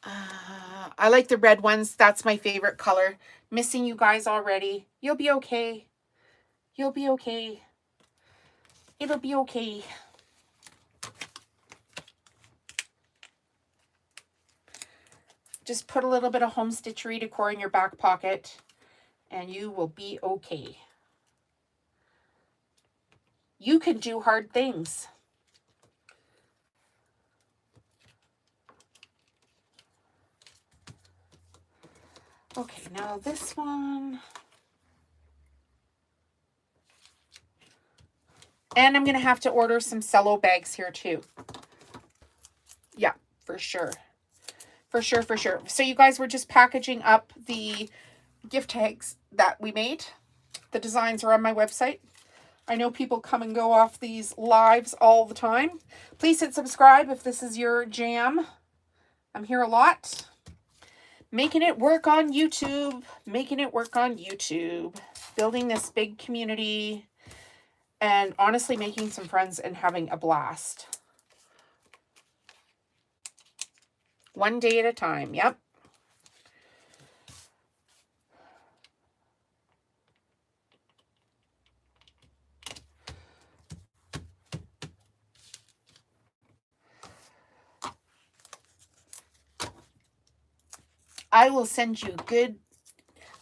I like the red ones. That's my favorite color. Missing you guys already. You'll be okay. You'll be okay. It'll be okay. Just put a little bit of home stitchery decor in your back pocket and you will be okay. You can do hard things. Okay, now this one. And I'm going to have to order some cello bags here too. Yeah, for sure. For sure, for sure. So you guys were just packaging up the gift tags that we made. The designs are on my website. I know people come and go off these lives all the time. Please hit subscribe if this is your jam. I'm here a lot. Making it work on YouTube. Making it work on YouTube. Building this big community. And honestly making some friends and having a blast. One day at a time. Yep. I will send you good,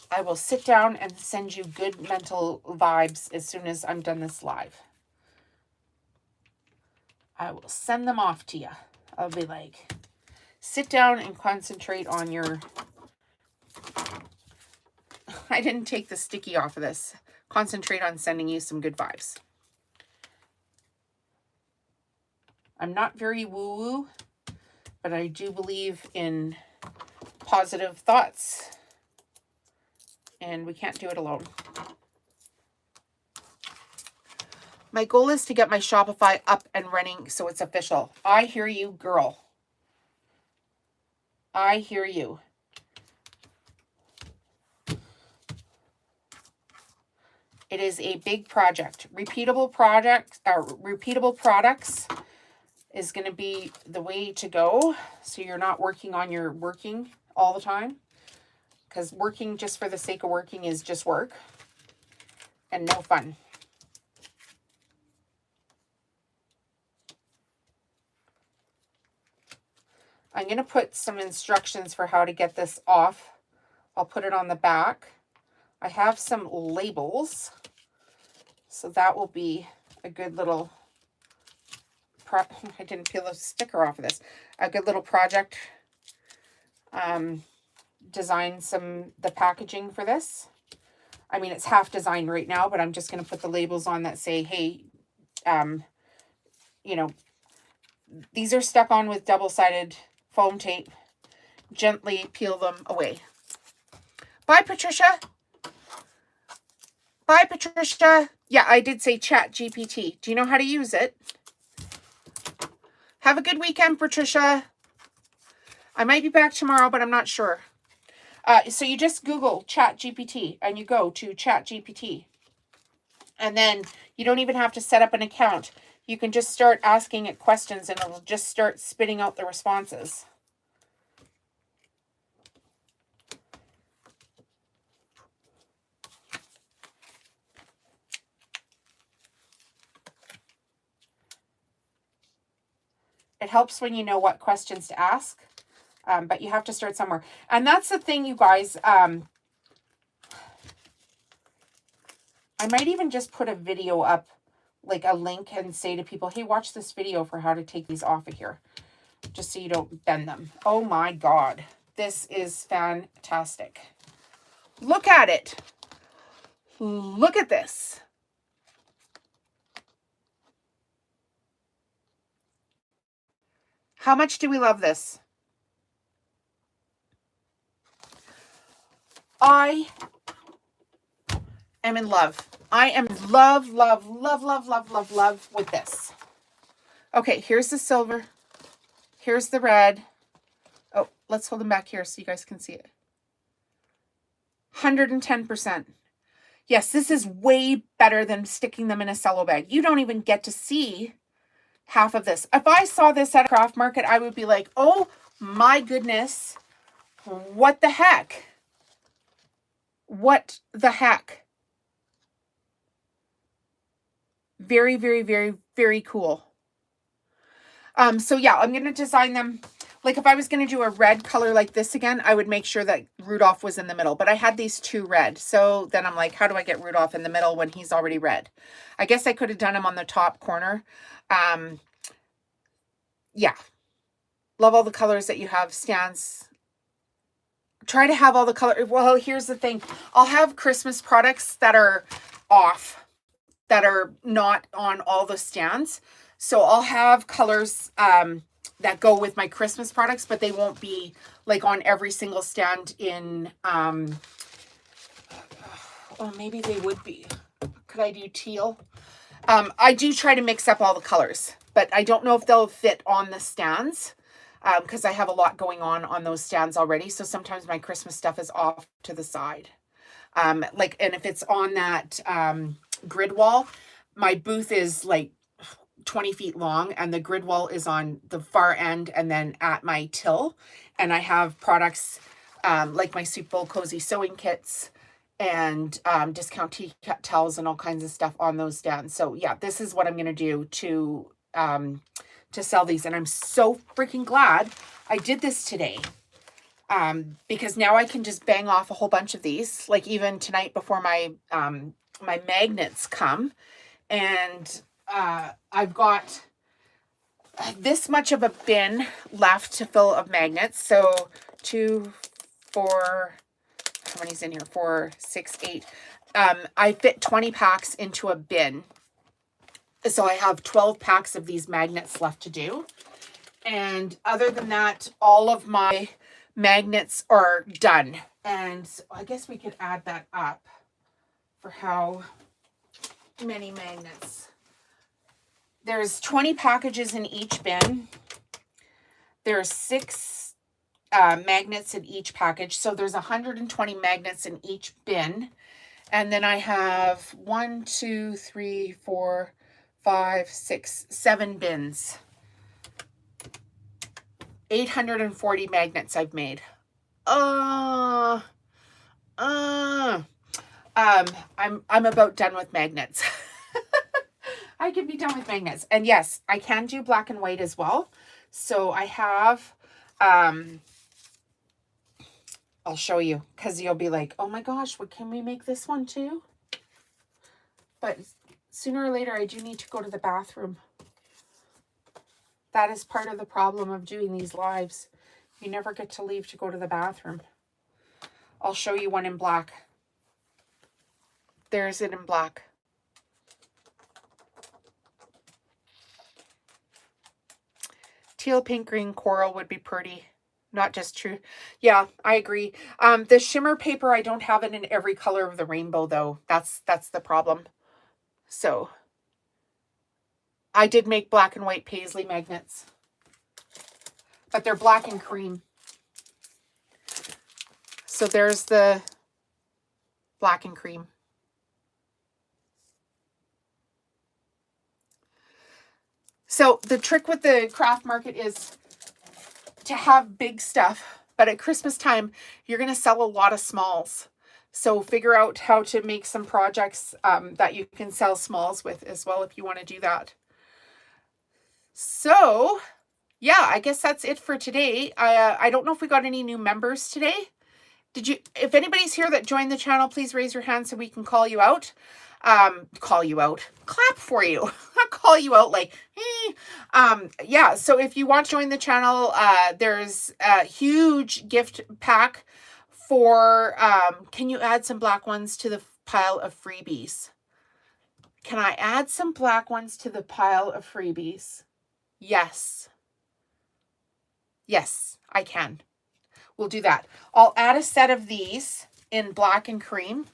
I will sit down and send you good mental vibes as soon as I'm done this live. I will send them off to you. I'll be like, sit down and concentrate on your... I didn't take the sticky off of this. Concentrate on sending you some good vibes. I'm not very woo-woo, but I do believe in positive thoughts. And we can't do it alone. My goal is to get my Shopify up and running so it's official. I hear you, girl. I hear you. It is a big project. Repeatable products is going to be the way to go. So you're not working on your working all the time. Because working just for the sake of working is just work. And no fun. I'm going to put some instructions for how to get this off. I'll put it on the back. I have some labels. So that will be a good little... I didn't peel the sticker off of this. A good little project. Design the packaging for this. I mean, it's half designed right now, but I'm just going to put the labels on that say, hey, you know, these are stuck on with double-sided foam tape. Gently peel them away. Bye, Patricia. Bye, Patricia. Yeah, I did say Chat GPT. Do you know how to use it? Have a good weekend, Patricia. I might be back tomorrow, but I'm not sure. So you just Google Chat GPT and you go to Chat GPT. And then you don't even have to set up an account. You can just start asking it questions and it'll just start spitting out the responses. It helps when you know what questions to ask, but you have to start somewhere. And that's the thing, you guys. I might even just put a video up, like a link, and say to people, hey, watch this video for how to take these off of here. just so you don't bend them. Oh my God. This is fantastic. Look at it. Look at this. How much do we love this? I am in love. I am love with this. Okay, here's the silver. Here's the red. Oh, let's hold them back here so you guys can see it. 110%. Yes, this is way better than sticking them in a cello bag. You don't even get to see half of this. If I saw this at a craft market, I would be like, oh my goodness, what the heck? What the heck? Very, very, very, very cool. So yeah, I'm going to design them. Like if I was going to do a red color like this again, I would make sure that Rudolph was in the middle. But I had these two red. So then I'm like, how do I get Rudolph in the middle when he's already red? I guess I could have done him on the top corner. Yeah. Love all the colors that you have. Stands. Try to have all the color. Well, here's the thing. I'll have Christmas products that are off, that are not on all the stands. So I'll have colors that go with my Christmas products, but they won't be like on every single stand in, oh, maybe they would be. Could I do teal? I do try to mix up all the colors, but I don't know if they'll fit on the stands because I have a lot going on those stands already. So sometimes my Christmas stuff is off to the side. And if it's on that grid wall, my booth is like 20 feet long and the grid wall is on the far end and then at my till. And I have products like my Soup Bowl Cozy Sewing Kits and discount tea towels and all kinds of stuff on those stands. So yeah, this is what I'm going to do to sell these. And I'm so freaking glad I did this today. Because now I can just bang off a whole bunch of these, like even tonight before my my magnets come. And I've got this much of a bin left to fill of magnets. So 2, 4, how many's in here? 4, 6, 8. I fit 20 packs into a bin. So I have 12 packs of these magnets left to do. And other than that, all of my magnets are done. And so I guess we could add that up for how many magnets. There's 20 packages in each bin. There's 6 magnets in each package. So there's 120 magnets in each bin. And then I have 1, 2, 3, 4, 5, 6, 7 bins. 840 magnets I've made. I'm about done with magnets. I can be done with magnets. And yes, I can do black and white as well. So I have, I'll show you because you'll be like, oh my gosh, what can we make this one too? But sooner or later, I do need to go to the bathroom. That is part of the problem of doing these lives. You never get to leave to go to the bathroom. I'll show you one in black. There's it in black. Teal, pink, green, coral would be pretty. Not just true. Yeah, I agree. The shimmer paper, I don't have it in every color of the rainbow, though. That's the problem. So I did make black and white paisley magnets, but they're black and cream. So there's the black and cream. So the trick with the craft market is to have big stuff, but at Christmas time, you're going to sell a lot of smalls. So figure out how to make some projects that you can sell smalls with as well if you want to do that. So yeah, I guess that's it for today. I don't know if we got any new members today. If anybody's here that joined the channel, please raise your hand so we can call you out. call you out, clap for you, not call you out like, yeah. So if you want to join the channel, there's a huge gift pack for, can you add some black ones to the pile of freebies? Can I add some black ones to the pile of freebies? Yes. Yes, I can. We'll do that. I'll add a set of these in black and cream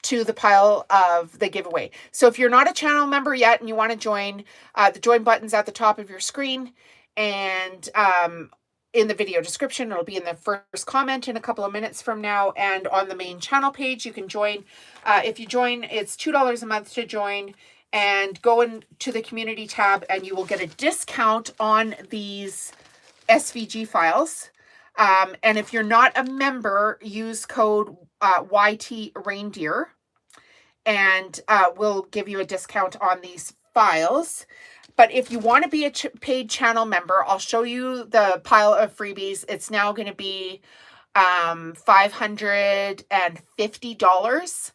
to the pile of the giveaway. So if you're not a channel member yet and you want to join, the join button's at the top of your screen, and in the video description, it'll be in the first comment in a couple of minutes from now, and on the main channel page, you can join. If you join, it's $2 a month to join, and go into the community tab and you will get a discount on these SVG files. And if you're not a member, use code YT Reindeer, and we'll give you a discount on these files. But if you want to be a paid channel member, I'll show you the pile of freebies. It's now going to be $550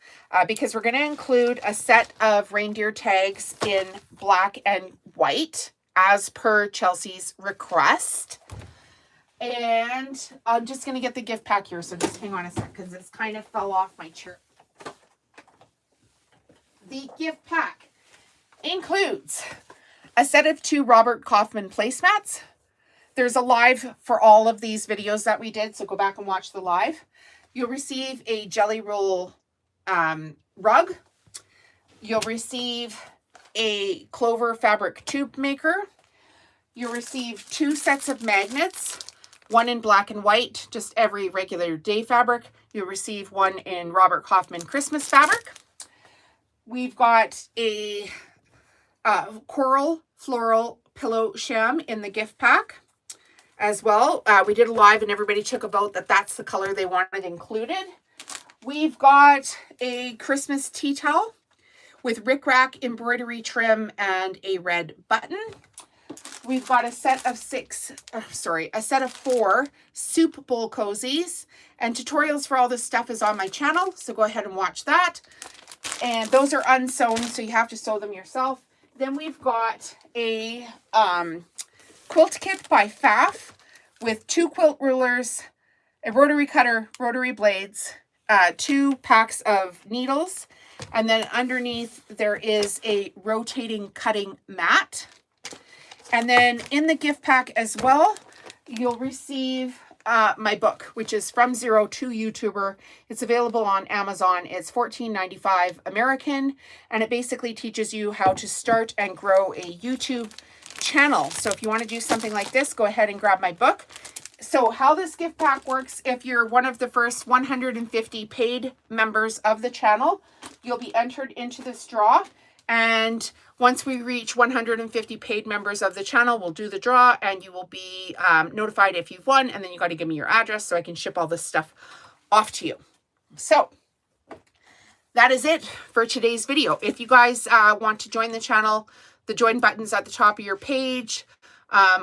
because we're going to include a set of reindeer tags in black and white as per Chelsea's request. And I'm just going to get the gift pack here, so just hang on a sec because it's kind of fell off my chair. The gift pack includes a set of 2 Robert Kaufman placemats. There's a live for all of these videos that we did, so go back and watch the live. You'll receive a jelly roll rug. You'll receive a clover fabric tube maker. You'll receive 2 sets of magnets, one in black and white, just every regular day fabric. You'll receive one in Robert Kaufman Christmas fabric. We've got a coral floral pillow sham in the gift pack as well. We did a live and everybody took a vote that that's the color they wanted included. We've got a Christmas tea towel with rickrack embroidery trim and a red button. We've got a set of 4 soup bowl cozies, and tutorials for all this stuff is on my channel, so go ahead and watch that. And those are unsewn, so you have to sew them yourself. Then we've got a quilt kit by Pfaff with 2 quilt rulers, a rotary cutter, rotary blades, 2 packs of needles, and then underneath there is a rotating cutting mat. And then in the gift pack as well, you'll receive my book, which is From Zero to YouTuber. It's available on Amazon. It's $14.95 American, and it basically teaches you how to start and grow a YouTube channel. So if you want to do something like this, go ahead and grab my book. So how this gift pack works, if you're one of the first 150 paid members of the channel, you'll be entered into this draw. And once we reach 150 paid members of the channel, we'll do the draw and you will be notified if you've won. And then you got to give me your address so I can ship all this stuff off to you. So that is it for today's video. If you guys want to join the channel, the join button's at the top of your page,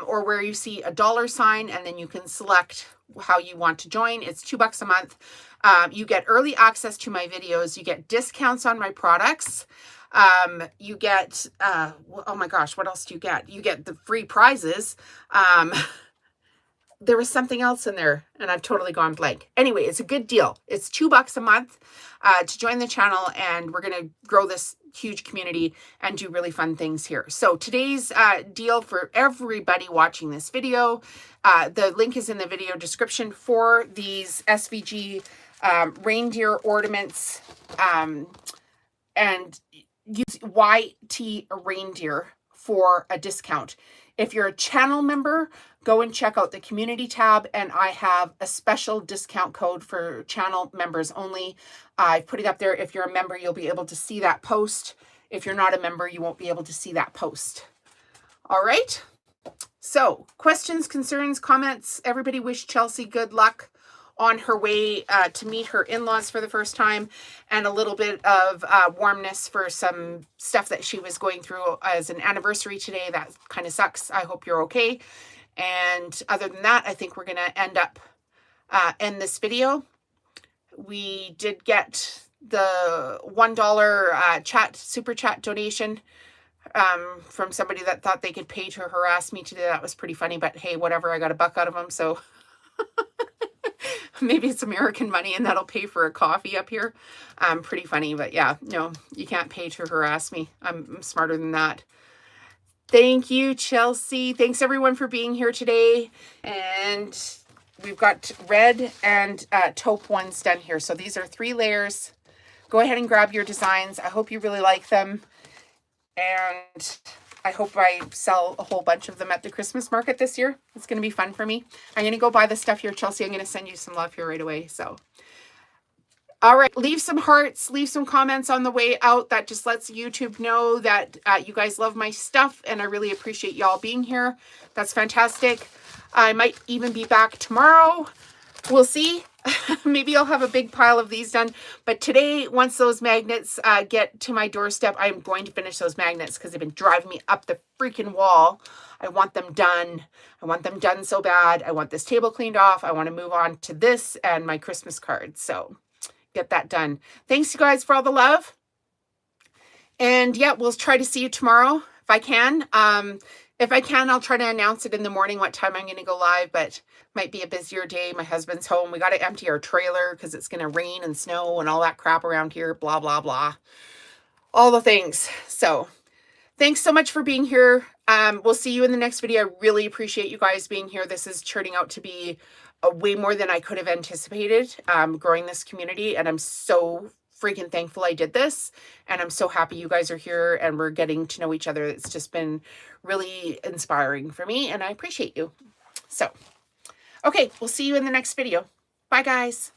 or where you see a $sign, and then you can select how you want to join. It's $2 a month. You get early access to my videos. You get discounts on my products. You get, oh my gosh, what else do you get? You get the free prizes. There was something else in there and I've totally gone blank. Anyway, it's a good deal. It's $2 a month to join the channel, and we're going to grow this huge community and do really fun things here. So today's deal for everybody watching this video, the link is in the video description for these SVG reindeer ornaments, and use YT Reindeer for a discount. If you're a channel member, go and check out the community tab, and I have a special discount code for channel members only. I've put it up there. If you're a member, you'll be able to see that post. If you're not a member, you won't be able to see that post. All right. So questions, concerns, comments. Everybody wish Chelsea good luck on her way to meet her in-laws for the first time, and a little bit of warmness for some stuff that she was going through as an anniversary today. That kind of sucks. I hope you're okay. And other than that, I think we're going to end this video. We did get the $1 super chat donation from somebody that thought they could pay to harass me today. That was pretty funny, but hey, whatever, I got a buck out of them, so maybe it's American money and that'll pay for a coffee up here. Pretty funny, but yeah, no, you can't pay to harass me. I'm smarter than that. Thank you, Chelsea. Thanks everyone for being here today. And we've got red and taupe ones done here. So these are 3 layers. Go ahead and grab your designs. I hope you really like them. And I hope I sell a whole bunch of them at the Christmas market this year. It's going to be fun for me. I'm going to go buy the stuff here, Chelsea. I'm going to send you some love here right away. So, all right, leave some hearts, leave some comments on the way out. That just lets YouTube know that you guys love my stuff, and I really appreciate y'all being here. That's fantastic. I might even be back tomorrow. We'll see. Maybe I'll have a big pile of these done. But today, once those magnets get to my doorstep, I'm going to finish those magnets because they've been driving me up the freaking wall. I want them done. I want them done so bad. I want this table cleaned off. I want to move on to this and my Christmas cards. So get that done. Thanks, you guys, for all the love. And yeah, we'll try to see you tomorrow if I can. If I can, I'll try to announce it in the morning what time I'm going to go live, but might be a busier day. My husband's home. We got to empty our trailer because it's going to rain and snow and all that crap around here. Blah, blah, blah. All the things. So thanks so much for being here. We'll see you in the next video. I really appreciate you guys being here. This is turning out to be way more than I could have anticipated, growing this community. And I'm so freaking thankful I did this, and I'm so happy you guys are here and we're getting to know each other. It's just been really inspiring for me, and I appreciate you. So, okay, we'll see you in the next video. Bye, guys.